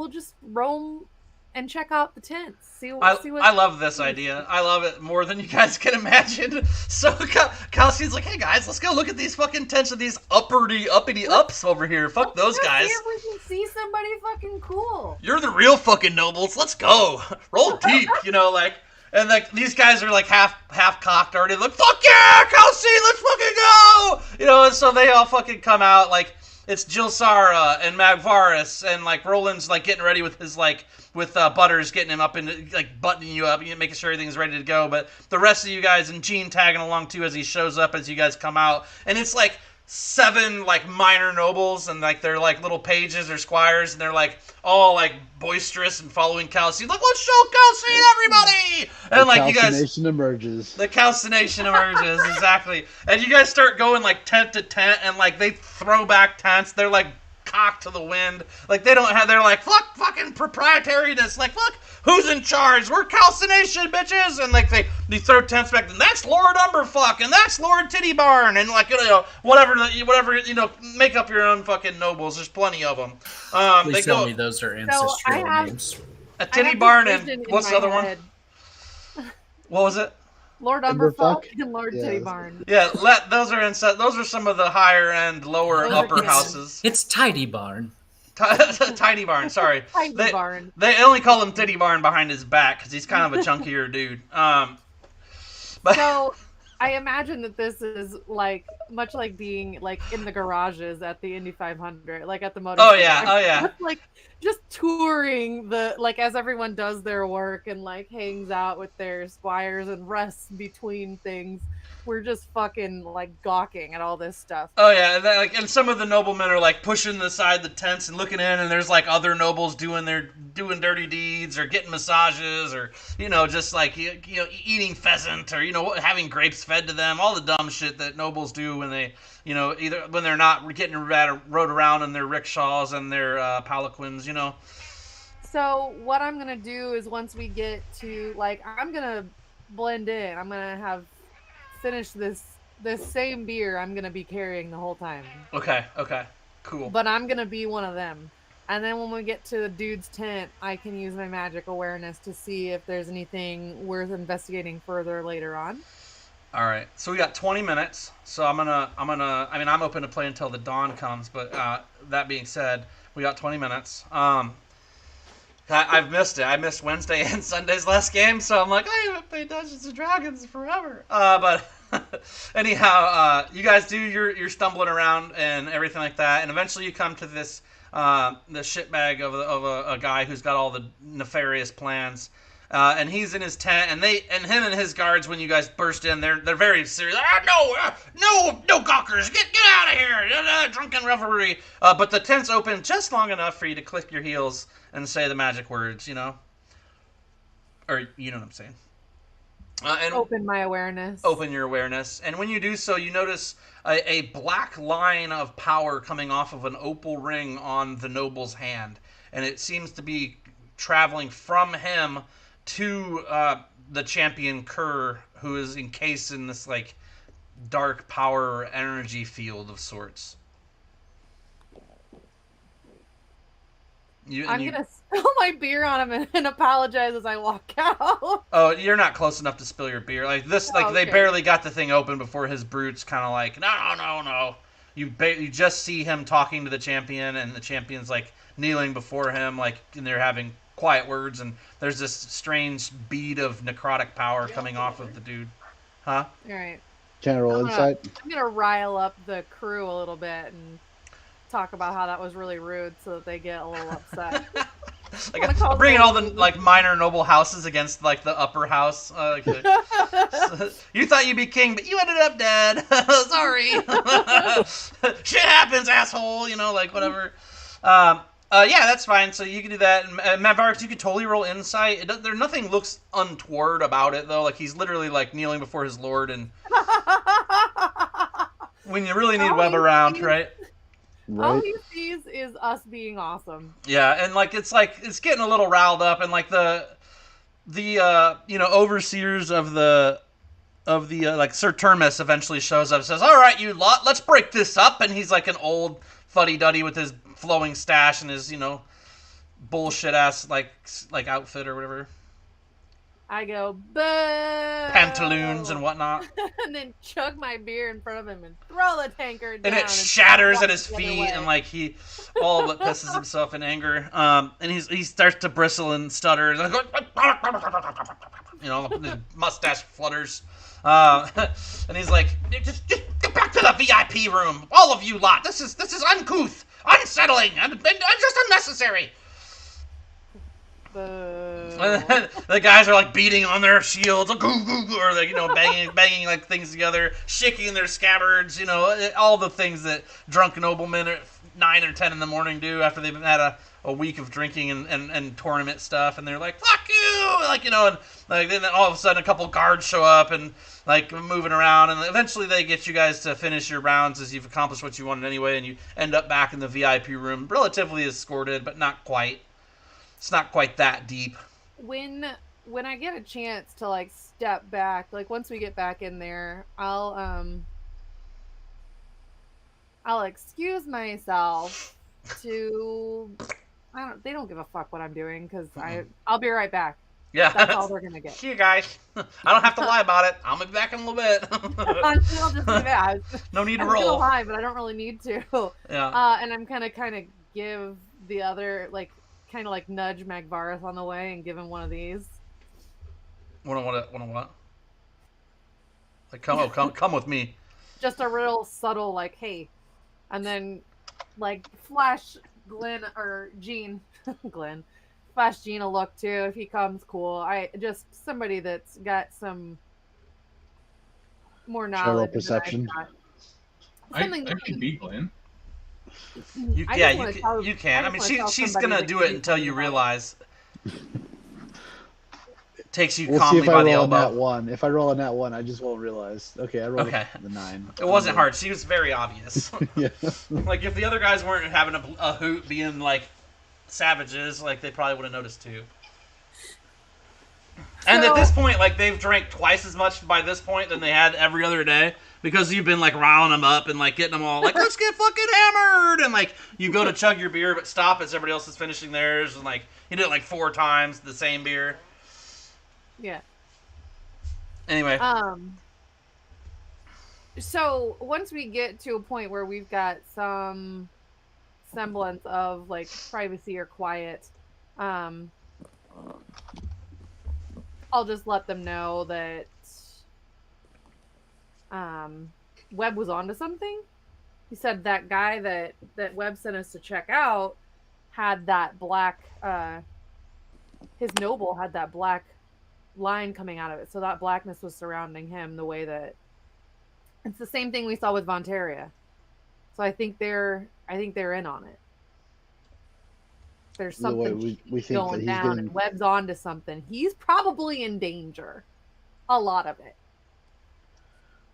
[SPEAKER 3] just roam and check out the tents. See what
[SPEAKER 1] I love this idea. I love it more than you guys can imagine. So Calcine's like, "Hey guys, let's go look at these fucking tents of these uppity ups over here. Fuck those guys.
[SPEAKER 3] See if we can see somebody fucking cool.
[SPEAKER 1] You're the real fucking nobles. Let's go. Roll deep." You know, like, and like these guys are like half cocked already. Like, "Fuck yeah, Calcine, let's fucking go." You know, and so they all fucking come out. Like, it's Jilsara and Magvaris, and like Roland's like getting ready with his like. With Butters getting him up and like buttoning you up, making sure everything's ready to go. But the rest of you guys and Gene tagging along too as he shows up as you guys come out, and it's like 7 like minor nobles and like they're like little pages or squires, and they're like all like boisterous and following Calcine. Like, "Let's show Calcine, everybody!" And like you guys, the calcination emerges exactly, and you guys start going like tent to tent, and like they throw back tents. They're like cocked to the wind, like they don't have. They're like, "Fuck fucking proprietariness!" Like, "Fuck, who's in charge? We're calcination bitches!" And like they throw tents back, and that's Lord Umberfuck, and that's Lord Titty Barn, and like whatever make up your own fucking nobles. There's plenty of them.
[SPEAKER 4] Please tell me those are ancestral names.
[SPEAKER 1] A Titty Barn and what's the other one? What was it?
[SPEAKER 3] Lord Umberfuck and Lord Titty Barn.
[SPEAKER 1] Yeah, those are some of the higher end, upper houses.
[SPEAKER 4] It's Tidy Barn.
[SPEAKER 1] Tidy Barn, sorry.
[SPEAKER 3] Barn.
[SPEAKER 1] They only call him Titty Barn behind his back because he's kind of a chunkier dude. But
[SPEAKER 3] so I imagine that this is like much like being like in the garages at the Indy 500, like at the motor.
[SPEAKER 1] Oh yeah.
[SPEAKER 3] Like just touring the, like, as everyone does their work and like hangs out with their squires and rests between things. We're just fucking like gawking at all this stuff.
[SPEAKER 1] Oh yeah, and some of the noblemen are like pushing aside the tents and looking in, and there's like other nobles doing dirty deeds or getting massages or just like eating pheasant or having grapes fed to them, all the dumb shit that nobles do when they either when they're not getting rode around in their rickshaws and their palanquins.
[SPEAKER 3] So what I'm gonna do is once we get to I'm gonna blend in. I'm gonna have finish this same beer I'm gonna be carrying the whole time.
[SPEAKER 1] Okay, cool.
[SPEAKER 3] But I'm gonna be one of them, and then when we get to the dude's tent, I can use my magic awareness to see if there's anything worth investigating further later on.
[SPEAKER 1] All right, so we got 20 minutes. So I'm open to play until the dawn comes, but that being said, we got 20 minutes. I've missed it. I missed Wednesday and Sunday's last game, so I'm like, I haven't played Dungeons and Dragons forever. But anyhow, you guys do your stumbling around and everything like that, and eventually you come to this the shitbag of a guy who's got all the nefarious plans, and he's in his tent, and him and his guards, when you guys burst in, they're very serious. No gawkers, get out of here, drunken revelry. But the tent's open just long enough for you to click your heels and say the magic words, or you know what I'm saying. And
[SPEAKER 3] open my awareness.
[SPEAKER 1] Open your awareness. And when you do so, you notice a black line of power coming off of an opal ring on the noble's hand. And it seems to be traveling from him to the champion Kerr, who is encased in this dark power energy field of sorts.
[SPEAKER 3] I'm gonna spill my beer on him and apologize as I walk out.
[SPEAKER 1] Oh, you're not close enough to spill your beer. Like this, like they
[SPEAKER 3] okay.
[SPEAKER 1] barely got the thing open before his brute's kind of like, no. You just see him talking to the champion, and the champion's like kneeling before him, like, and they're having quiet words, and there's this strange bead of necrotic power coming off of the dude. Huh?
[SPEAKER 3] All right.
[SPEAKER 6] General insight.
[SPEAKER 3] I'm gonna rile up the crew a little bit and talk about how that was really rude, so that they get a little upset.
[SPEAKER 1] Like bringing all the like minor noble houses against like the upper house. You thought you'd be king, but you ended up dead. Sorry. Shit happens, asshole. You know, like whatever. Yeah, that's fine. So you can do that. And Matt Vargas, you could totally roll insight. There, nothing looks untoward about it though. Like he's literally like kneeling before his lord, and when you really need Webb around, right?
[SPEAKER 3] All he sees is us being awesome.
[SPEAKER 1] Yeah, and like it's getting a little riled up, and like the overseers of the like Sir Termus eventually shows up and says, "All right, you lot, let's break this up." And he's like an old fuddy-duddy with his flowing stash and his bullshit ass like outfit or whatever.
[SPEAKER 3] I go, boo!
[SPEAKER 1] Pantaloons and whatnot.
[SPEAKER 3] And then chug my beer in front of him and throw the tankard down.
[SPEAKER 1] And it shatters at his feet, and like he all but pisses himself in anger. And he starts to bristle and stutter. His mustache flutters. And he's like, just get back to the VIP room, all of you lot. This is uncouth, unsettling, and just unnecessary. The guys are like beating on their shields, or like banging like things together, shaking their scabbards, all the things that drunk noblemen at 9 or 10 in the morning do after they've had a week of drinking and tournament stuff, and they're like, "Fuck you!" and like then all of a sudden a couple guards show up and like moving around, and eventually they get you guys to finish your rounds as you've accomplished what you wanted anyway, and you end up back in the VIP room, relatively escorted, but not quite. It's not quite that deep.
[SPEAKER 3] When I get a chance to like step back, like once we get back in there, I'll excuse myself to they don't give a fuck what I'm doing because I'll be right back.
[SPEAKER 1] Yeah,
[SPEAKER 3] that's all they're gonna get.
[SPEAKER 1] See you guys. I don't have to lie about it. I'll be back in a little bit.
[SPEAKER 3] I'll just do that.
[SPEAKER 1] No need to
[SPEAKER 3] roll. I'm gonna lie, but I don't really need to.
[SPEAKER 1] Yeah.
[SPEAKER 3] And I'm kind of give the other kind of nudge Magvareth on the way and give him one of these.
[SPEAKER 1] One of what? Like come with me.
[SPEAKER 3] Just a real subtle hey, and then flash Glenn or Gene, flash Gene a look too if he comes. Cool. I just somebody that's got some more knowledge.
[SPEAKER 6] Shadow perception.
[SPEAKER 7] I can be Glenn.
[SPEAKER 1] You can. I mean, she's gonna do it until you realize. It takes you calmly by the elbow.
[SPEAKER 6] If I roll a nat 1, I just won't realize. Okay, I rolled the 9.
[SPEAKER 1] It wasn't hard. She was very obvious.
[SPEAKER 6] Yeah.
[SPEAKER 1] Like if the other guys weren't having a hoot, being like savages, like they probably would have noticed too. And at this point, they've drank twice as much by this point than they had every other day. Because you've been riling them up and getting them all let's get fucking hammered, and you go to chug your beer but stop as everybody else is finishing theirs, and you do it 4 times the same beer.
[SPEAKER 3] Yeah.
[SPEAKER 1] Anyway.
[SPEAKER 3] So once we get to a point where we've got some semblance of privacy or quiet, I'll just let them know that Webb was onto something. He said that guy that Webb sent us to check out had that black his noble had that black line coming out of it, so that blackness was surrounding him the way that it's the same thing we saw with Vontaria. So I think they're in on it. There's something
[SPEAKER 6] we think
[SPEAKER 3] going down, and Webb's onto something. He's probably in danger. A lot of it.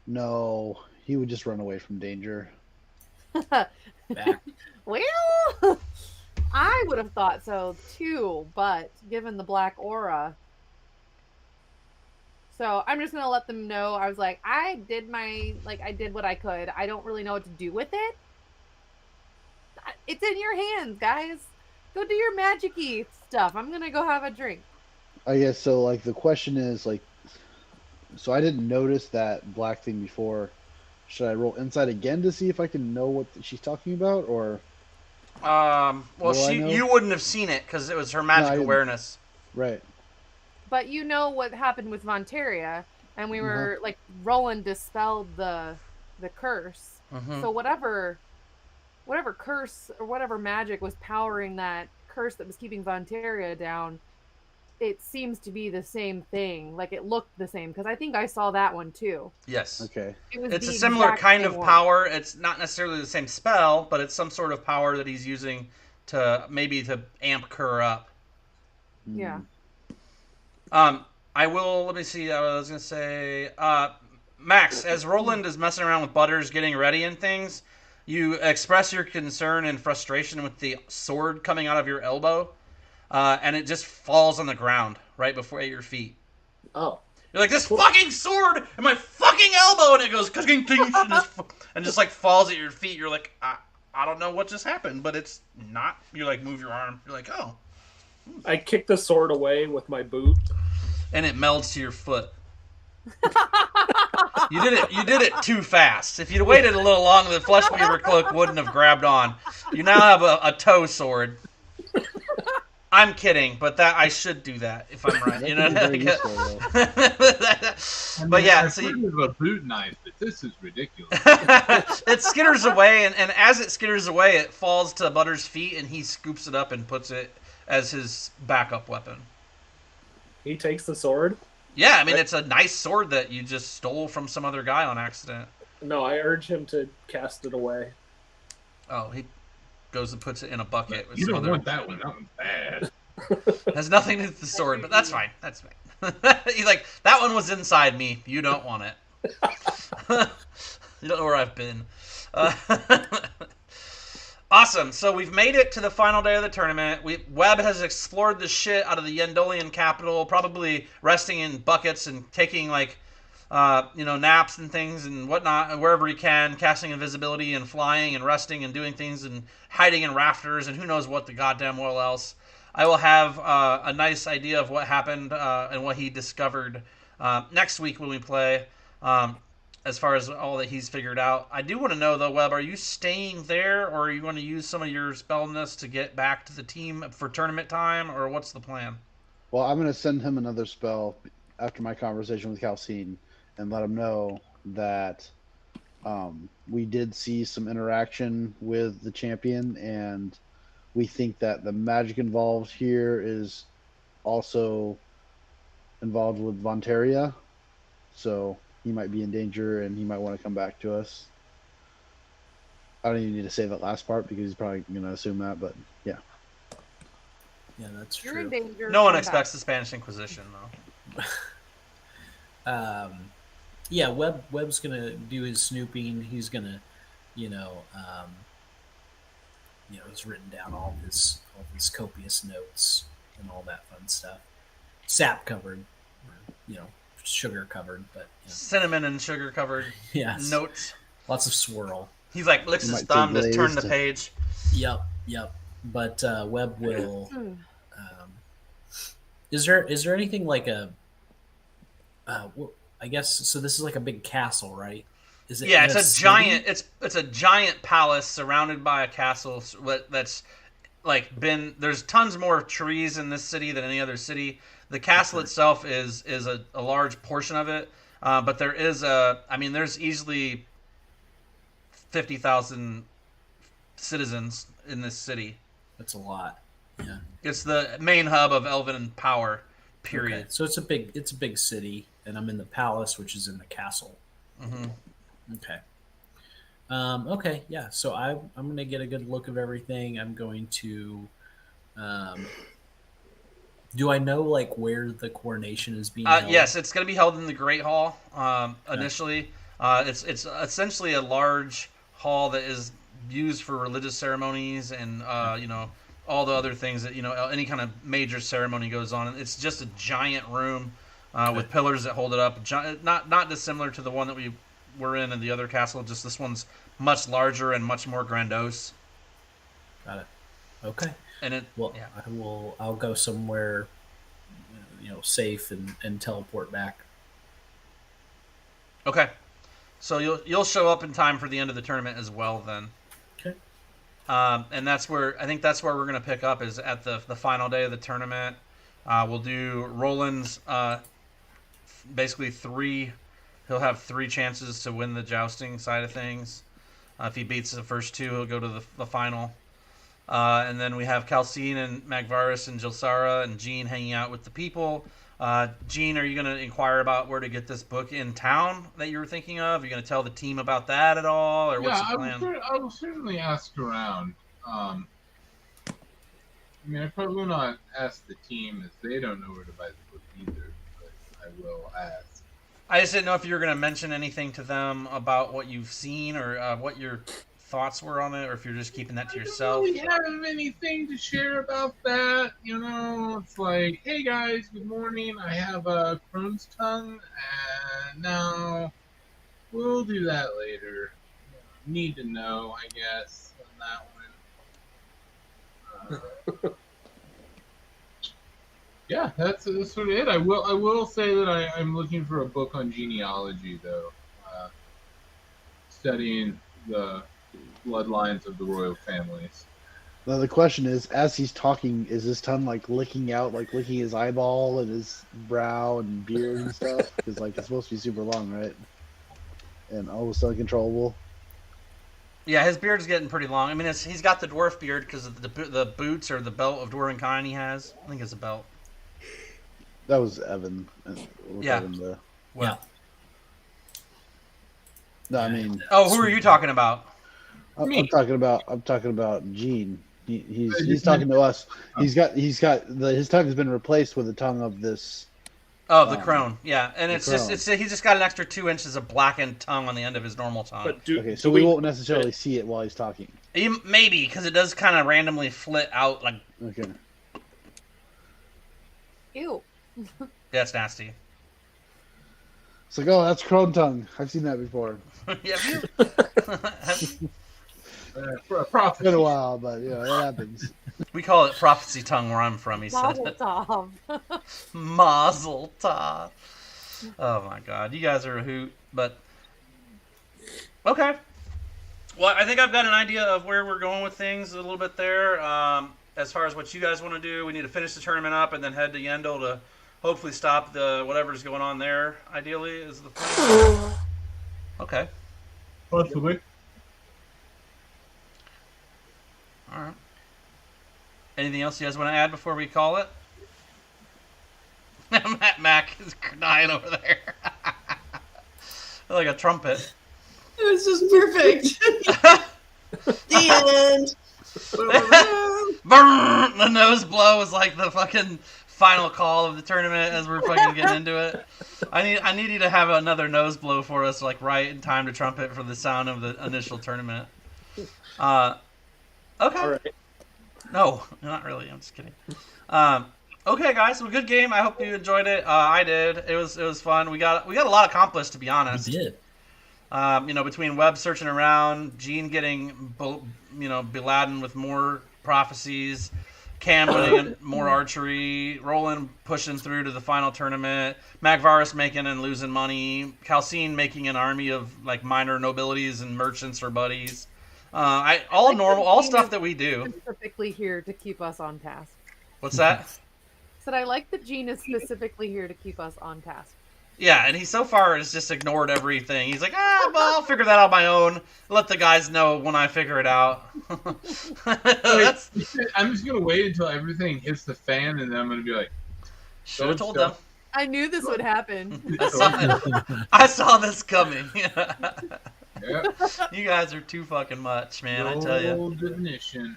[SPEAKER 6] No, he would just run away from danger.
[SPEAKER 3] Well, I would have thought so too, but given the black aura. So I'm just gonna let them know. I was I did what I could. I don't really know what to do with it. It's in your hands, guys. Go do your magic-y stuff. I'm gonna go have a drink.
[SPEAKER 6] I guess so. Like the question is like, so I didn't notice that black thing before. Should I roll insight again to see if I can know what she's talking about, or?
[SPEAKER 1] Well, you wouldn't have seen it because it was her magic awareness.
[SPEAKER 6] Right.
[SPEAKER 3] But you know what happened with Vontaria, and we were like Roland dispelled the curse. So whatever curse or whatever magic was powering that curse that was keeping Vontaria down, it seems to be the same thing. Like it looked the same because I think I saw that one too.
[SPEAKER 1] Yes.
[SPEAKER 6] Okay.
[SPEAKER 1] It's a similar kind of power. It's not necessarily the same spell, but it's some sort of power that he's using to amp her up.
[SPEAKER 3] Yeah.
[SPEAKER 1] Let me see. I was going to say, Max, as Roland is messing around with Butters getting ready and things, you express your concern and frustration with the sword coming out of your elbow, and it just falls on the ground right before your feet.
[SPEAKER 2] Oh.
[SPEAKER 1] You're like, this fucking sword in my fucking elbow, and it goes, and just like falls at your feet. You're like, I don't know what just happened, but it's not. You like move your arm. You're like, oh.
[SPEAKER 2] I kick the sword away with my boot.
[SPEAKER 1] And it melds to your foot. You did it too fast. If you'd waited a little longer, the flesh weaver cloak wouldn't have grabbed on. You now have a toe sword. I'm kidding, but that I should do that if I'm right. You know. But yeah, so
[SPEAKER 7] you have a boot knife, but this is ridiculous.
[SPEAKER 1] It skitters away, and as it skitters away, it falls to Butter's feet, and he scoops it up and puts it as his backup weapon.
[SPEAKER 2] He takes the sword?
[SPEAKER 1] Yeah, I mean, it's a nice sword that you just stole from some other guy on accident.
[SPEAKER 2] No, I urge him to cast it away.
[SPEAKER 1] Oh, he goes and puts it in a bucket. With
[SPEAKER 7] you
[SPEAKER 1] some
[SPEAKER 7] don't
[SPEAKER 1] other...
[SPEAKER 7] want that one. That one's bad.
[SPEAKER 1] Has nothing to do with the sword, but that's fine. That's fine. He's like, that one was inside me. You don't want it. You don't know where I've been. Awesome. So we've made it to the final day of the tournament. Webb has explored the shit out of the Yendolian capital, probably resting in buckets and taking naps and things and whatnot wherever he can, casting invisibility and flying and resting and doing things and hiding in rafters and who knows what the goddamn well else. I will have a nice idea of what happened and what he discovered next week when we play. As far as all that he's figured out. I do want to know, though, Webb, are you staying there, or are you going to use some of your spellness to get back to the team for tournament time, or what's the plan?
[SPEAKER 6] Well, I'm going to send him another spell after my conversation with Calcine and let him know that we did see some interaction with the champion, and we think that the magic involved here is also involved with Vontaria. So he might be in danger, and he might want to come back to us. I don't even need to say that last part because he's probably going to assume that, but yeah.
[SPEAKER 4] Yeah, that's
[SPEAKER 3] You're
[SPEAKER 4] true.
[SPEAKER 3] in danger.
[SPEAKER 1] No one expects the Spanish Inquisition, though.
[SPEAKER 4] Yeah, Webb's going to do his snooping. He's going to, he's written down all his copious notes and all that fun stuff. Sap covered, sugar covered, but
[SPEAKER 1] cinnamon and sugar covered.
[SPEAKER 4] Yes.
[SPEAKER 1] Notes.
[SPEAKER 4] Lots of swirl.
[SPEAKER 1] He's like licks his thumb to turn the page.
[SPEAKER 4] Yep. But Webb will. Is there anything like a? I guess so. This is like a big castle, right? Is it?
[SPEAKER 1] Yeah, it's a giant. It's a giant palace surrounded by a castle that's like been. There's tons more trees in this city than any other city. The castle itself is a large portion of it, but there is there's easily 50,000 citizens in this city.
[SPEAKER 4] That's a lot. Yeah,
[SPEAKER 1] it's the main hub of elven power. Period.
[SPEAKER 4] Okay. So it's a big city, and I'm in the palace, which is in the castle. Mm-hmm. Okay. Okay. Yeah. So I'm going to get a good look of everything. I'm going to. Do I know where the coronation is being held?
[SPEAKER 1] Yes, it's going to be held in the Great Hall initially. It's essentially a large hall that is used for religious ceremonies and all the other things that any kind of major ceremony goes on. It's just a giant room with pillars that hold it up. Not dissimilar to the one that we were in the other castle. Just this one's much larger and much more grandiose.
[SPEAKER 4] Got it. Okay.
[SPEAKER 1] And it,
[SPEAKER 4] Well,
[SPEAKER 1] yeah.
[SPEAKER 4] I'll go somewhere, safe and teleport back.
[SPEAKER 1] Okay. So you'll show up in time for the end of the tournament as well then.
[SPEAKER 4] Okay.
[SPEAKER 1] And that's where we're gonna pick up is at the final day of the tournament. We'll do Roland's basically he'll have 3 chances to win the jousting side of things. If he beats the first 2, he'll go to the final. And then we have Calcine and Magvaris and Jilsara and Jean hanging out with the people. Jean, are you going to inquire about where to get this book in town that you were thinking of? Are you going to tell the team about that at all, or what's the plan?
[SPEAKER 7] I will certainly ask around. I probably will not ask the team as they don't know where to buy the book either, but I will ask.
[SPEAKER 1] I just didn't know if you were going to mention anything to them about what you've seen or what your thoughts were on it, or if you're just keeping that to yourself.
[SPEAKER 7] I don't really have anything to share about that. It's like, hey guys, good morning. I have a crone's tongue, and now we'll do that later. Need to know, I guess, on that one. Yeah, that's sort of it. I will say that I'm looking for a book on genealogy, though, studying the bloodlines of the royal families.
[SPEAKER 6] Now the question is, as he's talking, is his tongue like licking out, like licking his eyeball and his brow and beard and stuff? Because like it's supposed to be super long, right? And almost uncontrollable.
[SPEAKER 1] Yeah, his beard's getting pretty long. I mean, he's got the dwarf beard because of the boots or the belt of Dwarven kind he has. I think it's a belt.
[SPEAKER 6] That was Evan.
[SPEAKER 1] Yeah.
[SPEAKER 4] Well.
[SPEAKER 6] No, I mean.
[SPEAKER 1] Oh, who are you talking about?
[SPEAKER 6] I'm talking about Gene. He's talking to us. His tongue has been replaced with the tongue of this.
[SPEAKER 1] Oh, the crone. Yeah, and he's just got an extra 2 inches of blackened tongue on the end of his normal tongue.
[SPEAKER 6] So we won't necessarily see it while he's talking.
[SPEAKER 1] Maybe because it does kind of randomly flit out like.
[SPEAKER 6] Okay.
[SPEAKER 3] Ew.
[SPEAKER 1] That's nasty.
[SPEAKER 6] It's like, oh, that's crone tongue. I've seen that before.
[SPEAKER 1] Yeah.
[SPEAKER 6] It's been a while, but yeah, that happens.
[SPEAKER 1] We call it prophecy tongue where I'm from. He said
[SPEAKER 3] Mazel
[SPEAKER 1] it.
[SPEAKER 3] tov.
[SPEAKER 1] Mazel tov. Oh my god, you guys are a hoot. But okay. Well, I think I've got an idea of where we're going with things a little bit there. As far as what you guys want to do, we need to finish the tournament up and then head to Yendel to hopefully stop the whatever's going on there. Ideally, is the plan. Okay.
[SPEAKER 7] Possibly.
[SPEAKER 1] All right. Anything else you guys want to add before we call it? Mac is crying over there. Like a trumpet.
[SPEAKER 5] It was just perfect. The end.
[SPEAKER 1] Burn! The nose blow is like the fucking final call of the tournament as we're fucking getting into it. I need you to have another nose blow for us, like right in time to trumpet for the sound of the initial tournament. Okay.
[SPEAKER 2] All right.
[SPEAKER 1] No, not really. I'm just kidding. Okay, guys. Well, good game. I hope you enjoyed it. I did. It was fun. We got a lot accomplished, to be honest.
[SPEAKER 4] We did.
[SPEAKER 1] Between Webb searching around, Gene getting, beladen with more prophecies, Cam winning more archery, Roland pushing through to the final tournament, Magvaris making and losing money, Calcine making an army of like minor nobilities and merchants or buddies. All stuff that we do.
[SPEAKER 3] Specifically here to keep us on task.
[SPEAKER 1] What's that?
[SPEAKER 3] Said I like that Gene is specifically here to keep us on task.
[SPEAKER 1] Yeah, and he so far has just ignored everything. He's like, well, I'll figure that out on my own. Let the guys know when I figure it out.
[SPEAKER 7] I'm just gonna wait until everything hits the fan, and then I'm gonna be like,
[SPEAKER 1] should have told them.
[SPEAKER 3] I knew this would happen.
[SPEAKER 1] I saw this coming.
[SPEAKER 7] Yeah.
[SPEAKER 1] You guys are too fucking much, man. I tell you.
[SPEAKER 7] Definition.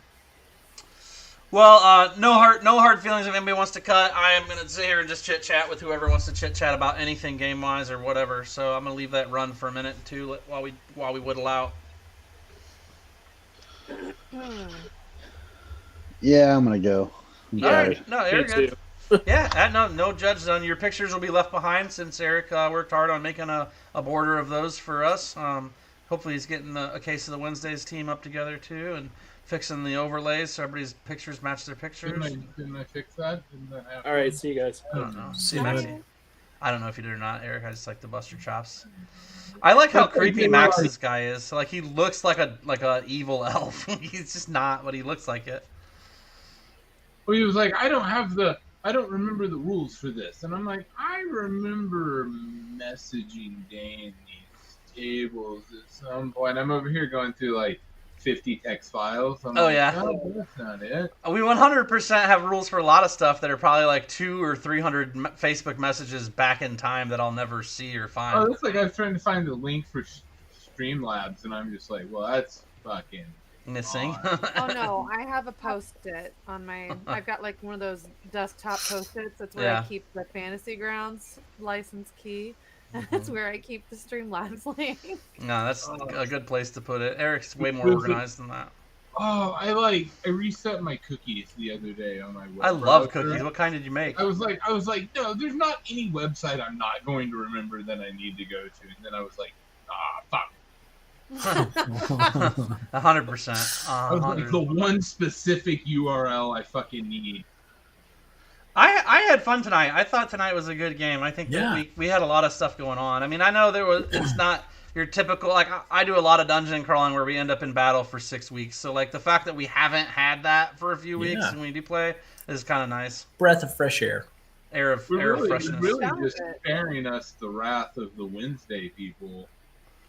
[SPEAKER 1] Well, no hard feelings if anybody wants to cut. I am going to sit here and just chit-chat with whoever wants to chit-chat about anything game-wise or whatever. So I'm going to leave that run for a minute or two while we whittle out.
[SPEAKER 6] Yeah, I'm going to go.
[SPEAKER 1] All right. No, you're good. Yeah, no judge zone. Your pictures will be left behind since Eric worked hard on making a border of those for us. Hopefully he's getting a case of the Wednesdays team up together too. And fixing the overlays so everybody's pictures match their pictures.
[SPEAKER 7] Didn't I fix that? Didn't that happen?
[SPEAKER 2] All right, see you guys.
[SPEAKER 1] I don't know.
[SPEAKER 4] See you
[SPEAKER 3] Bye.
[SPEAKER 4] later.
[SPEAKER 1] I don't know if you did or not, Eric. I just like to bust your chops. I like how creepy Max's guy is. So, like, he looks like a evil elf. He's just not, but he looks like it.
[SPEAKER 7] Well, he was like, I don't remember the rules for this. And I'm like, I remember messaging Dane these tables at some point. I'm over here going through like 50 text files. I'm like,
[SPEAKER 1] yeah.
[SPEAKER 7] Oh, that's not it.
[SPEAKER 1] We 100% have rules for a lot of stuff that are probably like 200 or 300 Facebook messages back in time that I'll never see or find.
[SPEAKER 7] Oh, it's like I was trying to find the link for Streamlabs, and I'm just like, well, that's fucking
[SPEAKER 1] missing.
[SPEAKER 3] Oh no, I have a post-it on my. I've got like one of those desktop post-its. That's where
[SPEAKER 1] Yeah.
[SPEAKER 3] I keep the Fantasy Grounds license key. That's where I keep the Streamlabs link.
[SPEAKER 1] No, that's a good place to put it. Eric's way more
[SPEAKER 7] Was it-
[SPEAKER 1] organized than that.
[SPEAKER 7] Oh, I reset my cookies the other day on my web
[SPEAKER 1] I love
[SPEAKER 7] browser.
[SPEAKER 1] cookies. What kind did you make?
[SPEAKER 7] I was like, no, there's not any website I'm not going to remember that I need to go to. And then I was like, fuck.
[SPEAKER 1] 100%.
[SPEAKER 7] I was like, the one specific URL I fucking need.
[SPEAKER 1] I had fun tonight. I thought tonight was a good game. I think
[SPEAKER 4] Yeah.
[SPEAKER 1] that we had a lot of stuff going on. I mean, I know it's not your typical, like, I do a lot of dungeon crawling where we end up in battle for 6 weeks. So, like, the fact that we haven't had that for a few weeks
[SPEAKER 4] Yeah.
[SPEAKER 1] and we do play is kind of nice.
[SPEAKER 4] Breath of fresh air.
[SPEAKER 1] Air of
[SPEAKER 7] We're
[SPEAKER 1] freshness.
[SPEAKER 7] really
[SPEAKER 3] Sounds
[SPEAKER 7] just
[SPEAKER 3] good.
[SPEAKER 7] sparing us the wrath of the Wednesday people.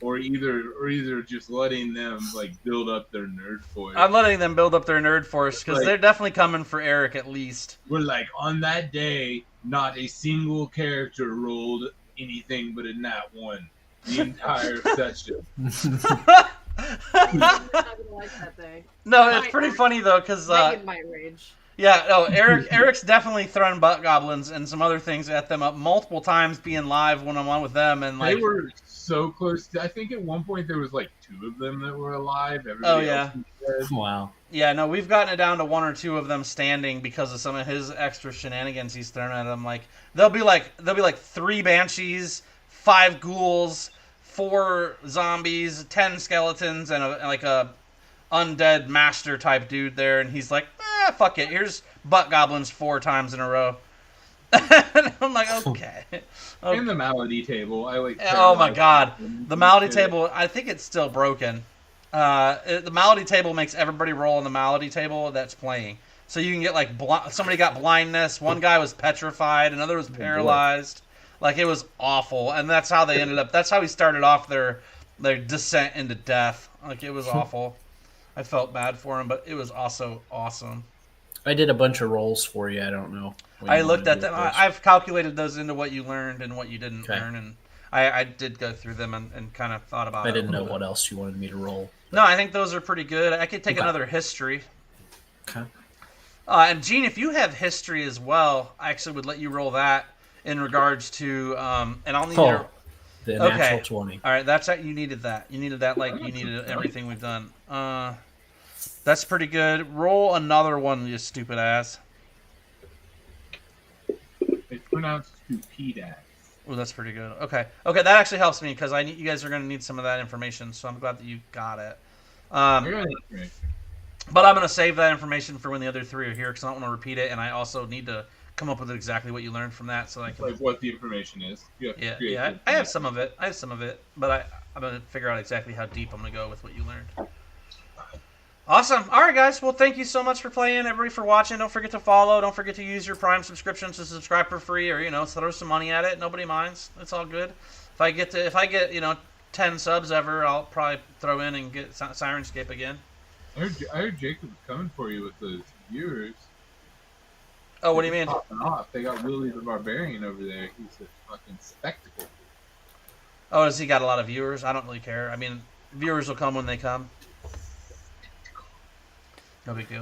[SPEAKER 7] Or either just letting them like build up their nerd force.
[SPEAKER 1] I'm letting them build up their nerd force because
[SPEAKER 7] Like-
[SPEAKER 1] they're definitely coming for Eric at least.
[SPEAKER 7] We're like, on that day, not a single character rolled anything but a nat 1 the entire session.
[SPEAKER 3] I'm not gonna like that day.
[SPEAKER 1] No, it's pretty funny though because
[SPEAKER 3] Megan might rage.
[SPEAKER 1] yeah, no, Eric's definitely thrown butt goblins and some other things at them up multiple times being live when I'm on with them and like
[SPEAKER 7] They were so close to, I think at one point there was like 2 of them that were alive. Everybody
[SPEAKER 1] yeah.
[SPEAKER 7] else was dead.
[SPEAKER 4] Wow.
[SPEAKER 1] yeah, no, we've gotten it down to 1 or 2 of them standing because of some of his extra shenanigans he's thrown at them. Like there'll be like 3 banshees, 5 ghouls, 4 zombies, 10 skeletons, and a undead master type dude there, and he's like, fuck it, here's butt goblins 4 times in a row. And I'm like, okay.
[SPEAKER 7] And the malady table. I like.
[SPEAKER 1] Oh my
[SPEAKER 7] paralyzed
[SPEAKER 1] god,
[SPEAKER 7] them.
[SPEAKER 1] the malady table. I think it's still broken. The malady table makes everybody roll on the malady table that's playing. So you can get like somebody got blindness. One guy was petrified. Another was paralyzed. Like it was awful, and that's how they ended up. That's how he started off their descent into death. Like it was awful. I felt bad for him, but it was also awesome.
[SPEAKER 4] I did a bunch of rolls for you. I don't know. what
[SPEAKER 1] I
[SPEAKER 4] you
[SPEAKER 1] looked
[SPEAKER 4] wanna
[SPEAKER 1] at
[SPEAKER 4] do
[SPEAKER 1] them.
[SPEAKER 4] with those.
[SPEAKER 1] I've calculated those into what you learned and what you didn't
[SPEAKER 4] Okay.
[SPEAKER 1] learn, and I did go through them and kind of thought about it.
[SPEAKER 4] I
[SPEAKER 1] a
[SPEAKER 4] didn't know
[SPEAKER 1] little
[SPEAKER 4] what
[SPEAKER 1] bit.
[SPEAKER 4] else you wanted me to roll.
[SPEAKER 1] No, I think those are pretty good. I could take
[SPEAKER 4] Okay.
[SPEAKER 1] another history.
[SPEAKER 4] Okay.
[SPEAKER 1] And Gene, if you have history as well, I actually would let you roll that in regards to, and I'll need your.
[SPEAKER 4] The
[SPEAKER 1] Okay.
[SPEAKER 4] natural 20.
[SPEAKER 1] All right, that's you needed that. You needed that like you needed everything we've done. That's pretty good. Roll another one, you stupid ass.
[SPEAKER 7] It's pronounced stupidax.
[SPEAKER 1] Oh, that's pretty good. Okay, that actually helps me because you guys are going to need some of that information. So I'm glad that you got it.
[SPEAKER 7] I got it.
[SPEAKER 1] But I'm going to save that information for when the other 3 are here because I don't want to repeat it, and I also need to come up with exactly what you learned from that so I can.
[SPEAKER 7] Like what the information is. You have to create
[SPEAKER 1] Yeah.
[SPEAKER 7] the
[SPEAKER 1] I have some of it. But I'm going to figure out exactly how deep I'm going to go with what you learned. Awesome. All right, guys. Well, thank you so much for playing, everybody, for watching. Don't forget to follow. Don't forget to use your Prime subscriptions to subscribe for free, or throw some money at it. Nobody minds. It's all good. If I get 10 subs ever, I'll probably throw in and get Sirenscape again.
[SPEAKER 7] I heard Jacob was coming for you with those viewers.
[SPEAKER 1] Oh, what do you mean?
[SPEAKER 7] Popping off. They got Willie the Barbarian over there. He's a fucking spectacle.
[SPEAKER 1] Oh, has he got a lot of viewers? I don't really care. I mean, viewers will come when they come. No big deal.